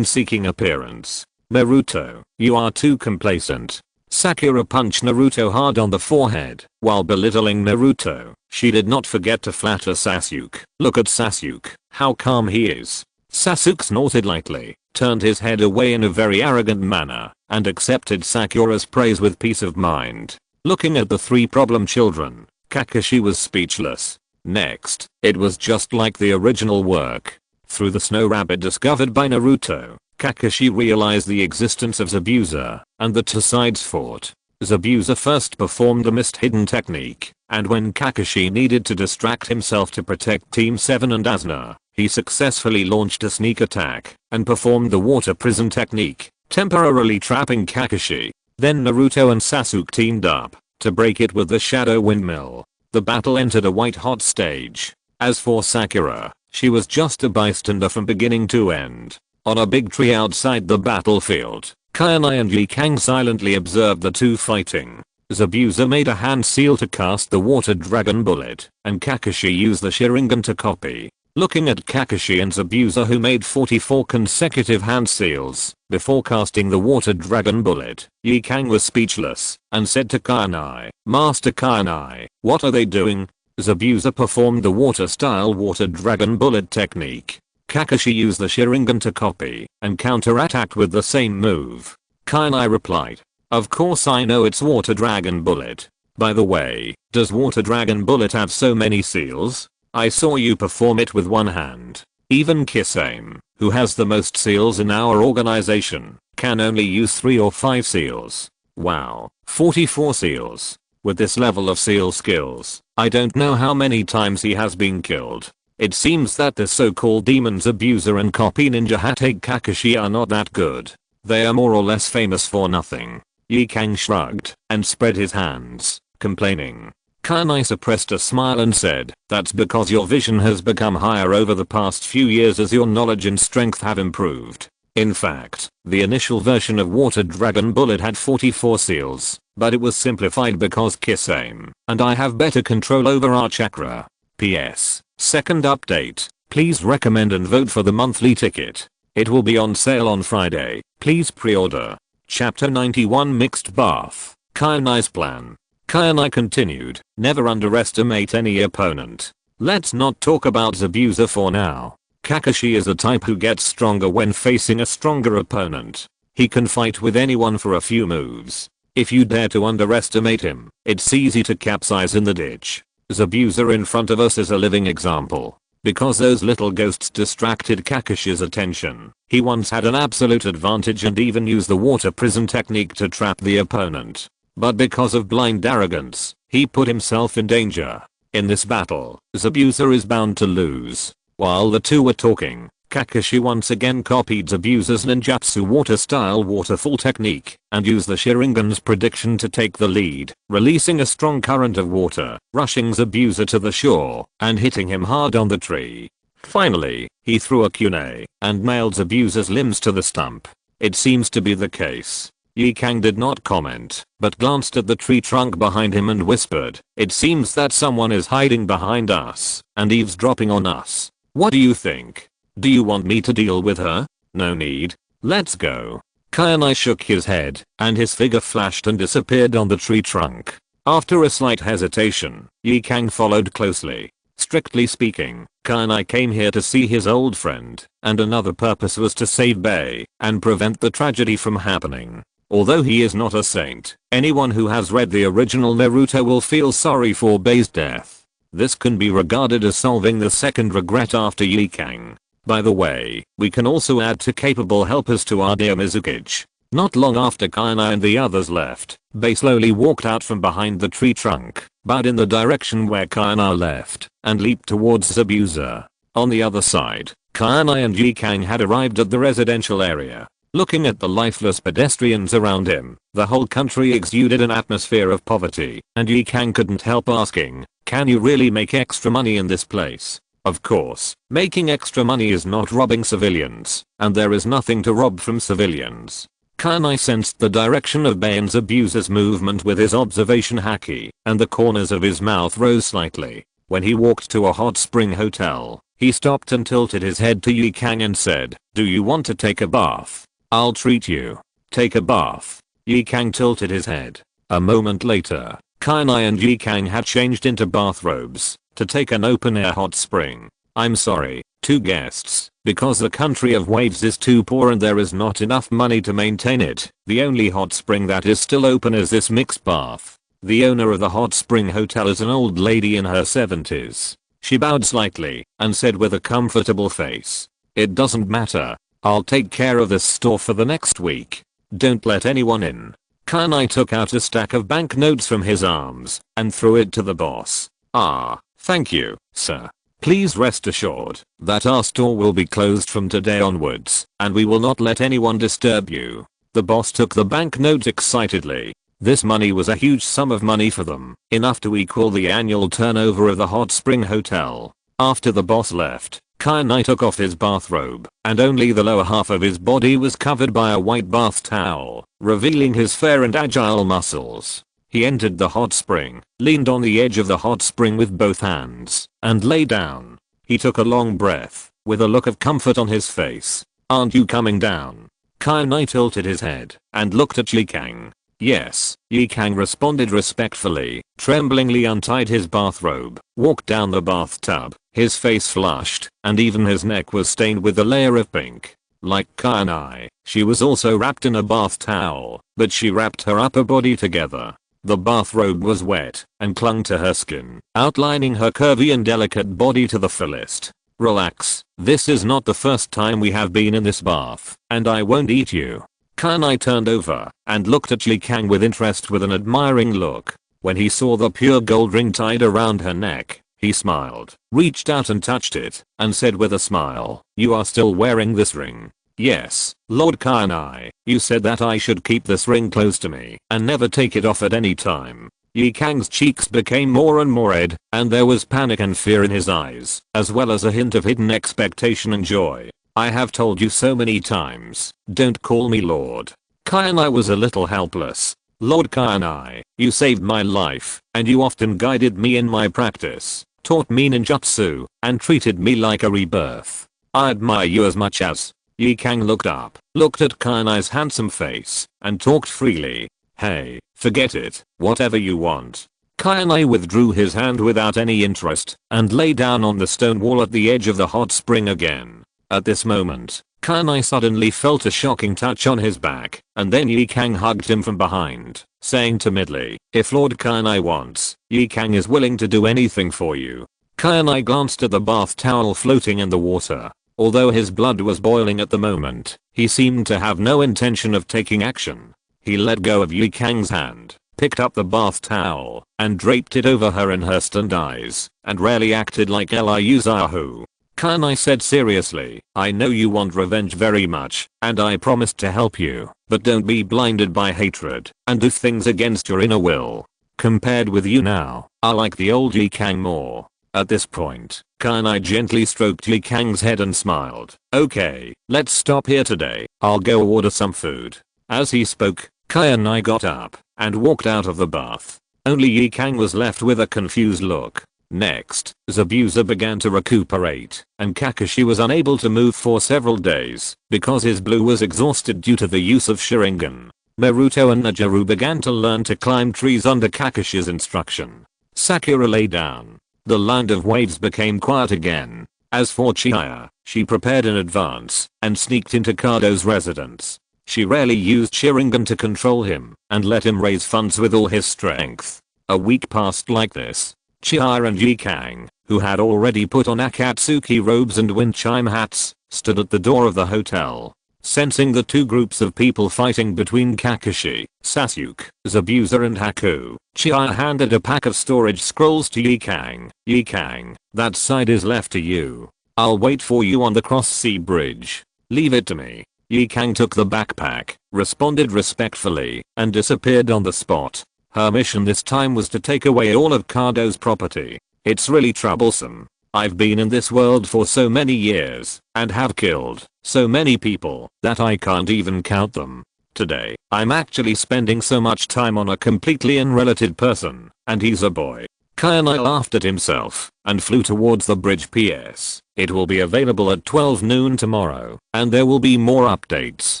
appearance. Naruto, you are too complacent. Sakura punched Naruto hard on the forehead. While belittling Naruto, she did not forget to flatter Sasuke. Look at Sasuke, how calm he is. Sasuke snorted lightly, turned his head away in a very arrogant manner, and accepted Sakura's praise with peace of mind. Looking at the 3 problem children, Kakashi was speechless. Next, it was just like the original work. Through the snow rabbit discovered by Naruto, Kakashi realized the existence of Zabuza, and the two sides fought. Zabuza first performed the mist hidden technique, and when Kakashi needed to distract himself to protect Team 7 and Asuna, he successfully launched a sneak attack and performed the water prison technique, temporarily trapping Kakashi. Then Naruto and Sasuke teamed up to break it with the shadow windmill. The battle entered a white-hot stage. As for Sakura, she was just a bystander from beginning to end. On a big tree outside the battlefield, Kainai and Yi Kang silently observed the two fighting. Zabuza made a hand seal to cast the water dragon bullet, and Kakashi used the Sharingan to copy. Looking at Kakashi and Zabuza who made 44 consecutive hand seals before casting the water dragon bullet, Yi Kang was speechless and said to Kainai, "Master Kainai, what are they doing?" Zabuza performed the water-style water dragon bullet technique. Kakashi used the Sharingan to copy and counterattack with the same move. Kainai replied, "Of course I know it's water dragon bullet. By the way, does water dragon bullet have so many seals? I saw you perform it with one hand. Even Kisame, who has the most seals in our organization, can only use 3 or 5 seals. Wow, 44 seals. With this level of seal skills, I don't know how many times he has been killed. It seems that the so-called demons Abuser and Copy Ninja Hatake Kakashi are not that good. They are more or less famous for nothing." Yi Kang shrugged and spread his hands, complaining, Kainai suppressed a smile and said, "That's because your vision has become higher over the past few years as your knowledge and strength have improved. In fact, the initial version of Water Dragon Bullet had 44 seals, but it was simplified because Kisame and I have better control over our chakra. PS. Second update. Please recommend and vote for the monthly ticket. It will be on sale on Friday. Please pre-order." Chapter 91 Mixed Bath. Kainai's plan. Kainai continued, "Never underestimate any opponent. Let's not talk about Zabuza for now. Kakashi is the type who gets stronger when facing a stronger opponent. He can fight with anyone for a few moves. If you dare to underestimate him, it's easy to capsize in the ditch. Zabuza in front of us is a living example. Because those little ghosts distracted Kakashi's attention, he once had an absolute advantage and even used the water prison technique to trap the opponent. But because of blind arrogance, he put himself in danger. In this battle, Zabuza is bound to lose." While the two were talking, Kakashi once again copied Zabuza's ninjutsu water-style waterfall technique and used the Sharingan's prediction to take the lead, releasing a strong current of water, rushing Zabuza to the shore and hitting him hard on the tree. Finally, he threw a kunai and nailed Zabuza's limbs to the stump. It seems to be the case. Yikang did not comment, but glanced at the tree trunk behind him and whispered, "It seems that someone is hiding behind us and eavesdropping on us. What do you think? Do you want me to deal with her? No need. Let's go." Kainai shook his head, and his figure flashed and disappeared on the tree trunk. After a slight hesitation, Yikang followed closely. Strictly speaking, Kainai came here to see his old friend, and another purpose was to save Bei and prevent the tragedy from happening. Although he is not a saint, anyone who has read the original Naruto will feel sorry for Bei's death. This can be regarded as solving the second regret after Yikang. By the way, we can also add two capable helpers to our dear Mizukichi. Not long after Kainai and the others left, Bei slowly walked out from behind the tree trunk, bowed in the direction where Kainai left, and leaped towards Zabuza. On the other side, Kainai and Yikang had arrived at the residential area. Looking at the lifeless pedestrians around him, the whole country exuded an atmosphere of poverty, and Yikang couldn't help asking, "Can you really make extra money in this place?" Of course, making extra money is not robbing civilians, and there is nothing to rob from civilians. Kainai sensed the direction of Bei and Zabuza's movement with his observation haki, and the corners of his mouth rose slightly. When he walked to a hot spring hotel, he stopped and tilted his head to Yikang and said, "Do you want to take a bath? I'll treat you." "Take a bath?" Yikang tilted his head. A moment later, Kainai and Yikang had changed into bathrobes to take an open-air hot spring. "I'm sorry, two guests, because the country of waves is too poor and there is not enough money to maintain it. The only hot spring that is still open is this mixed bath." The owner of the hot spring hotel is an old lady in her 70s. She bowed slightly and said with a comfortable face, "It doesn't matter. I'll take care of this store for the next week. Don't let anyone in." Kainai took out a stack of banknotes from his arms and threw it to the boss. "Ah, thank you, sir. Please rest assured that our store will be closed from today onwards, and we will not let anyone disturb you." The boss took the banknote excitedly. This money was a huge sum of money for them, enough to equal the annual turnover of the hot spring hotel. After the boss left, Kainai took off his bathrobe, and only the lower half of his body was covered by a white bath towel, revealing his fair and agile muscles. He entered the hot spring, leaned on the edge of the hot spring with both hands, and lay down. He took a long breath, with a look of comfort on his face. "Aren't you coming down?" Kainai tilted his head, and looked at Yikang. "Yes." Yikang responded respectfully, tremblingly untied his bathrobe, walked down the bathtub. His face flushed, and even his neck was stained with a layer of pink. Like Kainai, she was also wrapped in a bath towel, but she wrapped her upper body together. The bathrobe was wet and clung to her skin, outlining her curvy and delicate body to the fullest. "Relax, this is not the first time we have been in this bath, and I won't eat you." Kainai turned over and looked at Yikang with interest with an admiring look. When he saw the pure gold ring tied around her neck, he smiled, reached out and touched it, and said with a smile, "You are still wearing this ring?" "Yes, Lord Kainai, you said that I should keep this ring close to me and never take it off at any time." Yi Kang's cheeks became more and more red, and there was panic and fear in his eyes, as well as a hint of hidden expectation and joy. I have told you so many times, don't call me Lord. Kainai was a little helpless. Lord Kainai, you saved my life, and you often guided me in my practice, taught me ninjutsu, and treated me like a rebirth. I admire you as much as. Yi Kang looked up, looked at Kainai's handsome face, and talked freely. Hey, forget it, whatever you want. Kainai withdrew his hand without any interest, and lay down on the stone wall at the edge of the hot spring again. At this moment, Kainai suddenly felt a shocking touch on his back, and then Yi Kang hugged him from behind, saying timidly, if Lord Kainai wants, Yi Kang is willing to do anything for you. Kainai glanced at the bath towel floating in the water. Although his blood was boiling at the moment, he seemed to have no intention of taking action. He let go of Yi Kang's hand, picked up the bath towel, and draped it over her and her stunned eyes, and rarely acted like Eliuzahu. Kainai said seriously, I know you want revenge very much, and I promised to help you, but don't be blinded by hatred, and do things against your inner will. Compared with you now, I like the old Yi Kang more. At this point, Kainai gently stroked Yi Kang's head and smiled. Okay, let's stop here today, I'll go order some food. As he spoke, Kainai got up and walked out of the bath. Only Yi Kang was left with a confused look. Next, Zabuza began to recuperate, and Kakashi was unable to move for several days because his blue was exhausted due to the use of Sharingan. Naruto and Najaru began to learn to climb trees under Kakashi's instruction. Sakura lay down. The land of waves became quiet again. As for Chiya, she prepared in advance and sneaked into Kado's residence. She rarely used Sharingan to control him and let him raise funds with all his strength. A week passed like this. Chiya and Yi Kang, who had already put on Akatsuki robes and wind chime hats, stood at the door of the hotel. Sensing the two groups of people fighting between Kakashi, Sasuke, Zabuza and Haku, Chiya handed a pack of storage scrolls to Yi Kang. Yi Kang, that side is left to you. I'll wait for you on the cross-sea bridge. Leave it to me. Yi Kang took the backpack, responded respectfully, and disappeared on the spot. Her mission this time was to take away all of Kado's property. It's really troublesome. I've been in this world for so many years, and have killed so many people that I can't even count them. Today, I'm actually spending so much time on a completely unrelated person, and he's a boy. Kainai laughed at himself, and flew towards the bridge. PS. It will be available at 12 noon tomorrow, and there will be more updates.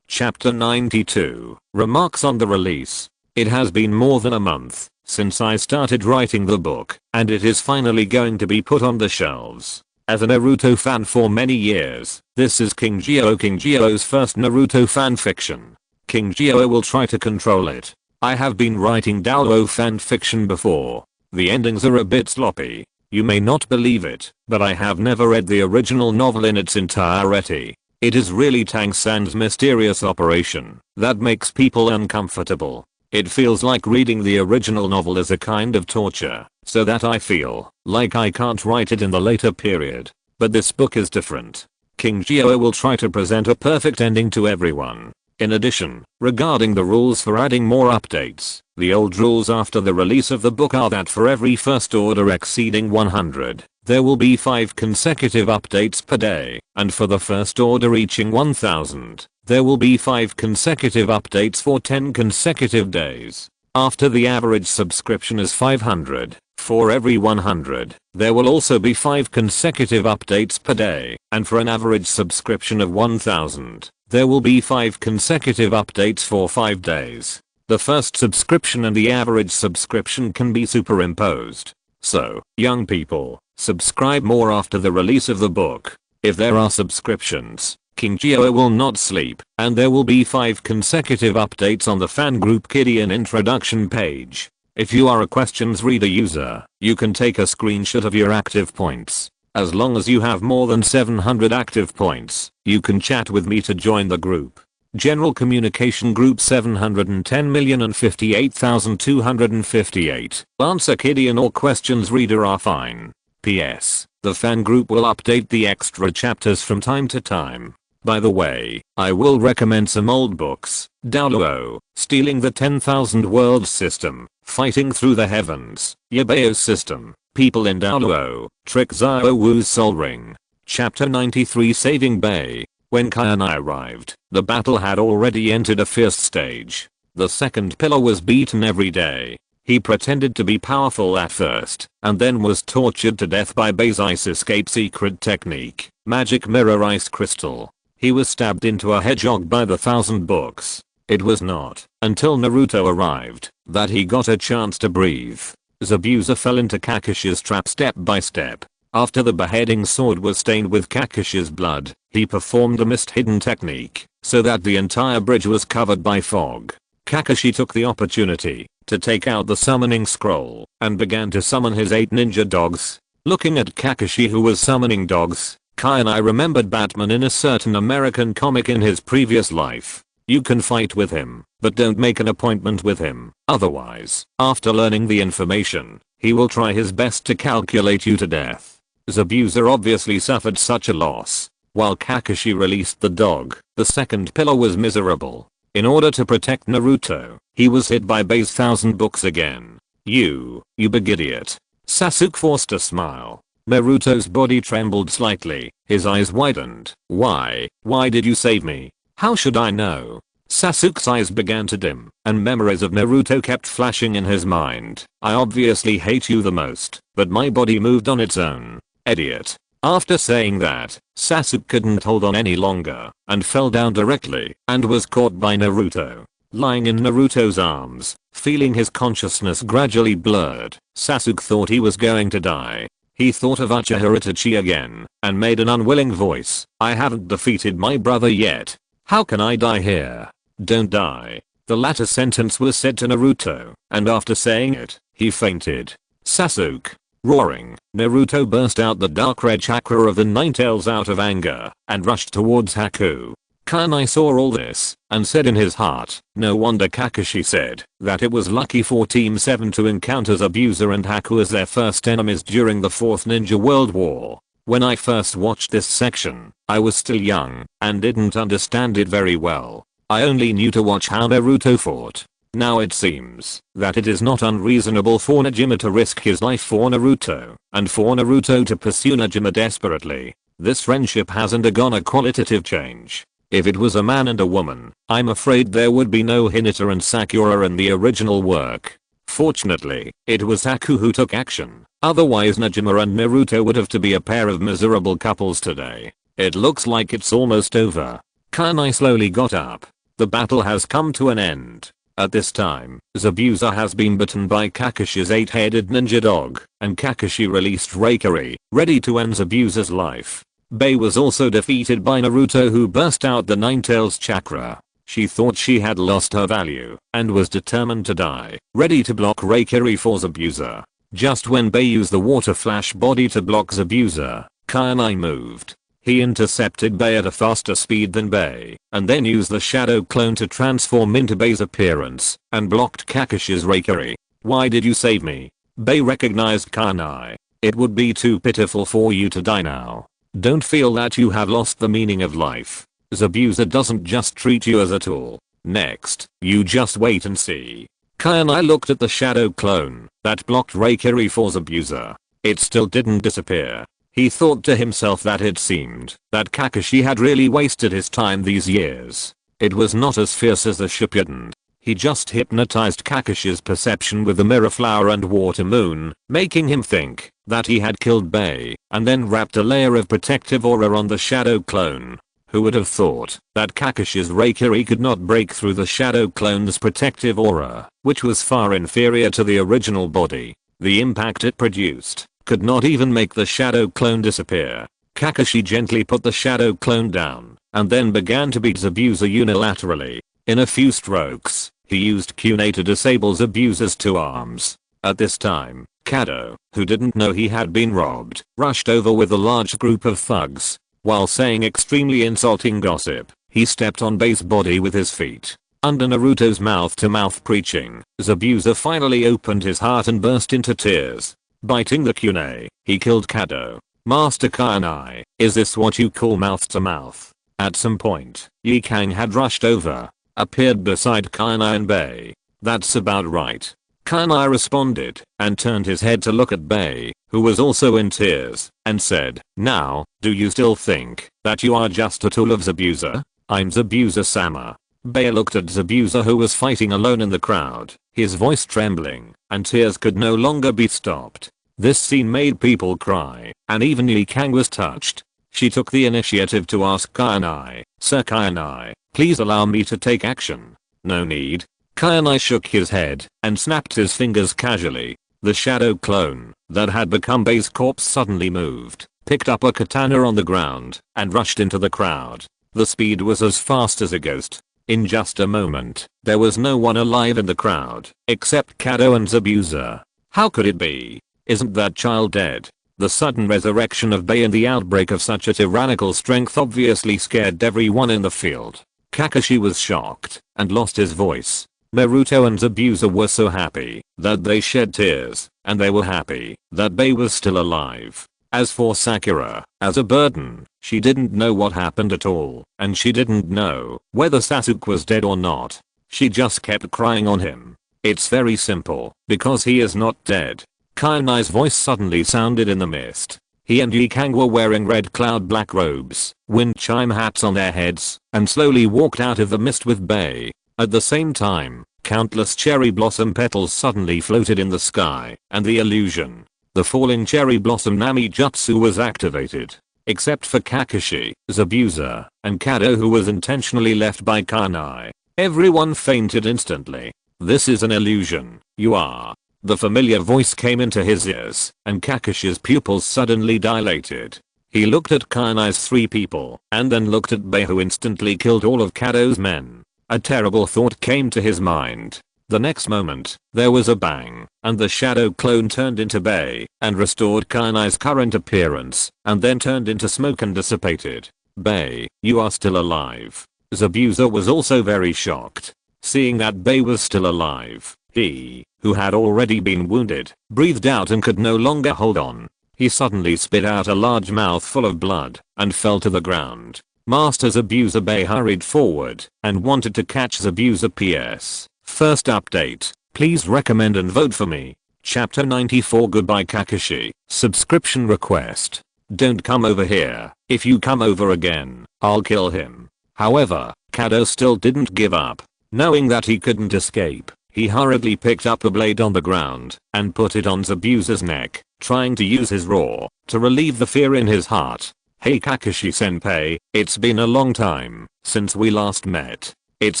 Chapter 92. Remarks on the release. It has been more than a month since I started writing the book, and it is finally going to be put on the shelves. As a Naruto fan for many years, this is King Gyo's first Naruto fanfiction. King Gyo will try to control it. I have been writing Dao fanfiction before. The endings are a bit sloppy. You may not believe it, but I have never read the original novel in its entirety. It is really Tang-san's mysterious operation that makes people uncomfortable. It feels like reading the original novel is a kind of torture, so that I feel like I can't write it in the later period. But this book is different. King Gyo will try to present a perfect ending to everyone. In addition, regarding the rules for adding more updates, the old rules after the release of the book are that for every first order exceeding 100, there will be 5 consecutive updates per day, and for the first order reaching 1000, there will be 5 consecutive updates for 10 consecutive days. After the average subscription is 500, for every 100, there will also be 5 consecutive updates per day, and for an average subscription of 1000, there will be 5 consecutive updates for 5 days. The first subscription and the average subscription can be superimposed. So, young people, subscribe more after the release of the book. If there are subscriptions, King Gyo will not sleep, and there will be 5 consecutive updates on the fan group Kidian introduction page. If you are a questions reader user, you can take a screenshot of your active points. As long as you have more than 700 active points, you can chat with me to join the group. General Communication Group 710,058,258. Answer Kidian or questions reader are fine. PS. The fan group will update the extra chapters from time to time. By the way, I will recommend some old books. Dao, Stealing the 10,000 Worlds System, Fighting through the heavens, Yabeo's system, people in Daoluo, trick Zhao Wu's soul ring. Chapter 93 Saving Bei. When Kyuubi arrived, the battle had already entered a fierce stage. The second pillar was beaten every day. He pretended to be powerful at first, and then was tortured to death by Bei's ice escape secret technique, magic mirror ice crystal. He was stabbed into a hedgehog by the 1,000 books. It was not until Naruto arrived that he got a chance to breathe. Zabuza fell into Kakashi's trap step by step. After the beheading sword was stained with Kakashi's blood, he performed a mist-hidden technique so that the entire bridge was covered by fog. Kakashi took the opportunity to take out the summoning scroll and began to summon his 8 ninja dogs. Looking at Kakashi, who was summoning dogs, Kyuubi remembered Batman in a certain American comic in his previous life. You can fight with him, but don't make an appointment with him, otherwise, after learning the information, he will try his best to calculate you to death. Zabuza obviously suffered such a loss. While Kakashi released the dog, the second pillar was miserable. In order to protect Naruto, he was hit by Bei's 1,000 books again. You big idiot. Sasuke forced a smile. Naruto's body trembled slightly, his eyes widened. Why did you save me? How should I know? Sasuke's eyes began to dim, and memories of Naruto kept flashing in his mind. I obviously hate you the most, but my body moved on its own. Idiot. After saying that, Sasuke couldn't hold on any longer, and fell down directly, and was caught by Naruto. Lying in Naruto's arms, feeling his consciousness gradually blurred, Sasuke thought he was going to die. He thought of Uchiha Izumi again, and made an unwilling voice. I haven't defeated my brother yet. How can I die here? Don't die. The latter sentence was said to Naruto, and after saying it, he fainted. Sasuke. Roaring, Naruto burst out the dark red chakra of the Ninetales out of anger, and rushed towards Haku. Kyuubi saw all this, and said in his heart, no wonder Kakashi said that it was lucky for Team 7 to encounter Zabuza and Haku as their first enemies during the 4th Ninja World War. When I first watched this section, I was still young, and didn't understand it very well. I only knew to watch how Naruto fought. Now it seems that it is not unreasonable for Najima to risk his life for Naruto, and for Naruto to pursue Najima desperately. This friendship has undergone a qualitative change. If it was a man and a woman, I'm afraid there would be no Hinata and Sakura in the original work. Fortunately, it was Haku who took action, otherwise Najima and Naruto would have to be a pair of miserable couples today. It looks like it's almost over. Kyuubi slowly got up. The battle has come to an end. At this time, Zabuza has been bitten by Kakashi's 8-headed ninja dog, and Kakashi released Reikari, ready to end Zabuza's life. Bei was also defeated by Naruto, who burst out the Ninetales chakra. She thought she had lost her value, and was determined to die, ready to block Reikari for Zabuza. Just when Bei used the water flash body to block Zabuza, Kyuubi moved. He intercepted Bei at a faster speed than Bei, and then used the shadow clone to transform into Bei's appearance, and blocked Kakashi's Reikari. Why did you save me? Bei recognized Kyuubi. It would be too pitiful for you to die now. Don't feel that you have lost the meaning of life. Zabuza doesn't just treat you as a tool. Next, you just wait and see. Kyuubi looked at the shadow clone that blocked Reikari for Zabuza. It still didn't disappear. He thought to himself that it seemed that Kakashi had really wasted his time these years. It was not as fierce as the Shippuden. He just hypnotized Kakashi's perception with the mirror flower and water moon, making him think that he had killed Bei, and then wrapped a layer of protective aura on the shadow clone. Who would have thought that Kakashi's Reikari could not break through the shadow clone's protective aura, which was far inferior to the original body. The impact it produced could not even make the shadow clone disappear. Kakashi gently put the shadow clone down, and then began to beat Zabuza unilaterally. In a few strokes, he used Kyuubi to disable Zabuza's 2 arms. At this time, Kado, who didn't know he had been robbed, rushed over with a large group of thugs. While saying extremely insulting gossip, he stepped on Bei's body with his feet. Under Naruto's mouth-to-mouth preaching, Zabuza finally opened his heart and burst into tears. Biting the Kyuubi, he killed Kado. Master Kyuubi, is this what you call mouth-to-mouth? At some point, Yikang had rushed over, appeared beside Kyuubi and Bei. That's about right. Kanai responded and turned his head to look at Bei, who was also in tears, and said, "Now, do you still think that you are just a tool of Zabuza? I'm Zabuza-sama." Bei looked at Zabuza, who was fighting alone in the crowd, his voice trembling, and tears could no longer be stopped. This scene made people cry, and even Yi Kang was touched. She took the initiative to ask Kainai, "Sir Kainai, please allow me to take action." "No need." Kainai shook his head and snapped his fingers casually. The shadow clone that had become Bei's corpse suddenly moved, picked up a katana on the ground, and rushed into the crowd. The speed was as fast as a ghost. In just a moment, there was no one alive in the crowd, except Kado and Zabuza. How could it be? Isn't that child dead? The sudden resurrection of Bei and the outbreak of such a tyrannical strength obviously scared everyone in the field. Kakashi was shocked and lost his voice. Naruto and Zabuza were so happy that they shed tears, and they were happy that Bei was still alive. As for Sakura, as a burden, she didn't know what happened at all, and she didn't know whether Sasuke was dead or not. She just kept crying on him. "It's very simple, because he is not dead." Kainai's voice suddenly sounded in the mist. He and Yi Kang were wearing red cloud black robes, wind chime hats on their heads, and slowly walked out of the mist with Bei. At the same time, countless cherry blossom petals suddenly floated in the sky, and the illusion, the falling cherry blossom Nami Jutsu, was activated. Except for Kakashi, Zabuza, and Kado, who was intentionally left by Kainai. Everyone fainted instantly. "This is an illusion, you are." The familiar voice came into his ears, and Kakashi's pupils suddenly dilated. He looked at Kainai's 3 people, and then looked at Bei, who instantly killed all of Kado's men. A terrible thought came to his mind. The next moment, there was a bang, and the shadow clone turned into Bei, and restored Kainai's current appearance, and then turned into smoke and dissipated. "Bei, you are still alive." Zabuza was also very shocked. Seeing that Bei was still alive, he, who had already been wounded, breathed out and could no longer hold on. He suddenly spit out a large mouthful of blood, and fell to the ground. Master Zabuza. Bei hurried forward and wanted to catch Zabuza. PS. First update, please recommend and vote for me. Chapter 94. Goodbye Kakashi. Subscription request. Don't come over here. If you come over again, I'll kill him. However, Kado still didn't give up. Knowing that he couldn't escape, he hurriedly picked up the blade on the ground and put it on Zabuza's neck, trying to use his roar to relieve the fear in his heart. "Hey Kakashi-senpai, it's been a long time since we last met. It's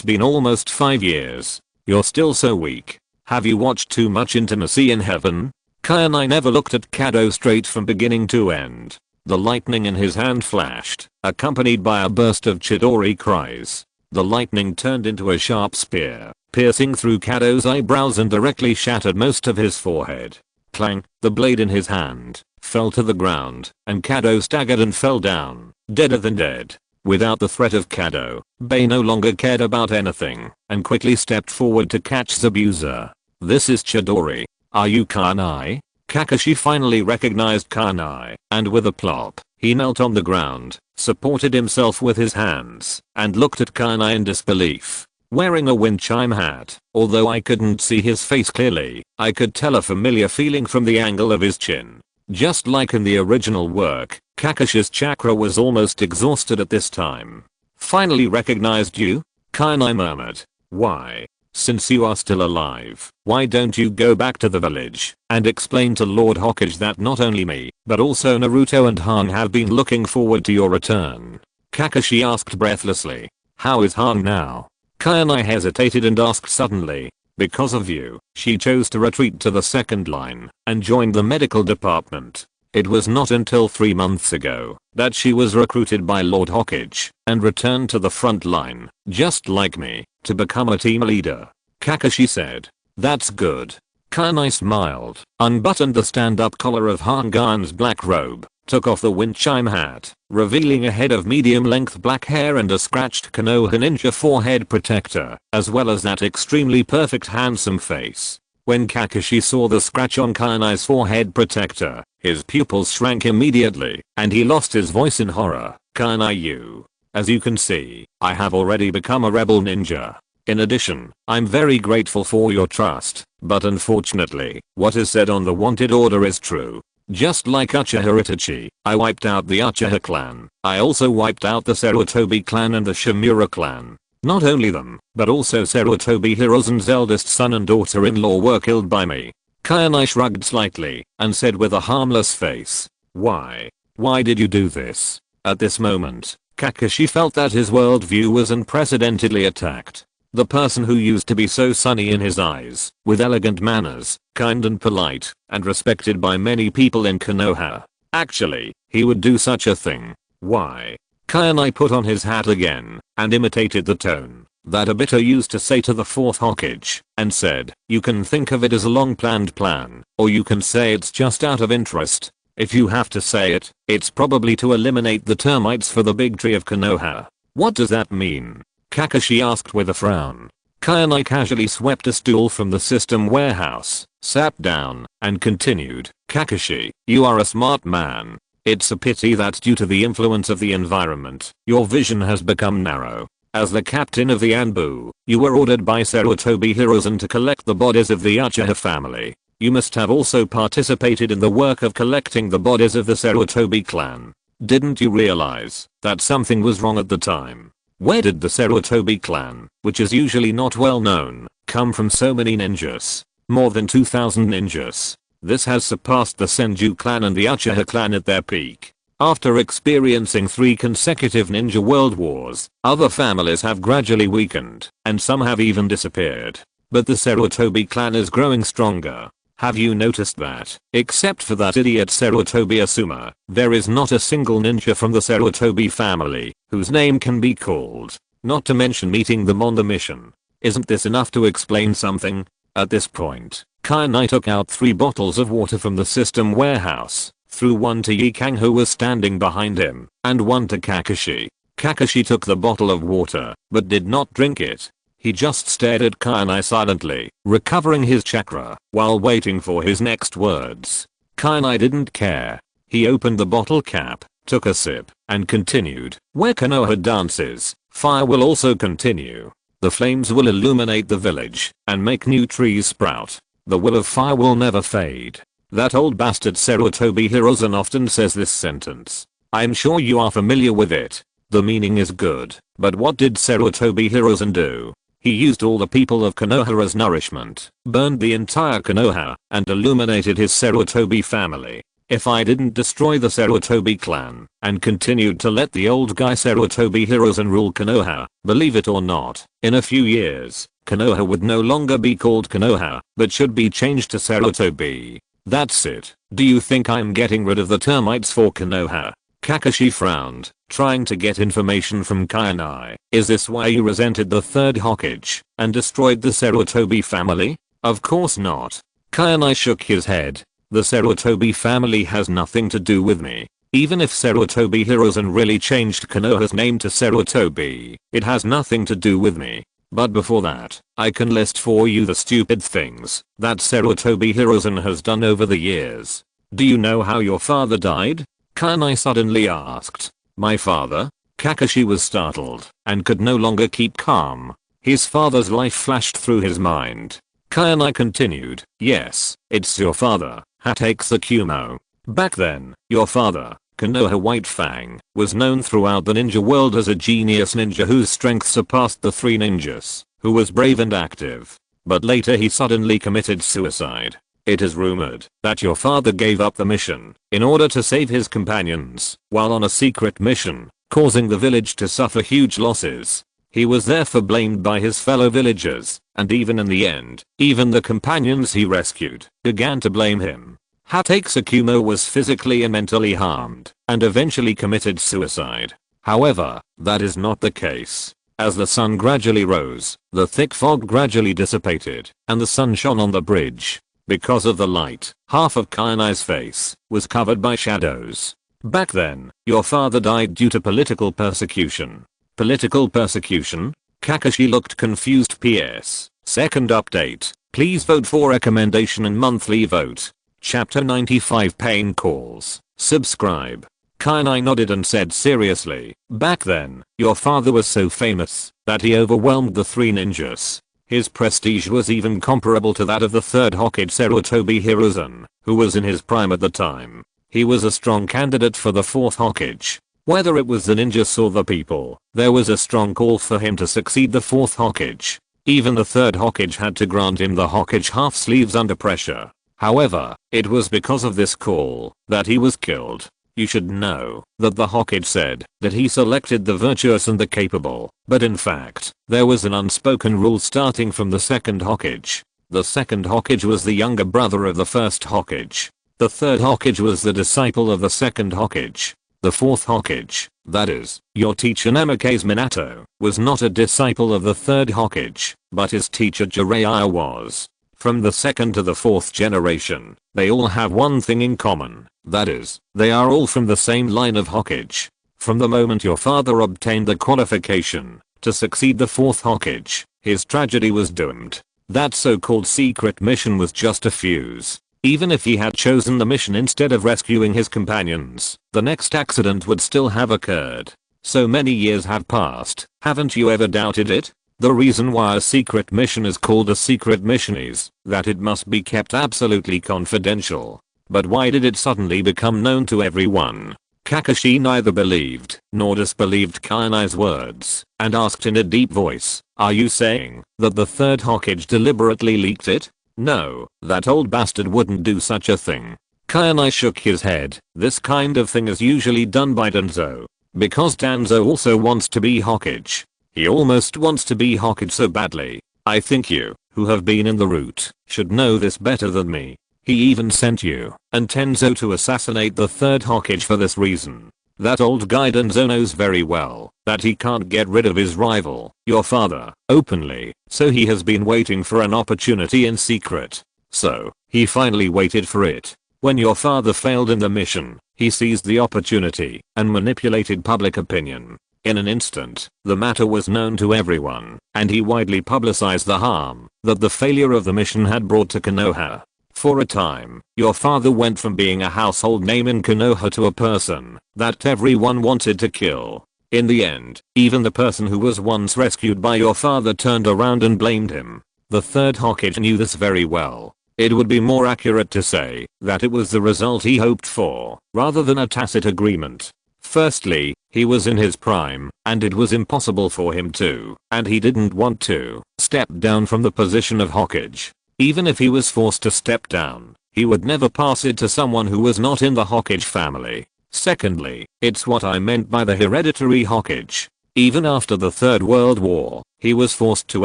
been almost 5 years. You're still so weak. Have you watched too much Intimacy in Heaven?" Kainai never looked at Kado straight from beginning to end. The lightning in his hand flashed, accompanied by a burst of Chidori cries. The lightning turned into a sharp spear, piercing through Kado's eyebrows and directly shattered most of his forehead. Clang, the blade in his hand fell to the ground, and Kado staggered and fell down, deader than dead. Without the threat of Kado, Bei no longer cared about anything, and quickly stepped forward to catch Zabuza. "This is Chidori. Are you Kainai?" Kakashi finally recognized Kainai, and with a plop, he knelt on the ground, supported himself with his hands, and looked at Kainai in disbelief. Wearing a wind chime hat, although I couldn't see his face clearly, I could tell a familiar feeling from the angle of his chin. Just like in the original work, Kakashi's chakra was almost exhausted at this time. "Finally recognized you?" Kainai murmured. "Why? Since you are still alive, why don't you go back to the village and explain to Lord Hokage that not only me, but also Naruto and Han have been looking forward to your return?" Kakashi asked breathlessly. "How is Han now?" Kainai hesitated and asked suddenly. "Because of you, she chose to retreat to the second line and joined the medical department. It was not until 3 months ago that she was recruited by Lord Hokage and returned to the front line, just like me, to become a team leader." Kakashi said. "That's good." Kainai smiled, unbuttoned the stand-up collar of Hangan's black robe, took off the wind chime hat, revealing a head of medium-length black hair and a scratched Konoha ninja forehead protector, as well as that extremely perfect handsome face. When Kakashi saw the scratch on Kainai's forehead protector, his pupils shrank immediately, and he lost his voice in horror. "Kainai, as you can see, I have already become a rebel ninja. In addition, I'm very grateful for your trust, but unfortunately, what is said on the wanted order is true. Just like Uchiha Itachi, I wiped out the Uchiha clan. I also wiped out the Sarutobi clan and the Shimura clan. Not only them, but also Sarutobi Hiruzen's eldest son and daughter-in-law were killed by me. Kayanai shrugged slightly and said with a harmless face, "Why? Why did you do this?" At this moment, Kakashi felt that his worldview was unprecedentedly attacked. The person who used to be so sunny in his eyes, with elegant manners, kind and polite, and respected by many people in Konoha. Actually, he would do such a thing. Why? Kayanai put on his hat again, and imitated the tone that Obito used to say to the fourth Hokage, and said, "You can think of it as a long-planned plan, or you can say it's just out of interest. If you have to say it, it's probably to eliminate the termites for the big tree of Konoha." "What does that mean?" Kakashi asked with a frown. Kayanai casually swept a stool from the system warehouse, sat down, and continued, "Kakashi, you are a smart man. It's a pity that due to the influence of the environment, your vision has become narrow. As the captain of the Anbu, you were ordered by Sarutobi Hiruzen to collect the bodies of the Uchiha family. You must have also participated in the work of collecting the bodies of the Sarutobi clan. Didn't you realize that something was wrong at the time? Where did the Sarutobi clan, which is usually not well known, come from so many ninjas? More than 2,000 ninjas. This has surpassed the Senju clan and the Uchiha clan at their peak. After experiencing 3 consecutive ninja world wars, other families have gradually weakened, and some have even disappeared. But the Sarutobi clan is growing stronger. Have you noticed that, except for that idiot Sarutobi Asuma, there is not a single ninja from the Sarutobi family whose name can be called, not to mention meeting them on the mission. Isn't this enough to explain something?" At this point, Kayanai took out 3 bottles of water from the system warehouse, threw one to Yikang who was standing behind him, and one to Kakashi. Kakashi took the bottle of water, but did not drink it. He just stared at Kayanai silently, recovering his chakra, while waiting for his next words. Kayanai didn't care. He opened the bottle cap, took a sip, and continued, "Where Konoha dances, fire will also continue. The flames will illuminate the village, and make new trees sprout. The will of fire will never fade." That old bastard Sarutobi Hiruzen often says this sentence. I'm sure you are familiar with it. The meaning is good, but what did Sarutobi Hiruzen do? He used all the people of Konoha as nourishment, burned the entire Konoha, and illuminated his Sarutobi family. If I didn't destroy the Sarutobi clan, and continued to let the old guy Sarutobi Hiruzen rule Konoha, believe it or not, in a few years, Konoha would no longer be called Konoha, but should be changed to Sarutobi. That's it. Do you think I'm getting rid of the termites for Konoha? Kakashi frowned, trying to get information from Kayanai. Is this why you resented the third Hokage and destroyed the Sarutobi family? Of course not. Kayanai shook his head. The Sarutobi family has nothing to do with me. Even if Sarutobi Hiruzen really changed Konoha's name to Sarutobi, it has nothing to do with me. But before that, I can list for you the stupid things that Sarutobi Hiruzen has done over the years. Do you know how your father died? Kayanai suddenly asked. My father? Kakashi was startled and could no longer keep calm. His father's life flashed through his mind. Kayanai continued, yes, it's your father, Akatsuki. Back then, your father, Konoha White Fang, was known throughout the ninja world as a genius ninja whose strength surpassed the 3 ninjas, who was brave and active. But later he suddenly committed suicide. It is rumored that your father gave up the mission in order to save his companions while on a secret mission, causing the village to suffer huge losses. He was therefore blamed by his fellow villagers, and even in the end, even the companions he rescued began to blame him. Akatsuki was physically and mentally harmed and eventually committed suicide. However, that is not the case. As the sun gradually rose, the thick fog gradually dissipated, and the sun shone on the bridge. Because of the light, half of Kayanai's face was covered by shadows. Back then, your father died due to political persecution. Political persecution? Kakashi looked confused. PS. Second update. Please vote for recommendation and monthly vote. Chapter 95 Pain Calls. Subscribe. Kainai nodded and said seriously, back then, your father was so famous that he overwhelmed the three ninjas. His prestige was even comparable to that of the third Hokage Sarutobi Hiruzen, who was in his prime at the time. He was a strong candidate for the fourth Hokage. Whether it was the ninjas or the people, there was a strong call for him to succeed the fourth Hokage. Even the third Hokage had to grant him the Hokage half sleeves under pressure. However, it was because of this call that he was killed. You should know that the Hokage said that he selected the virtuous and the capable, but in fact, there was an unspoken rule starting from the second Hokage. The second Hokage was the younger brother of the first Hokage. The third Hokage was the disciple of the second Hokage. The fourth Hokage, that is, your teacher Namikaze Minato, was not a disciple of the third Hokage, but his teacher Jiraiya was. From the second to the fourth generation, they all have one thing in common, that is, they are all from the same line of Hokage. From the moment your father obtained the qualification to succeed the fourth Hokage, his tragedy was doomed. That so-called secret mission was just a fuse. Even if he had chosen the mission instead of rescuing his companions, the next accident would still have occurred. So many years have passed, haven't you ever doubted it? The reason why a secret mission is called a secret mission is that it must be kept absolutely confidential. But why did it suddenly become known to everyone? Kakashi neither believed nor disbelieved Kainai's words and asked in a deep voice, are you saying that the third Hokage deliberately leaked it? No, that old bastard wouldn't do such a thing. Kainai shook his head. This kind of thing is usually done by Danzo. Because Danzo also wants to be Hokage. He almost wants to be Hokage so badly. I think you, who have been in the route, should know this better than me. He even sent you and Tenzo to assassinate the third Hokage for this reason. That old guy Danzo knows very well that he can't get rid of his rival, your father, openly, so he has been waiting for an opportunity in secret. So, he finally waited for it. When your father failed in the mission, he seized the opportunity and manipulated public opinion. In an instant, the matter was known to everyone, and he widely publicized the harm that the failure of the mission had brought to Konoha. For a time, your father went from being a household name in Konoha to a person that everyone wanted to kill. In the end, even the person who was once rescued by your father turned around and blamed him. The third Hokage knew this very well. It would be more accurate to say that it was the result he hoped for, rather than a tacit agreement. Firstly, he was in his prime, and it was impossible for him to, and he didn't want to, step down from the position of Hokage. Even if he was forced to step down, he would never pass it to someone who was not in the Hokage family. Secondly, it's what I meant by the hereditary Hokage. Even after the Third World War, he was forced to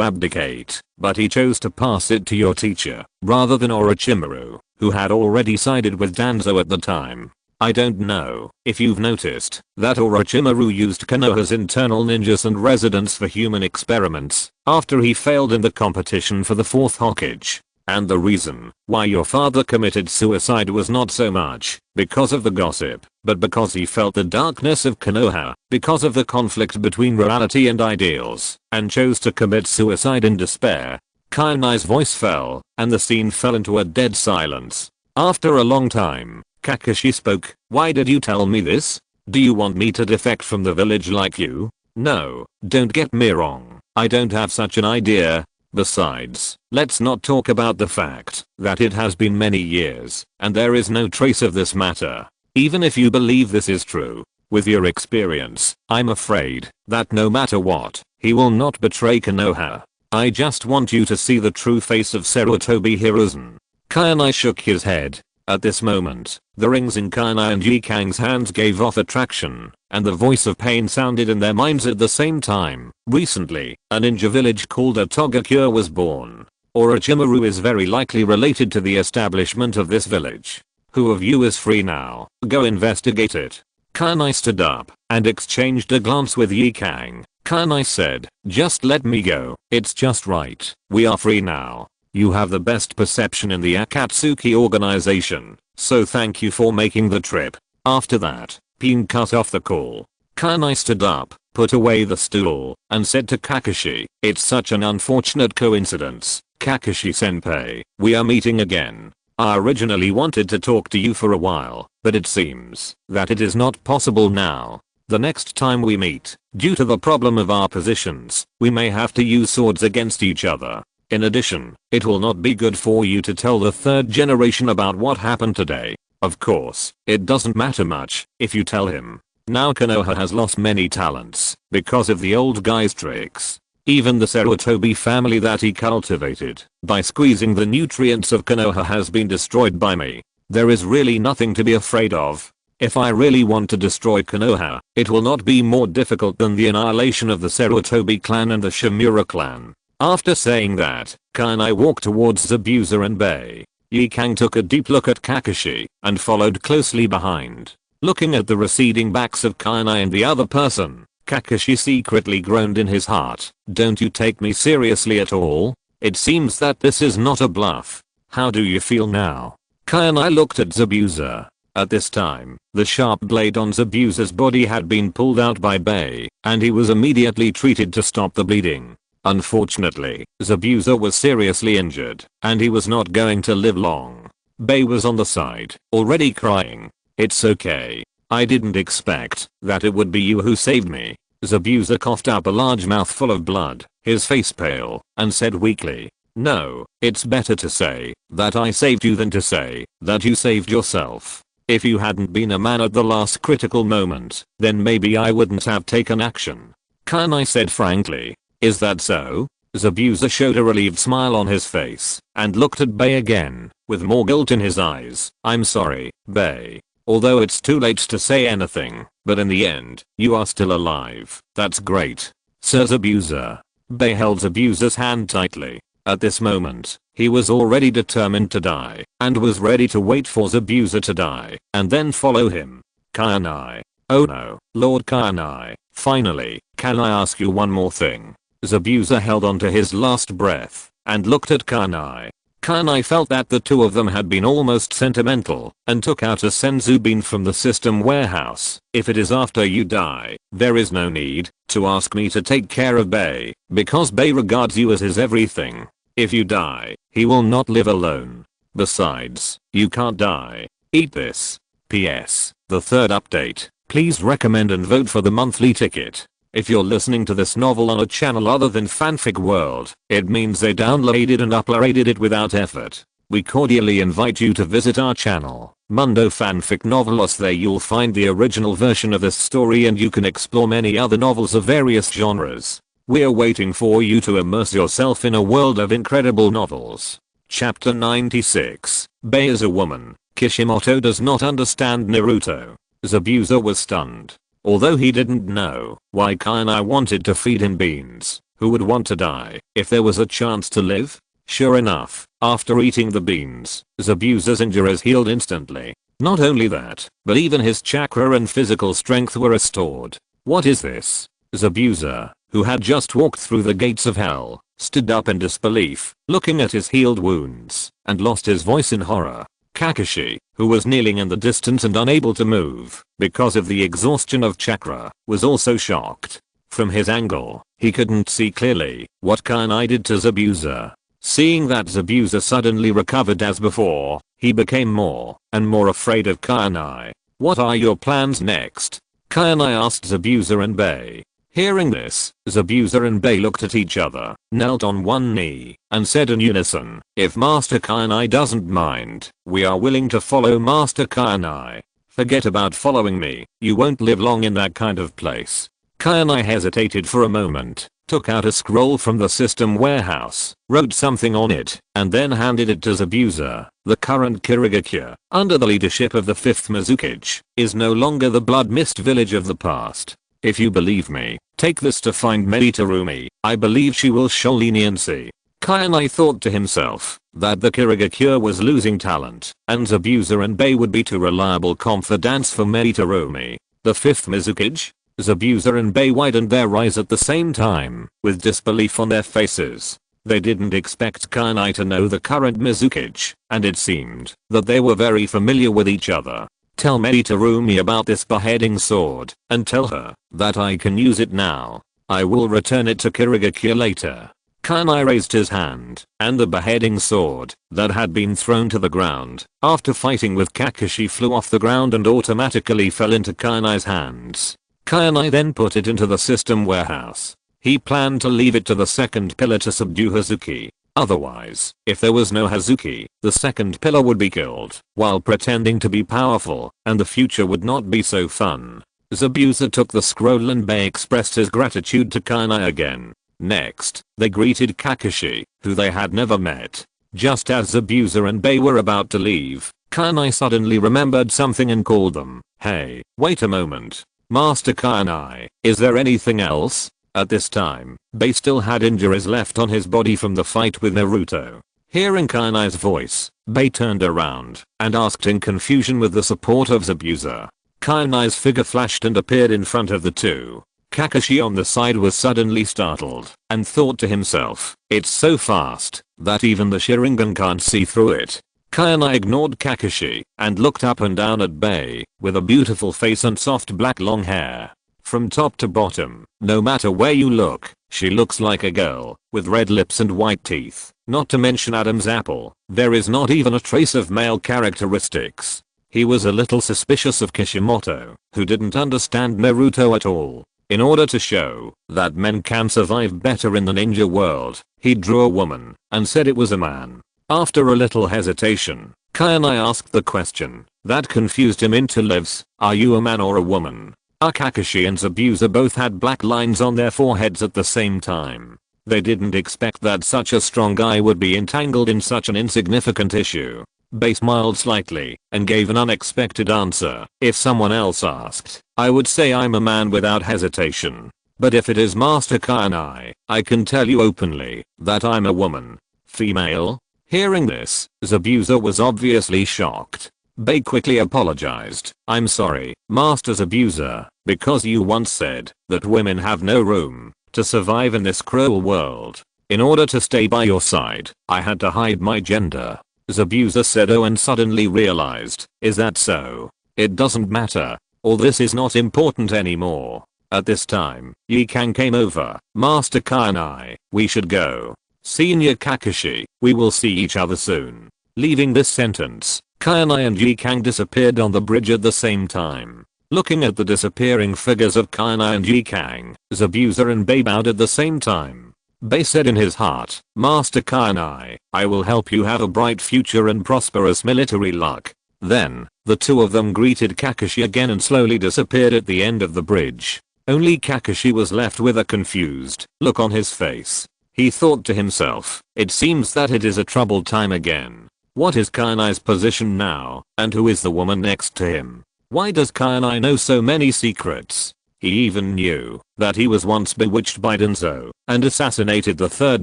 abdicate, but he chose to pass it to your teacher, rather than Orochimaru, who had already sided with Danzo at the time. I don't know if you've noticed that Orochimaru used Konoha's internal ninjas and residents for human experiments after he failed in the competition for the fourth Hokage. And the reason why your father committed suicide was not so much because of the gossip, but because he felt the darkness of Konoha, because of the conflict between reality and ideals, and chose to commit suicide in despair. Kainai's voice fell, and the scene fell into a dead silence. After a long time, Kakashi spoke. Why did you tell me this? Do you want me to defect from the village like you? No, don't get me wrong. I don't have such an idea. Besides, let's not talk about the fact that it has been many years and there is no trace of this matter. Even if you believe this is true, with your experience, I'm afraid that no matter what, he will not betray Konoha. I just want you to see the true face of Sarutobi Hiruzen. Kainai shook his head. At this moment, the rings in Kainai and Yikang's hands gave off attraction, and the voice of pain sounded in their minds at the same time. Recently, a ninja village called Otogakure was born. Orochimaru is very likely related to the establishment of this village. Who of you is free now? Go investigate it. Kainai stood up and exchanged a glance with Yikang. Kainai said, just let me go. It's just right. We are free now. You have the best perception in the Akatsuki organization, so thank you for making the trip. After that, Pain cut off the call. Kainai stood up, put away the stool, and said to Kakashi, it's such an unfortunate coincidence, Kakashi-senpai, we are meeting again. I originally wanted to talk to you for a while, but it seems that it is not possible now. The next time we meet, due to the problem of our positions, we may have to use swords against each other. In addition, it will not be good for you to tell the third generation about what happened today. Of course, it doesn't matter much if you tell him. Now Konoha has lost many talents because of the old guy's tricks. Even the Sarutobi family that he cultivated by squeezing the nutrients of Konoha has been destroyed by me. There is really nothing to be afraid of. If I really want to destroy Konoha, it will not be more difficult than the annihilation of the Sarutobi clan and the Shimura clan. After saying that, Kainai walked towards Zabuza and Bei. Yikang took a deep look at Kakashi and followed closely behind. Looking at the receding backs of Kainai and the other person, Kakashi secretly groaned in his heart. Don't you take me seriously at all? It seems that this is not a bluff. How do you feel now? Kainai looked at Zabuza. At this time, the sharp blade on Zabuza's body had been pulled out by Bei, and he was immediately treated to stop the bleeding. Unfortunately, Zabuza was seriously injured, and he was not going to live long. Bei was on the side, already crying. It's okay. I didn't expect that it would be you who saved me. Zabuza coughed up a large mouthful of blood, his face pale, and said weakly, no, it's better to say that I saved you than to say that you saved yourself. If you hadn't been a man at the last critical moment, then maybe I wouldn't have taken action. Kainai said frankly. Is that so? Zabuza showed a relieved smile on his face and looked at Bei again, with more guilt in his eyes. I'm sorry, Bei. Although it's too late to say anything, but in the end, you are still alive. That's great. Sir Zabuza. Bei held Zabuza's hand tightly. At this moment, he was already determined to die, and was ready to wait for Zabuza to die, and then follow him. Kainai. Oh no, Lord Kainai. Finally, can I ask you one more thing? Zabuza held on to his last breath, and looked at Kainai. Kainai felt that the two of them had been almost sentimental, and took out a senzu bean from the system warehouse. If it is after you die, there is no need to ask me to take care of Bei, because Bei regards you as his everything. If you die, he will not live alone. Besides, you can't die. Eat this. P.S. The third update. Please recommend and vote for the monthly ticket. If you're listening to this novel on a channel other than Fanfic World, it means they downloaded and uploaded it without effort. We cordially invite you to visit our channel, Mundo Fanfic Novelos. There you'll find the original version of this story and you can explore many other novels of various genres. We're waiting for you to immerse yourself in a world of incredible novels. Chapter 96. Bei is a woman. Kishimoto does not understand Naruto. Zabuza was stunned. Although he didn't know why Kainai wanted to feed him beans, who would want to die if there was a chance to live? Sure enough, after eating the beans, Zabuza's injuries healed instantly. Not only that, but even his chakra and physical strength were restored. What is this? Zabuza, who had just walked through the gates of hell, stood up in disbelief, looking at his healed wounds, and lost his voice in horror. Kakashi, who was kneeling in the distance and unable to move because of the exhaustion of chakra, was also shocked. From his angle, he couldn't see clearly what Kainai did to Zabuza. Seeing that Zabuza suddenly recovered as before, he became more and more afraid of Kainai. What are your plans next? Kainai asked Zabuza and Bei. Hearing this, Zabuza and Bei looked at each other, knelt on one knee, and said in unison, if Master Kainai doesn't mind, we are willing to follow Master Kainai. Forget about following me, you won't live long in that kind of place. Kainai hesitated for a moment, took out a scroll from the system warehouse, wrote something on it, and then handed it to Zabuza. The current Kirigakure, under the leadership of the 5th Mizukage, is no longer the blood mist village of the past. If you believe me, take this to find Meditarumi. I believe she will show leniency. Kainai thought to himself that the Kirigakure was losing talent, and Zabuza and Bei would be two reliable confidants for Meditarumi. The 5th Mizukage? Zabuza and Bei widened their eyes at the same time, with disbelief on their faces. They didn't expect Kainai to know the current Mizukage, and it seemed that they were very familiar with each other. Tell Meditarumi about this beheading sword, and tell her that I can use it now. I will return it to Kirigakure later. Kanai raised his hand, and the beheading sword that had been thrown to the ground after fighting with Kakashi flew off the ground and automatically fell into Kanai's hands. Kanai then put it into the system warehouse. He planned to leave it to the second pillar to subdue Hazuki. Otherwise, if there was no Hazuki, the second pillar would be killed while pretending to be powerful, and the future would not be so fun. Zabuza took the scroll and Bei expressed his gratitude to Kanai again. Next, they greeted Kakashi, who they had never met. Just as Zabuza and Bei were about to leave, Kanai suddenly remembered something and called them. Hey, wait a moment. Master Kanai, is there anything else? At this time, Bei still had injuries left on his body from the fight with Naruto. Hearing Kanai's voice, Bei turned around and asked in confusion with the support of Zabuza. Kanai's figure flashed and appeared in front of the two. Kakashi on the side was suddenly startled and thought to himself, it's so fast that even the Sharingan can't see through it. Kanai ignored Kakashi and looked up and down at Bei with a beautiful face and soft black long hair. From top to bottom, no matter where you look, she looks like a girl with red lips and white teeth. Not to mention Adam's apple, there is not even a trace of male characteristics. He was a little suspicious of Kishimoto, who didn't understand Naruto at all. In order to show that men can survive better in the ninja world, he drew a woman and said it was a man. After a little hesitation, Kanai asked the question that confused him into lives, are you a man or a woman? Kakashi and Zabuza both had black lines on their foreheads at the same time. They didn't expect that such a strong guy would be entangled in such an insignificant issue. Bei smiled slightly and gave an unexpected answer. If someone else asked, I would say I'm a man without hesitation. But if it is Master Kanai, I can tell you openly that I'm a woman. Female? Hearing this, Zabuza was obviously shocked. Bei quickly apologized. I'm sorry, Master Zabuza, because you once said that women have no room to survive in this cruel world. In order to stay by your side, I had to hide my gender. Zabuza said and suddenly realized, is that so? It doesn't matter. All this is not important anymore. At this time, Yikang came over. Master Kanai, we should go. Senior Kakashi, we will see each other soon. Leaving this sentence, Kanai and Yikang disappeared on the bridge at the same time. Looking at the disappearing figures of Kanai and Yikang, Zabuza and Bei bowed at the same time. Bei said in his heart, Master Kanai, I will help you have a bright future and prosperous military luck. Then, the two of them greeted Kakashi again and slowly disappeared at the end of the bridge. Only Kakashi was left with a confused look on his face. He thought to himself, it seems that it is a troubled time again. What is Kanai's position now, and who is the woman next to him? Why does Kanai know so many secrets? He even knew that he was once bewitched by Denzo and assassinated the third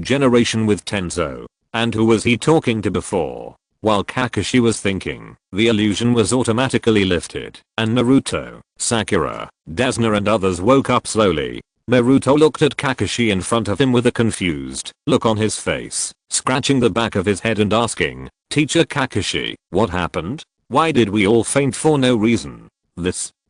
generation with Tenzo. And who was he talking to before? While Kakashi was thinking, the illusion was automatically lifted, and Naruto, Sakura, Dasuna and others woke up slowly. Naruto looked at Kakashi in front of him with a confused look on his face, scratching the back of his head and asking, Teacher Kakashi, what happened? Why did we all faint for no reason?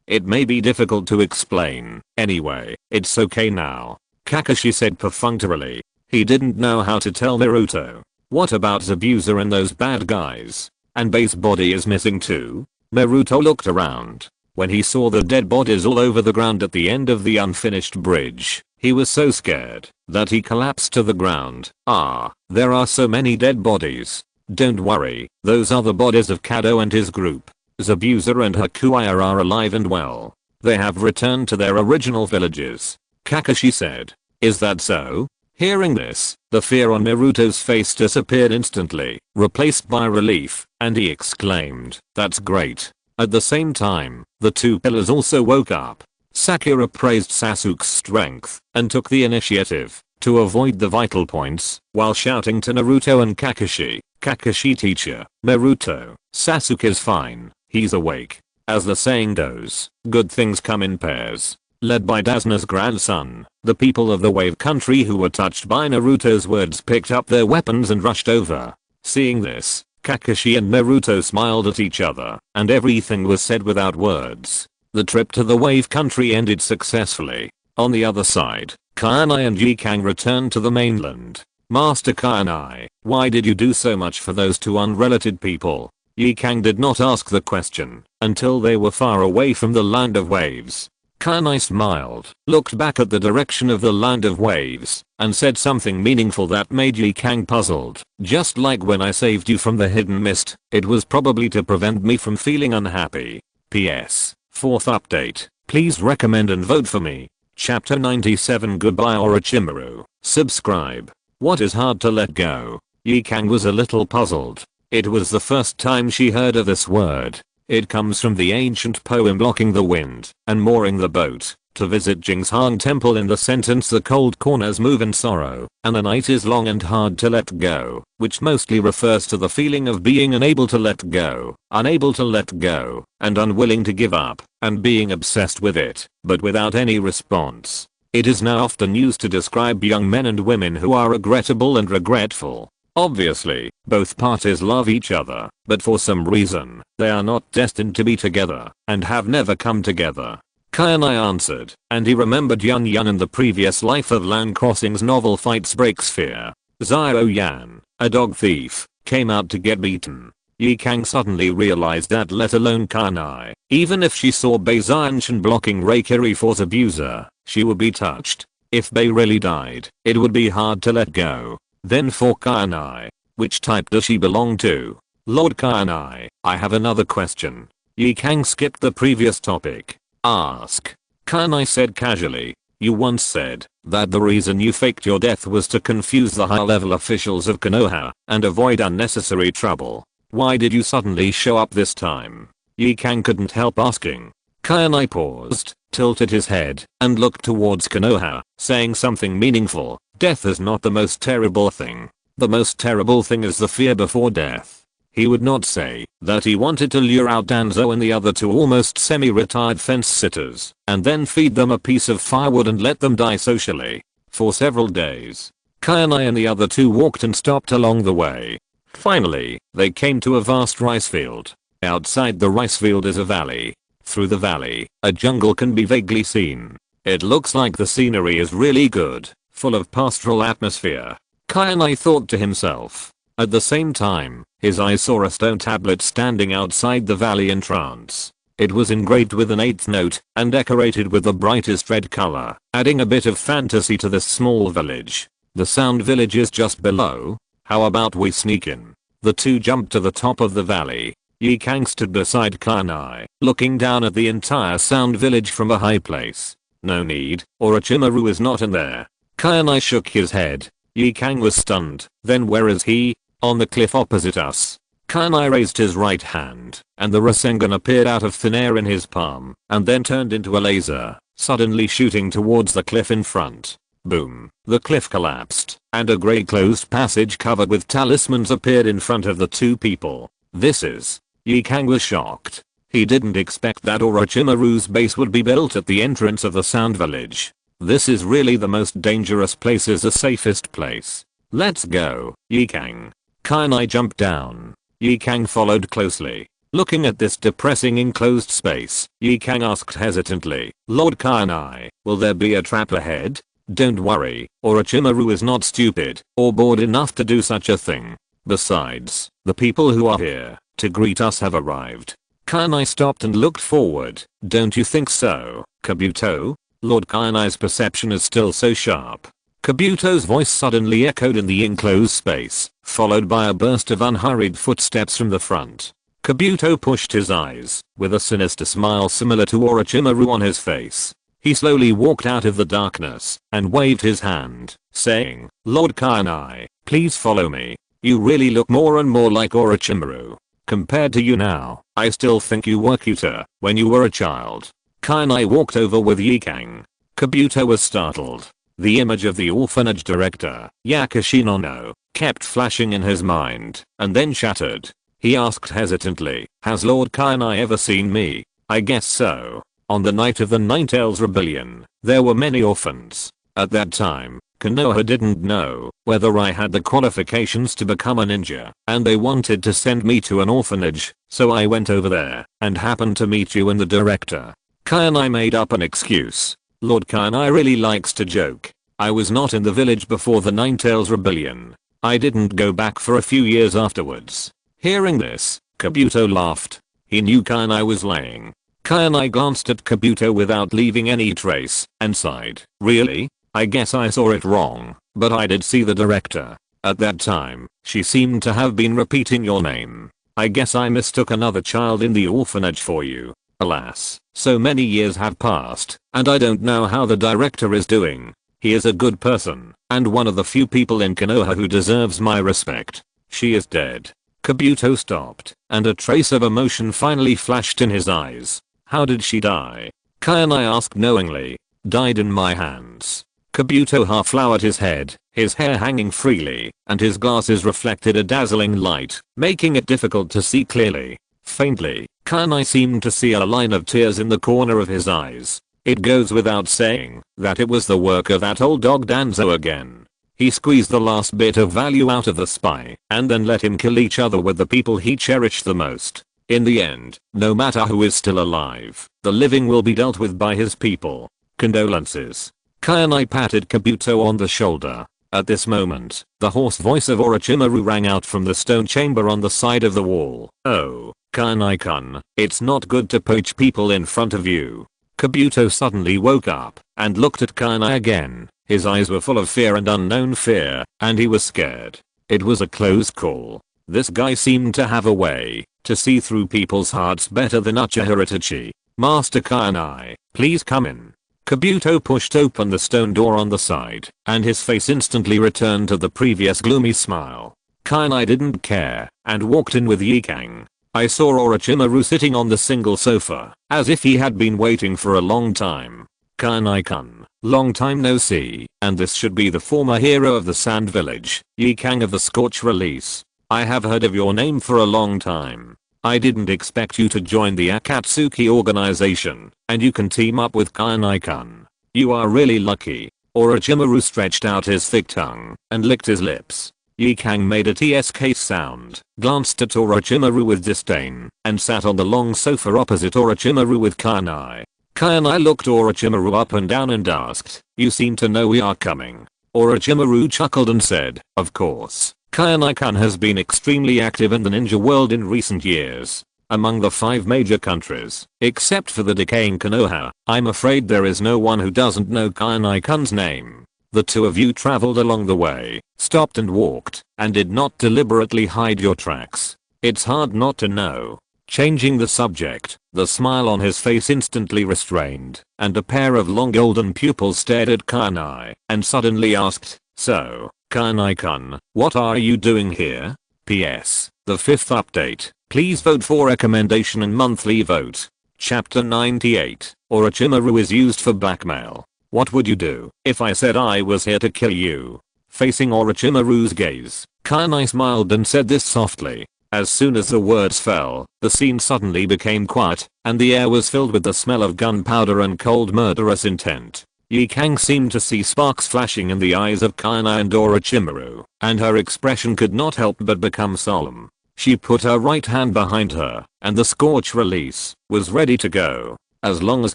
It may be difficult to explain. Anyway, it's okay now. Kakashi said perfunctorily. He didn't know how to tell Naruto. What about Zabuza and those bad guys? And Bei's body is missing too? Naruto looked around. When he saw the dead bodies all over the ground at the end of the unfinished bridge, he was so scared that he collapsed to the ground. There are so many dead bodies. Don't worry, those are the bodies of Kado and his group. Zabuza and Hakuya are alive and well. They have returned to their original villages. Kakashi said. Is that so? Hearing this, the fear on Naruto's face disappeared instantly, replaced by relief, and he exclaimed, that's great. At the same time, the two pillars also woke up. Sakura praised Sasuke's strength and took the initiative to avoid the vital points while shouting to Naruto and Kakashi, Kakashi teacher, Naruto, Sasuke is fine. He's awake. As the saying goes, good things come in pairs. Led by Dasuna's grandson, the people of the Wave Country who were touched by Naruto's words picked up their weapons and rushed over. Seeing this, Kakashi and Naruto smiled at each other, and everything was said without words. The trip to the Wave Country ended successfully. On the other side, Kanai and Yikang returned to the mainland. Master Kainai, why did you do so much for those two unrelated people? Yi Kang did not ask the question until they were far away from the land of waves. Kainai smiled, looked back at the direction of the land of waves, and said something meaningful that made Yi Kang puzzled. Just like when I saved you from the hidden mist, it was probably to prevent me from feeling unhappy. PS. 4th update. Please recommend and vote for me. Chapter 97 Goodbye Orochimaru. Subscribe. What is hard to let go? Yi Kang was a little puzzled. It was the first time she heard of this word. It comes from the ancient poem Blocking the Wind and Mooring the Boat. To visit Jingshang Temple in the sentence the cold corners move in sorrow, and the night is long and hard to let go, which mostly refers to the feeling of being unable to let go, and unwilling to give up, and being obsessed with it, but without any response. It is now often used to describe young men and women who are regrettable and regretful. Obviously, both parties love each other, but for some reason, they are not destined to be together, and have never come together. Kainai answered, and he remembered Yun Yun in the previous life of Land Crossing's novel Fights Break Sphere. Zio Yan, a dog thief, came out to get beaten. Yi Kang suddenly realized that let alone Kainai, even if she saw Bei Zianshan blocking Reikiri For's abuser, she would be touched. If Bei really died, it would be hard to let go. Then for Kainai, which type does she belong to? Lord Kainai, I have another question. Yi Kang skipped the previous topic. Ask. Kainai said casually, you once said that the reason you faked your death was to confuse the high-level officials of Konoha and avoid unnecessary trouble. Why did you suddenly show up this time? Yi Kang couldn't help asking. Kainai paused, tilted his head, and looked towards Konoha, saying something meaningful. Death is not the most terrible thing. The most terrible thing is the fear before death. He would not say that he wanted to lure out Danzo and the other two almost semi-retired fence sitters, and then feed them a piece of firewood and let them die socially. For several days, Kainai and the other two walked and stopped along the way. Finally, they came to a vast rice field. Outside the rice field is a valley. Through the valley, a jungle can be vaguely seen. It looks like the scenery is really good, full of pastoral atmosphere. Kainai thought to himself. At the same time, his eyes saw a stone tablet standing outside the valley in trance. It was engraved with an 8th note and decorated with the brightest red color, adding a bit of fantasy to this small village. The sound village is just below. How about we sneak in? The two jumped to the top of the valley. Yi Kang stood beside Kainai, looking down at the entire sound village from a high place. No need, Orochimaru is not in there. Kainai shook his head. Yi Kang was stunned. Then where is he? On the cliff opposite us. Kainai raised his right hand, and the Rasengan appeared out of thin air in his palm, and then turned into a laser, suddenly shooting towards the cliff in front. Boom. The cliff collapsed, and a grey closed passage covered with talismans appeared in front of the two people. This is... Yi Kang was shocked. He didn't expect that Orochimaru's base would be built at the entrance of the Sound Village. This is really the most dangerous place is the safest place. Let's go, Yi Kang. Kainai jumped down. Yi Kang followed closely. Looking at this depressing enclosed space, Yi Kang asked hesitantly, Lord Kainai, will there be a trap ahead? Don't worry, Orochimaru is not stupid or bored enough to do such a thing. Besides, the people who are here to greet us have arrived. Kainai stopped and looked forward. Don't you think so, Kabuto? Lord Kainai's perception is still so sharp. Kabuto's voice suddenly echoed in the enclosed space, followed by a burst of unhurried footsteps from the front. Kabuto pushed his eyes, with a sinister smile similar to Orochimaru on his face. He slowly walked out of the darkness and waved his hand, saying, Lord Kainai, please follow me. You really look more and more like Orochimaru. Compared to you now, I still think you were cuter when you were a child. Kainai walked over with Yi Kang. Kabuto was startled. The image of the orphanage director, Yakashinono, kept flashing in his mind, and then shattered. He asked hesitantly, has Lord Kainai ever seen me? I guess so. On the night of the Ninetales Rebellion, there were many orphans. At that time, Konoha didn't know whether I had the qualifications to become a ninja, and they wanted to send me to an orphanage, so I went over there, and happened to meet you and the director. Kainai made up an excuse. Lord Kainai really likes to joke. I was not in the village before the Ninetales rebellion. I didn't go back for a few years afterwards. Hearing this, Kabuto laughed. He knew Kainai was lying. Kainai glanced at Kabuto without leaving any trace, and sighed. Really? I guess I saw it wrong, but I did see the director. At that time, she seemed to have been repeating your name. I guess I mistook another child in the orphanage for you. Alas, so many years have passed, and I don't know how the director is doing. He is a good person, and one of the few people in Konoha who deserves my respect. She is dead. Kabuto stopped, and a trace of emotion finally flashed in his eyes. How did she die? Kainai asked knowingly. Died in my hands. Kabuto half lowered his head, his hair hanging freely, and his glasses reflected a dazzling light, making it difficult to see clearly. Faintly, Kainai seemed to see a line of tears in the corner of his eyes. It goes without saying that it was the work of that old dog Danzo again. He squeezed the last bit of value out of the spy, and then let him kill each other with the people he cherished the most. In the end, no matter who is still alive, the living will be dealt with by his people. Condolences. Kainai patted Kabuto on the shoulder. At this moment, the hoarse voice of Orochimaru rang out from the stone chamber on the side of the wall. Oh, Kainai-kun, it's not good to poach people in front of you. Kabuto suddenly woke up and looked at Kainai again. His eyes were full of fear and unknown fear, and he was scared. It was a close call. This guy seemed to have a way to see through people's hearts better than Uchiha Itachi. Master Kainai, please come in. Kabuto pushed open the stone door on the side, and his face instantly returned to the previous gloomy smile. Kainai didn't care, and walked in with Yikang. I saw Orochimaru sitting on the single sofa, as if he had been waiting for a long time. Kainai-kun, long time no see, and this should be the former hero of the Sand Village, Yikang of the Scorch Release. I have heard of your name for a long time. I didn't expect you to join the Akatsuki organization, and you can team up with Kainai-kun. You are really lucky. Orochimaru stretched out his thick tongue and licked his lips. Yikang made a TSK sound, glanced at Orochimaru with disdain, and sat on the long sofa opposite Orochimaru with Kainai. Kainai looked Orochimaru up and down and asked, "You seem to know we are coming." Orochimaru chuckled and said, "Of course. Kainai-kun has been extremely active in the ninja world in recent years. Among the 5 major countries, except for the decaying Konoha, I'm afraid there is no one who doesn't know Kainai-kun's name." The two of you traveled along the way, stopped and walked, and did not deliberately hide your tracks. It's hard not to know. Changing the subject, the smile on his face instantly restrained, and a pair of long golden pupils stared at Kainai, and suddenly asked, "So, Kainai-kun, what are you doing here?" PS. The 5th update. Please vote for recommendation and monthly vote. Chapter 98. Orochimaru is used for blackmail. What would you do if I said I was here to kill you? Facing Orochimaru's gaze, Kainai smiled and said this softly. As soon as the words fell, the scene suddenly became quiet, and the air was filled with the smell of gunpowder and cold murderous intent. Yikang seemed to see sparks flashing in the eyes of Kainai and Orochimaru, and her expression could not help but become solemn. She put her right hand behind her, and the scorch release was ready to go. As long as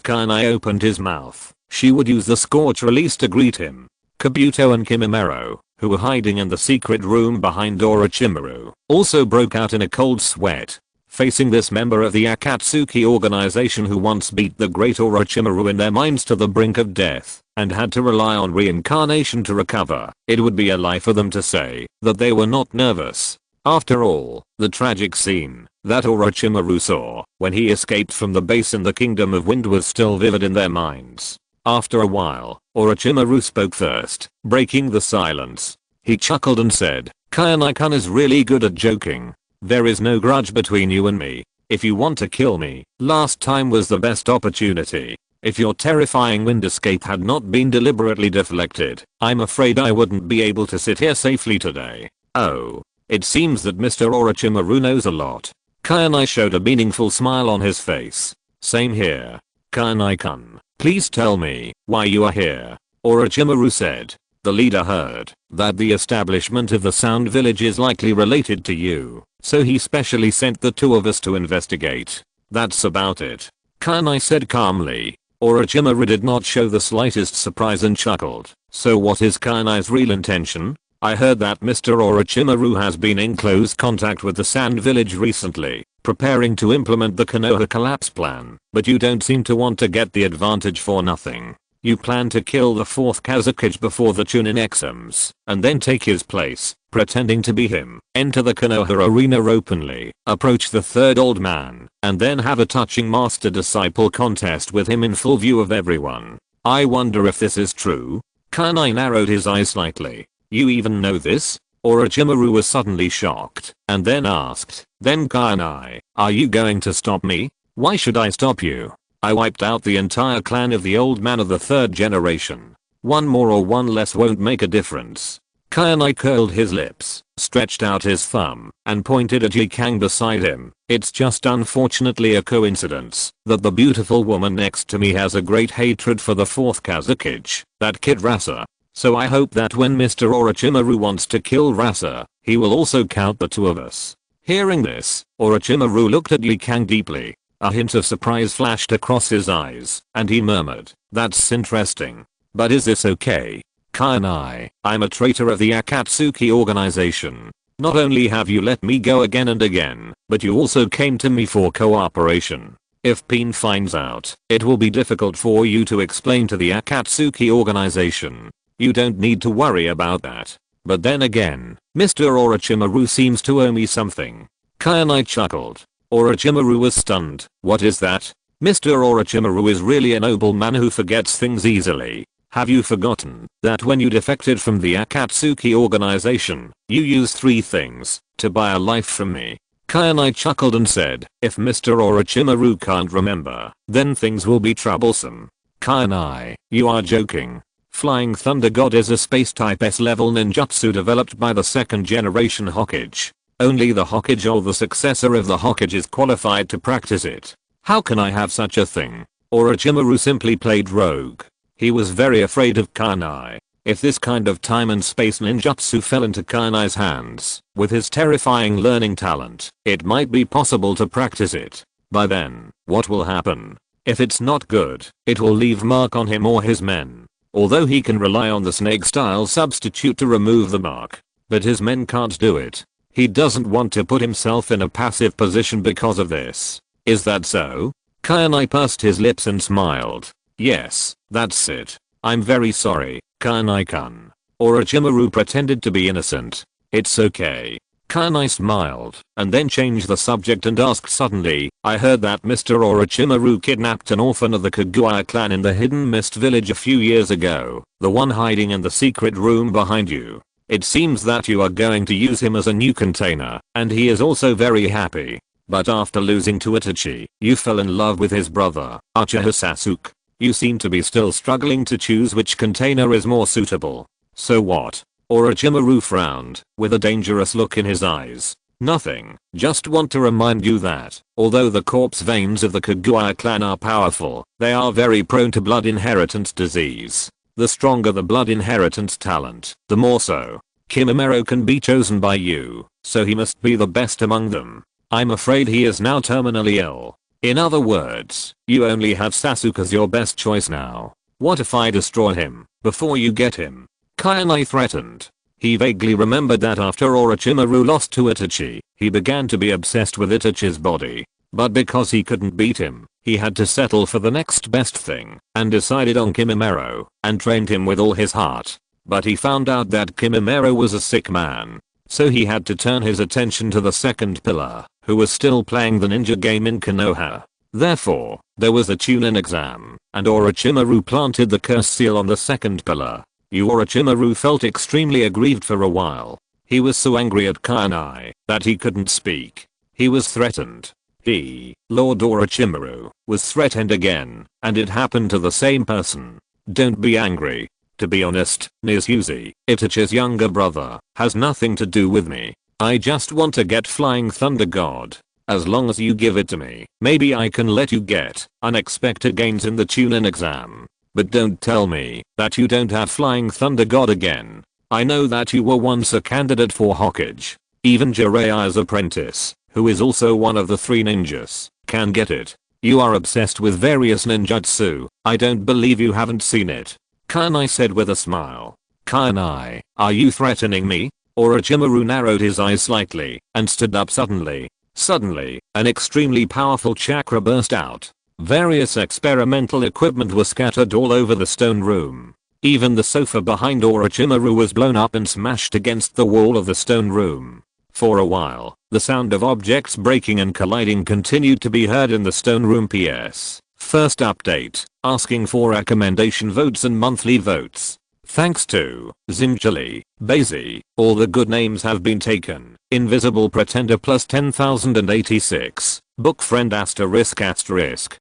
Kainai opened his mouth, she would use the scorch release to greet him. Kabuto and Kimimaro, who were hiding in the secret room behind Orochimaru, also broke out in a cold sweat. Facing this member of the Akatsuki organization who once beat the great Orochimaru in their minds to the brink of death, and had to rely on reincarnation to recover, it would be a lie for them to say that they were not nervous. After all, the tragic scene that Orochimaru saw when he escaped from the base in the Kingdom of Wind was still vivid in their minds. After a while, Orochimaru spoke first, breaking the silence. He chuckled and said, "Kainai-kun is really good at joking. There is no grudge between you and me. If you want to kill me, last time was the best opportunity. If your terrifying wind escape had not been deliberately deflected, I'm afraid I wouldn't be able to sit here safely today." Oh. It seems that Mr. Orochimaru knows a lot. Kainai showed a meaningful smile on his face. Same here. Kainai-kun, please tell me why you are here. Orochimaru said. The leader heard that the establishment of the Sound Village is likely related to you, so he specially sent the two of us to investigate. That's about it. Kainai said calmly. Orochimaru did not show the slightest surprise and chuckled. So what is Kainai's real intention? I heard that Mr. Orochimaru has been in close contact with the Sand Village recently, preparing to implement the Konoha collapse plan, but you don't seem to want to get the advantage for nothing. You plan to kill the 4th Kazekage before the Chunin exams, and then take his place, pretending to be him, enter the Konoha arena openly, approach the 3rd old man, and then have a touching master-disciple contest with him in full view of everyone. I wonder if this is true? Kainai narrowed his eyes slightly. You even know this? Orochimaru was suddenly shocked, and then asked, then Kainai, are you going to stop me? Why should I stop you? I wiped out the entire clan of the old man of the 3rd generation. One more or one less won't make a difference. Kainai curled his lips, stretched out his thumb, and pointed at Yikang beside him. It's just unfortunately a coincidence that the beautiful woman next to me has a great hatred for the 4th Kazekage, that kid Rasa. So I hope that when Mr. Orochimaru wants to kill Rasa, he will also count the 2 of us. Hearing this, Orochimaru looked at Yikang deeply. A hint of surprise flashed across his eyes, and he murmured, that's interesting. But is this okay? Kainai, I'm a traitor of the Akatsuki organization. Not only have you let me go again and again, but you also came to me for cooperation. If Pin finds out, it will be difficult for you to explain to the Akatsuki organization. You don't need to worry about that. But then again, Mr. Orochimaru seems to owe me something. Kainai chuckled. Orochimaru was stunned. What is that? Mr. Orochimaru is really a noble man who forgets things easily. Have you forgotten that when you defected from the Akatsuki organization, you used 3 things to buy a life from me? Kainai chuckled and said, if Mr. Orochimaru can't remember, then things will be troublesome. Kainai, you are joking. Flying Thunder God is a space-type S-level ninjutsu developed by the 2nd generation Hokage. Only the Hokage or the successor of the Hokage is qualified to practice it. How can I have such a thing? Orochimaru simply played rogue. He was very afraid of Kainai. If this kind of time and space ninjutsu fell into Kainai's hands, with his terrifying learning talent, it might be possible to practice it. By then, what will happen? If it's not good, it will leave mark on him or his men. Although he can rely on the snake-style substitute to remove the mark, but his men can't do it. He doesn't want to put himself in a passive position because of this. Is that so? Kainai pursed his lips and smiled. Yes, that's it. I'm very sorry, Kainai-kun. Orochimaru pretended to be innocent. It's okay. Kainai smiled, and then changed the subject and asked suddenly, I heard that Mr. Orochimaru kidnapped an orphan of the Kaguya clan in the Hidden Mist village a few years ago, the one hiding in the secret room behind you. It seems that you are going to use him as a new container, and he is also very happy. But after losing to Itachi, you fell in love with his brother, Uchiha Sasuke. You seem to be still struggling to choose which container is more suitable. So what? Orochimaru frowned, with a dangerous look in his eyes. Nothing, just want to remind you that, although the corpse veins of the Kaguya clan are powerful, they are very prone to blood inheritance disease. The stronger the blood inheritance talent, the more so. Kimimaro can be chosen by you, so he must be the best among them. I'm afraid he is now terminally ill. In other words, you only have Sasuke as your best choice now. What if I destroy him, before you get him? Kainai threatened. He vaguely remembered that after Orochimaru lost to Itachi, he began to be obsessed with Itachi's body. But because he couldn't beat him, he had to settle for the next best thing, and decided on Kimimaro, and trained him with all his heart. But he found out that Kimimaro was a sick man. So he had to turn his attention to the 2nd pillar, who was still playing the ninja game in Konoha. Therefore, there was a Chunin exam, and Orochimaru planted the curse seal on the 2nd pillar. Orochimaru felt extremely aggrieved for a while. He was so angry at Kainai that he couldn't speak. He was threatened. He, Lord Orochimaru, was threatened again, and it happened to the same person. Don't be angry. To be honest, Nizuzi, Itachi's younger brother, has nothing to do with me. I just want to get Flying Thunder God. As long as you give it to me, maybe I can let you get unexpected gains in the Chunin exam. But don't tell me that you don't have Flying Thunder God again. I know that you were once a candidate for Hokage. Even Jiraiya's apprentice, who is also one of the 3 ninjas, can get it. You are obsessed with various ninjutsu. I don't believe you haven't seen it. Kanai said with a smile. Kanai, are you threatening me? Orochimaru narrowed his eyes slightly and stood up suddenly. Suddenly, an extremely powerful chakra burst out. Various experimental equipment was scattered all over the stone room. Even the sofa behind Orochimaru was blown up and smashed against the wall of the stone room. For a while, the sound of objects breaking and colliding continued to be heard in the stone room. PS. First update, asking for recommendation votes and monthly votes. Thanks to Zimjali, Bazi, all the good names have been taken. Invisible Pretender plus 10,086. Book friend asterisk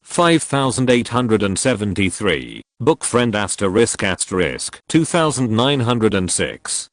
5873. Book friend asterisk 2906.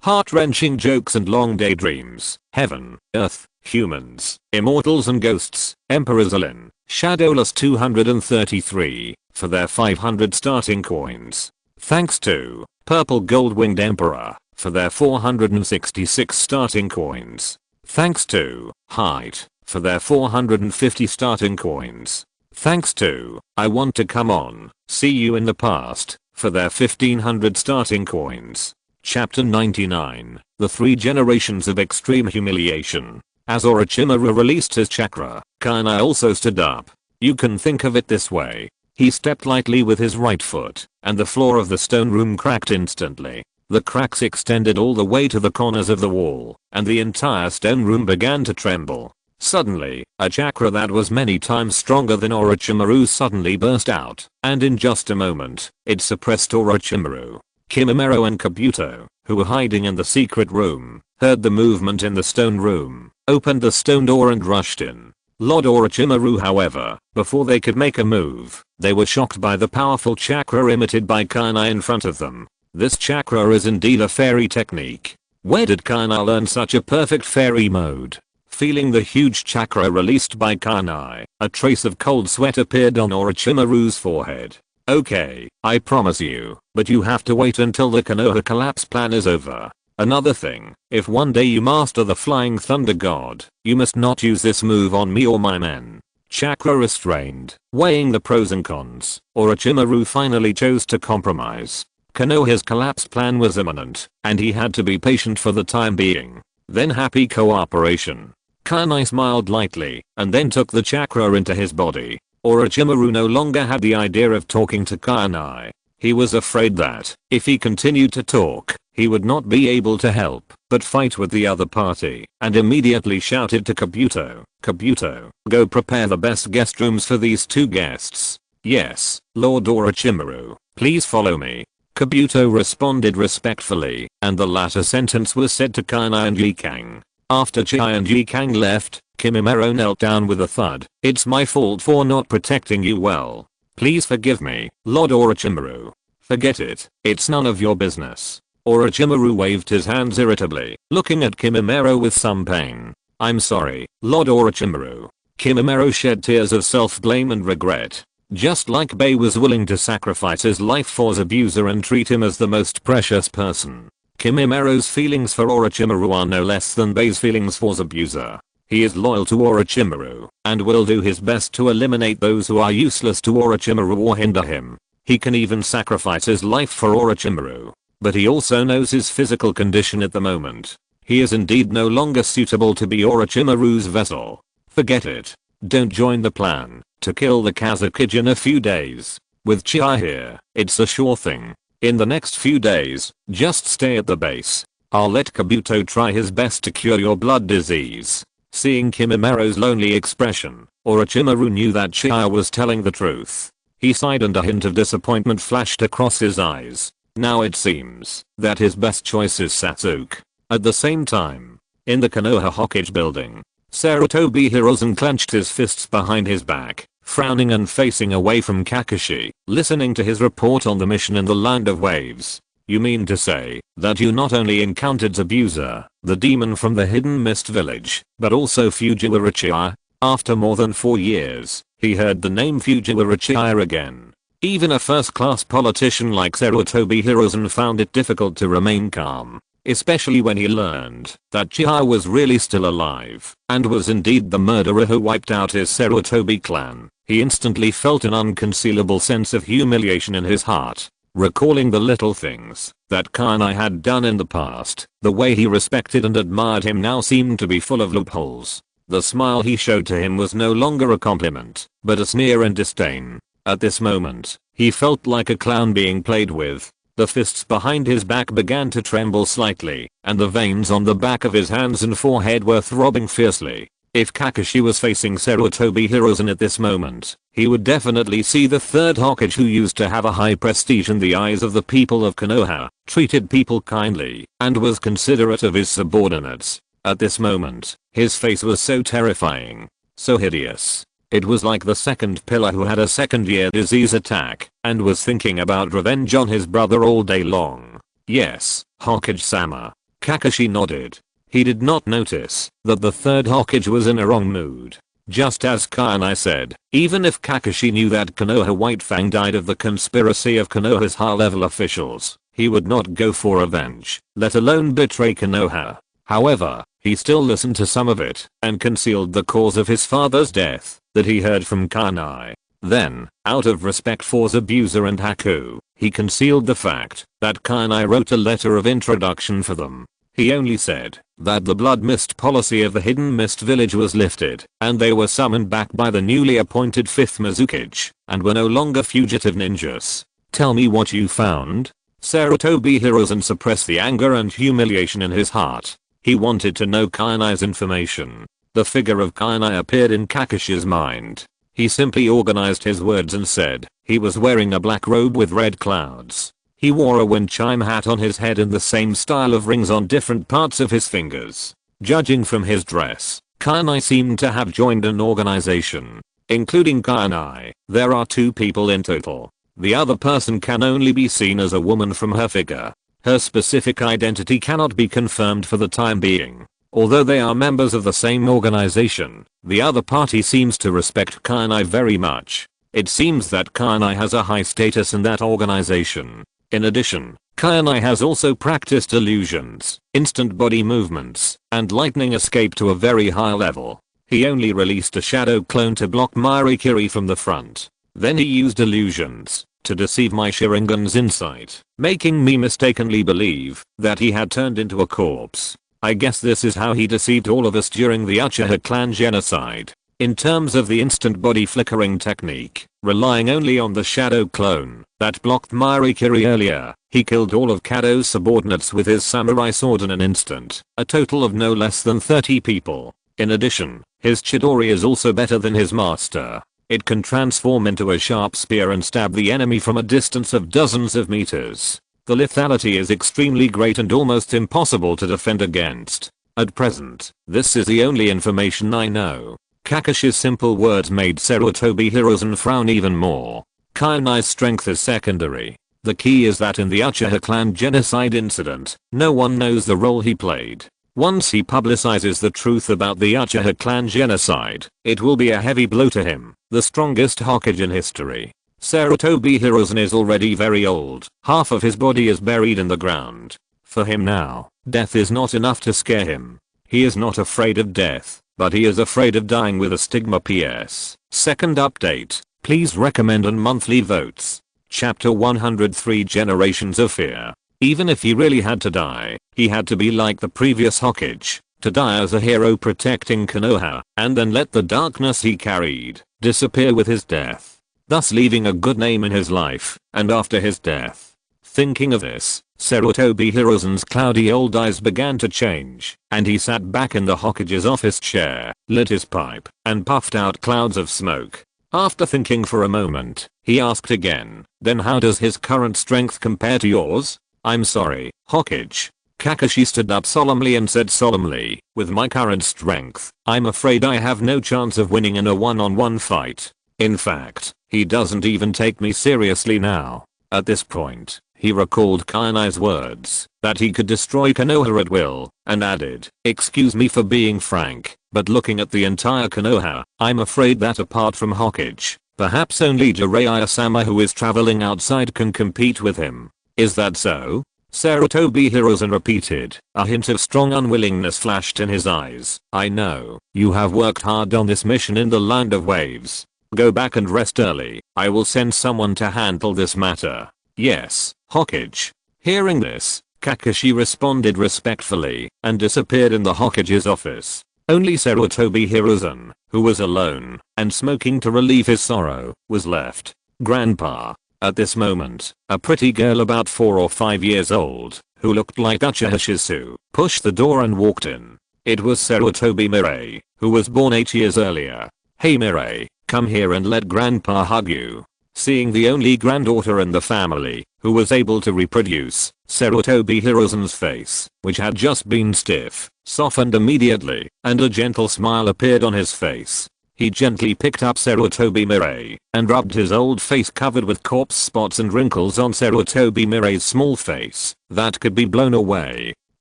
Heart-wrenching jokes and long daydreams. Heaven, Earth, Humans, Immortals and Ghosts. Emperor Zilin, Shadowless 233 for their 500 starting coins. Thanks to Purple Gold Winged Emperor for their 466 starting coins. Thanks to Height for their 450 starting coins. Thanks to I Want to Come On, See You in the Past for their 1500 starting coins. Chapter 99, The Three Generations of Extreme Humiliation. As Orochimaru released his chakra, Kanai also stood up. You can think of it this way. He stepped lightly with his right foot, and the floor of the stone room cracked instantly. The cracks extended all the way to the corners of the wall, and the entire stone room began to tremble. Suddenly, a chakra that was many times stronger than Orochimaru's suddenly burst out, and in just a moment, it suppressed Orochimaru. Kimimaro and Kabuto, who were hiding in the secret room, heard the movement in the stone room, opened the stone door and rushed in. Lord Orochimaru, however, before they could make a move, they were shocked by the powerful chakra emitted by Kanai in front of them. This chakra is indeed a fairy technique. Where did Kanai learn such a perfect fairy mode? Feeling the huge chakra released by Kanai, a trace of cold sweat appeared on Orochimaru's forehead. Okay, I promise you, but you have to wait until the Konoha collapse plan is over. Another thing, if one day you master the Flying Thunder God, you must not use this move on me or my men. Chakra restrained, weighing the pros and cons, Orochimaru finally chose to compromise. Konoha's collapse plan was imminent, and he had to be patient for the time being. Then happy cooperation. Kanai smiled lightly, and then took the chakra into his body. Orochimaru no longer had the idea of talking to Kanai. He was afraid that, if he continued to talk, he would not be able to help but fight with the other party, and immediately shouted to Kabuto, "Kabuto, go prepare the best guest rooms for these two guests." "Yes, Lord Orochimaru, please follow me." Kabuto responded respectfully, and the latter sentence was said to Kanai and Yikang. After Chiya and Yikang left, Kimimaro knelt down with a thud. "It's my fault for not protecting you well. Please forgive me, Lord Orochimaru." "Forget it, it's none of your business." Orochimaru waved his hands irritably, looking at Kimimaro with some pain. "I'm sorry, Lord Orochimaru." Kimimaro shed tears of self-blame and regret. Just like Bei was willing to sacrifice his life for his abuser and treat him as the most precious person, Kimimaro's feelings for Orochimaru are no less than Bei's feelings for his abuser. He is loyal to Orochimaru, and will do his best to eliminate those who are useless to Orochimaru or hinder him. He can even sacrifice his life for Orochimaru. But he also knows his physical condition at the moment. He is indeed no longer suitable to be Orochimaru's vessel. Forget it. Don't join the plan to kill the Kazekage in a few days. With Chiya here, it's a sure thing. In the next few days, just stay at the base. I'll let Kabuto try his best to cure your blood disease. Seeing Kimimaro's lonely expression, Orochimaru knew that Chiya was telling the truth. He sighed and a hint of disappointment flashed across his eyes. Now it seems that his best choice is Sasuke. At the same time, in the Konoha Hokage building, Sarutobi Hiruzen clenched his fists behind his back, frowning and facing away from Kakashi, listening to his report on the mission in the Land of Waves. "You mean to say that you not only encountered Zabuza, the demon from the Hidden Mist Village, but also Fujiwara Chiya?" After more than 4 years, he heard the name Fujiwara Chiya again. Even a first-class politician like Sarutobi Hiruzen found it difficult to remain calm, especially when he learned that Chiya was really still alive and was indeed the murderer who wiped out his Sarutobi clan. He instantly felt an unconcealable sense of humiliation in his heart. recalling the little things that Kanai had done in the past. The way he respected and admired him now seemed to be full of loopholes. The smile he showed to him was no longer a compliment, but a sneer and disdain. At this moment, he felt like a clown being played with. The fists behind his back began to tremble slightly, and the veins on the back of his hands and forehead were throbbing fiercely. If Kakashi was facing Sarutobi Hiruzen at this moment, he would definitely see the third Hokage who used to have a high prestige in the eyes of the people of Konoha, treated people kindly, and was considerate of his subordinates. At this moment, his face was so terrifying, so hideous. It was like the second pillar who had a second-year disease attack and was thinking about revenge on his brother all day long. Yes, Hokage-sama. Kakashi nodded. He did not notice that the third Hokage was in a wrong mood. Just as Kanai said, even if Kakashi knew that Konoha White Fang died of the conspiracy of Konoha's high-level officials, he would not go for revenge, let alone betray Konoha. However, he still listened to some of it and concealed the cause of his father's death that he heard from Kanai. Then, out of respect for Zabuza and Haku, he concealed the fact that Kanai wrote a letter of introduction for them. He only said that the blood mist policy of the hidden mist village was lifted and they were summoned back by the newly appointed 5th Mizukage and were no longer fugitive ninjas. Tell me what you found? Sarutobi Hiruzen suppressed the anger and humiliation in his heart. He wanted to know Kanai's information. The figure of Kanai appeared in Kakashi's mind. He simply organized his words and said he was wearing a black robe with red clouds. He wore a wind chime hat on his head and the same style of rings on different parts of his fingers. Judging from his dress, Kanai seemed to have joined an organization. Including Kanai, there are 2 people in total. The other person can only be seen as a woman from her figure. Her specific identity cannot be confirmed for the time being. Although they are members of the same organization, the other party seems to respect Kanai very much. It seems that Kanai has a high status in that organization. In addition, Kanai has also practiced illusions, instant body movements, and lightning escape to a very high level. He only released a shadow clone to block Mairikiri from the front. Then he used illusions to deceive my Sharingan's insight, making me mistakenly believe that he had turned into a corpse. I guess this is how he deceived all of us during the Uchiha clan genocide. In terms of the instant body flickering technique, relying only on the shadow clone that blocked Mairikiri earlier, he killed all of Kado's subordinates with his samurai sword in an instant, a total of no less than 30 people. In addition, his Chidori is also better than his master. It can transform into a sharp spear and stab the enemy from a distance of dozens of meters. The lethality is extremely great and almost impossible to defend against. At present, this is the only information I know. Kakashi's simple words made Sarutobi Hiruzen frown even more. Kanai's strength is secondary. The key is that in the Uchiha clan genocide incident, no one knows the role he played. Once he publicizes the truth about the Uchiha clan genocide, it will be a heavy blow to him, the strongest Hokage in history. Sarutobi Hiruzen is already very old. Half of his body is buried in the ground. For him now, death is not enough to scare him. He is not afraid of death, but he is afraid of dying with a stigma. PS. Second update. Please recommend on monthly votes. Chapter 103 Generations of Fear. Even if he really had to die, he had to be like the previous Hokage, to die as a hero protecting Konoha, and then let the darkness he carried disappear with his death, thus leaving a good name in his life and after his death. Thinking of this, Sarutobi Hiruzen's cloudy old eyes began to change, and he sat back in the Hokage's office chair, lit his pipe, and puffed out clouds of smoke. After thinking for a moment, he asked again, then how does his current strength compare to yours? I'm sorry, Hokage. Kakashi stood up solemnly and said solemnly, with my current strength, I'm afraid I have no chance of winning in a one-on-one fight. In fact, he doesn't even take me seriously now. At this point, he recalled Kanai's words, that he could destroy Konoha at will, and added, excuse me for being frank, but looking at the entire Konoha, I'm afraid that apart from Hokage, perhaps only Jiraiya-sama who is traveling outside can compete with him. Is that so? Sarutobi Hiruzen repeated. A hint of strong unwillingness flashed in his eyes. I know, you have worked hard on this mission in the Land of Waves. Go back and rest early. I will send someone to handle this matter. Yes, Hokage. Hearing this, Kakashi responded respectfully and disappeared in the Hokage's office. Only Sarutobi Hiruzen, who was alone and smoking to relieve his sorrow, was left. Grandpa. At this moment, a pretty girl about 4 or 5 years old, who looked like Uchiha Shizu, pushed the door and walked in. It was Sarutobi Mirei, who was born 8 years earlier. Hey Mirei, come here and let grandpa hug you. Seeing the only granddaughter in the family, who was able to reproduce, Sarutobi Hiruzen's face, which had just been stiff, softened immediately, and a gentle smile appeared on his face. He gently picked up Sarutobi Mirei and rubbed his old face covered with corpse spots and wrinkles on Sarutobi Mirei's small face that could be blown away.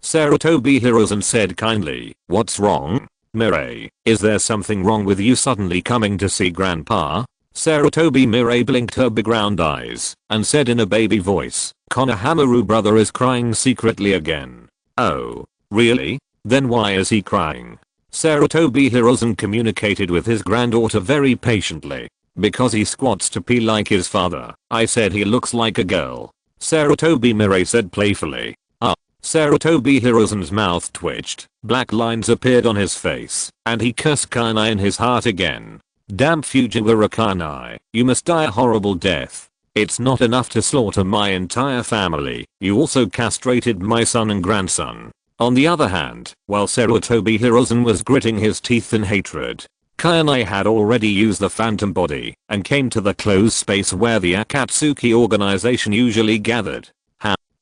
Sarutobi Hiruzen said kindly, "What's wrong? Mirei, is there something wrong with you suddenly coming to see grandpa?" Sarutobi Mirei blinked her big round eyes and said in a baby voice, "Konohamaru brother is crying secretly again." "Oh, really? Then why is he crying?" Sarutobi Hiruzen communicated with his granddaughter very patiently. "Because he squats to pee like his father. I said he looks like a girl." Sarutobi Mirei said playfully. "Ah." Sarutobi Hiruzen's mouth twitched, black lines appeared on his face, and he cursed Kanai in his heart again. "Damn Fujiwara Kanai, you must die a horrible death. It's not enough to slaughter my entire family, you also castrated my son and grandson." On the other hand, while Sarutobi Hiruzen was gritting his teeth in hatred, Kanai had already used the phantom body and came to the closed space where the Akatsuki organization usually gathered.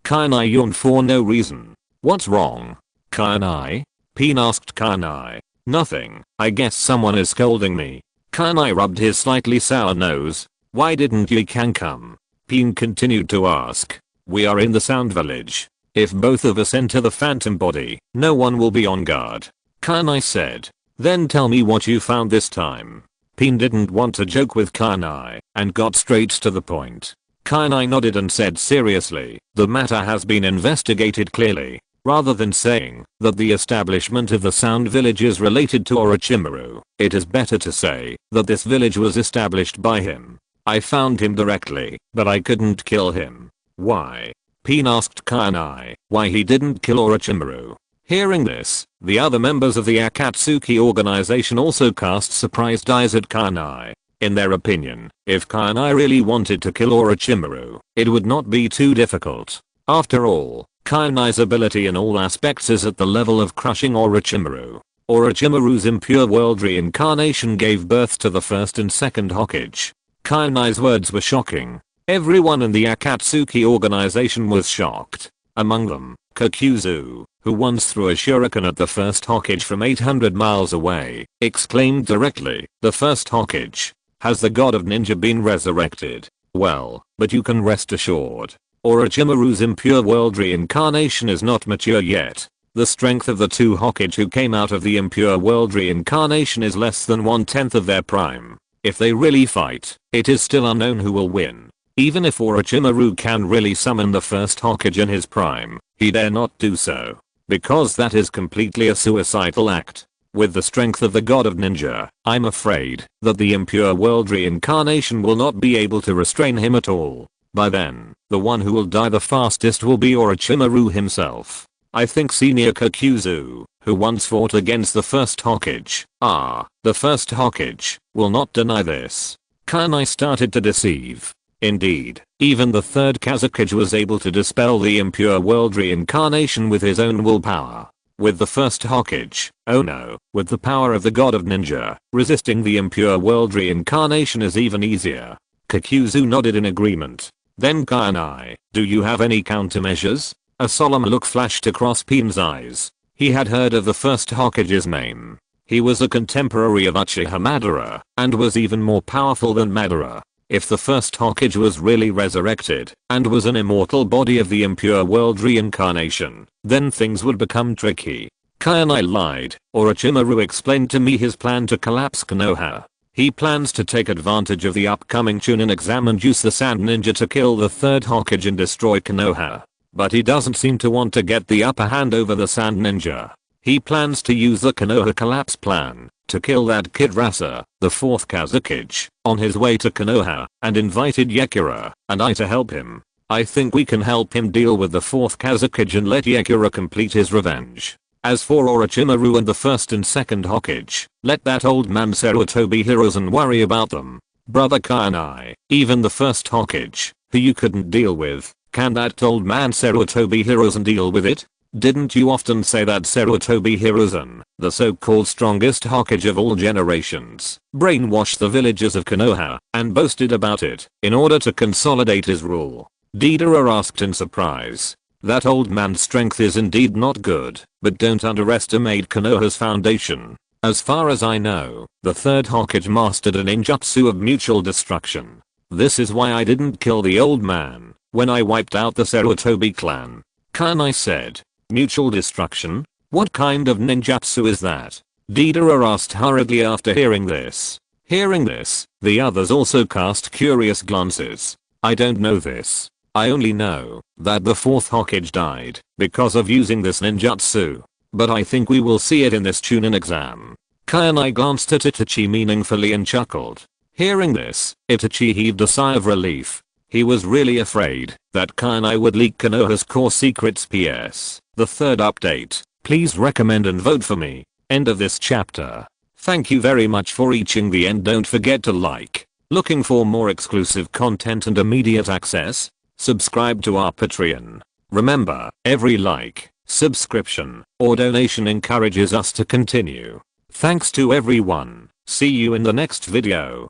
Kanai yawned for no reason. "What's wrong? Kanai?" Peen asked Kanai. "Nothing, I guess someone is scolding me." Kanai rubbed his slightly sour nose. "Why didn't you come?" Peen continued to ask. "We are in the Sound Village. If both of us enter the phantom body, no one will be on guard." Kanai said. "Then tell me what you found this time." Peen didn't want to joke with Kanai and got straight to the point. Kanai nodded and said seriously, "The matter has been investigated clearly." Rather than saying that the establishment of the Sound Village is related to Orochimaru, it is better to say that this village was established by him. "I found him directly, but I couldn't kill him." "Why?" Peen asked Kanai why he didn't kill Orochimaru. Hearing this, the other members of the Akatsuki organization also cast surprised eyes at Kanai. In their opinion, if Kanai really wanted to kill Orochimaru, it would not be too difficult. After all, Kanai's ability in all aspects is at the level of crushing Orochimaru. Orochimaru's impure world reincarnation gave birth to the first and second Hokage. Kanai's words were shocking. Everyone in the Akatsuki organization was shocked. Among them, Kakuzu, who once threw a shuriken at the first Hokage from 800 miles away, exclaimed directly, "The first Hokage. Has the god of ninja been resurrected? Well, but you can rest assured. Orochimaru's impure world reincarnation is not mature yet. The strength of the two Hokage who came out of the impure world reincarnation is less than 1/10 of their prime. If they really fight, it is still unknown who will win. Even if Orochimaru can really summon the first Hokage in his prime, he dare not do so, because that is completely a suicidal act. With the strength of the god of ninja, I'm afraid that the impure world reincarnation will not be able to restrain him at all. By then, the one who will die the fastest will be Orochimaru himself. I think Senior Kakuzu, who once fought against the first Hokage, the first Hokage, will not deny this." Kanai started to deceive. Indeed, even the third Kazekage was able to dispel the impure world reincarnation with his own willpower. With the first Hokage, oh no, with the power of the god of ninja, resisting the impure world reincarnation is even easier. Kakuzu nodded in agreement. Then Kanai, "Do you have any countermeasures?" A solemn look flashed across Peen's eyes. He had heard of the first Hokage's name. He was a contemporary of Uchiha Madara, and was even more powerful than Madara. If the first Hokage was really resurrected, and was an immortal body of the impure world reincarnation, then things would become tricky. Kanai lied. Orochimaru explained to me his plan to collapse Konoha. He plans to take advantage of the upcoming Chunin exam and use the Sand Ninja to kill the third Hokage and destroy Konoha. But he doesn't seem to want to get the upper hand over the Sand Ninja. He plans to use the Konoha collapse plan to kill that kid Rasa, the fourth Kazekage, on his way to Konoha, and invited Yakura and I to help him. I think we can help him deal with the 4th Kazekage and let Yakura complete his revenge. As for Orochimaru and the 1st and 2nd Hokage, let that old man Sarutobi Hiruzen worry about them. Brother Kainai, even the 1st Hokage, who you couldn't deal with, can that old man Sarutobi Hiruzen deal with it? Didn't you often say that Sarutobi Hiruzen, the so-called strongest Hokage of all generations, brainwashed the villagers of Konoha and boasted about it in order to consolidate his rule? Deidara asked in surprise. That old man's strength is indeed not good, but don't underestimate Konoha's foundation. As far as I know, the 3rd Hokage mastered a ninjutsu of mutual destruction. This is why I didn't kill the old man when I wiped out the Sarutobi clan. Kanai said. Mutual destruction? What kind of ninjutsu is that? Deidara asked hurriedly after hearing this. Hearing this, the others also cast curious glances. I don't know this. I only know that the 4th Hokage died because of using this ninjutsu. But I think we will see it in this Chunin exam. Kainai glanced at Itachi meaningfully and chuckled. Hearing this, Itachi heaved a sigh of relief. He was really afraid that Kainai would leak Konoha's core secrets. PS. The 3rd update. Please recommend and vote for me. End of this chapter. Thank you very much for reaching the end. Don't forget to like. Looking for more exclusive content and immediate access? Subscribe to our Patreon. Remember, every like, subscription, or donation encourages us to continue. Thanks to everyone. See you in the next video.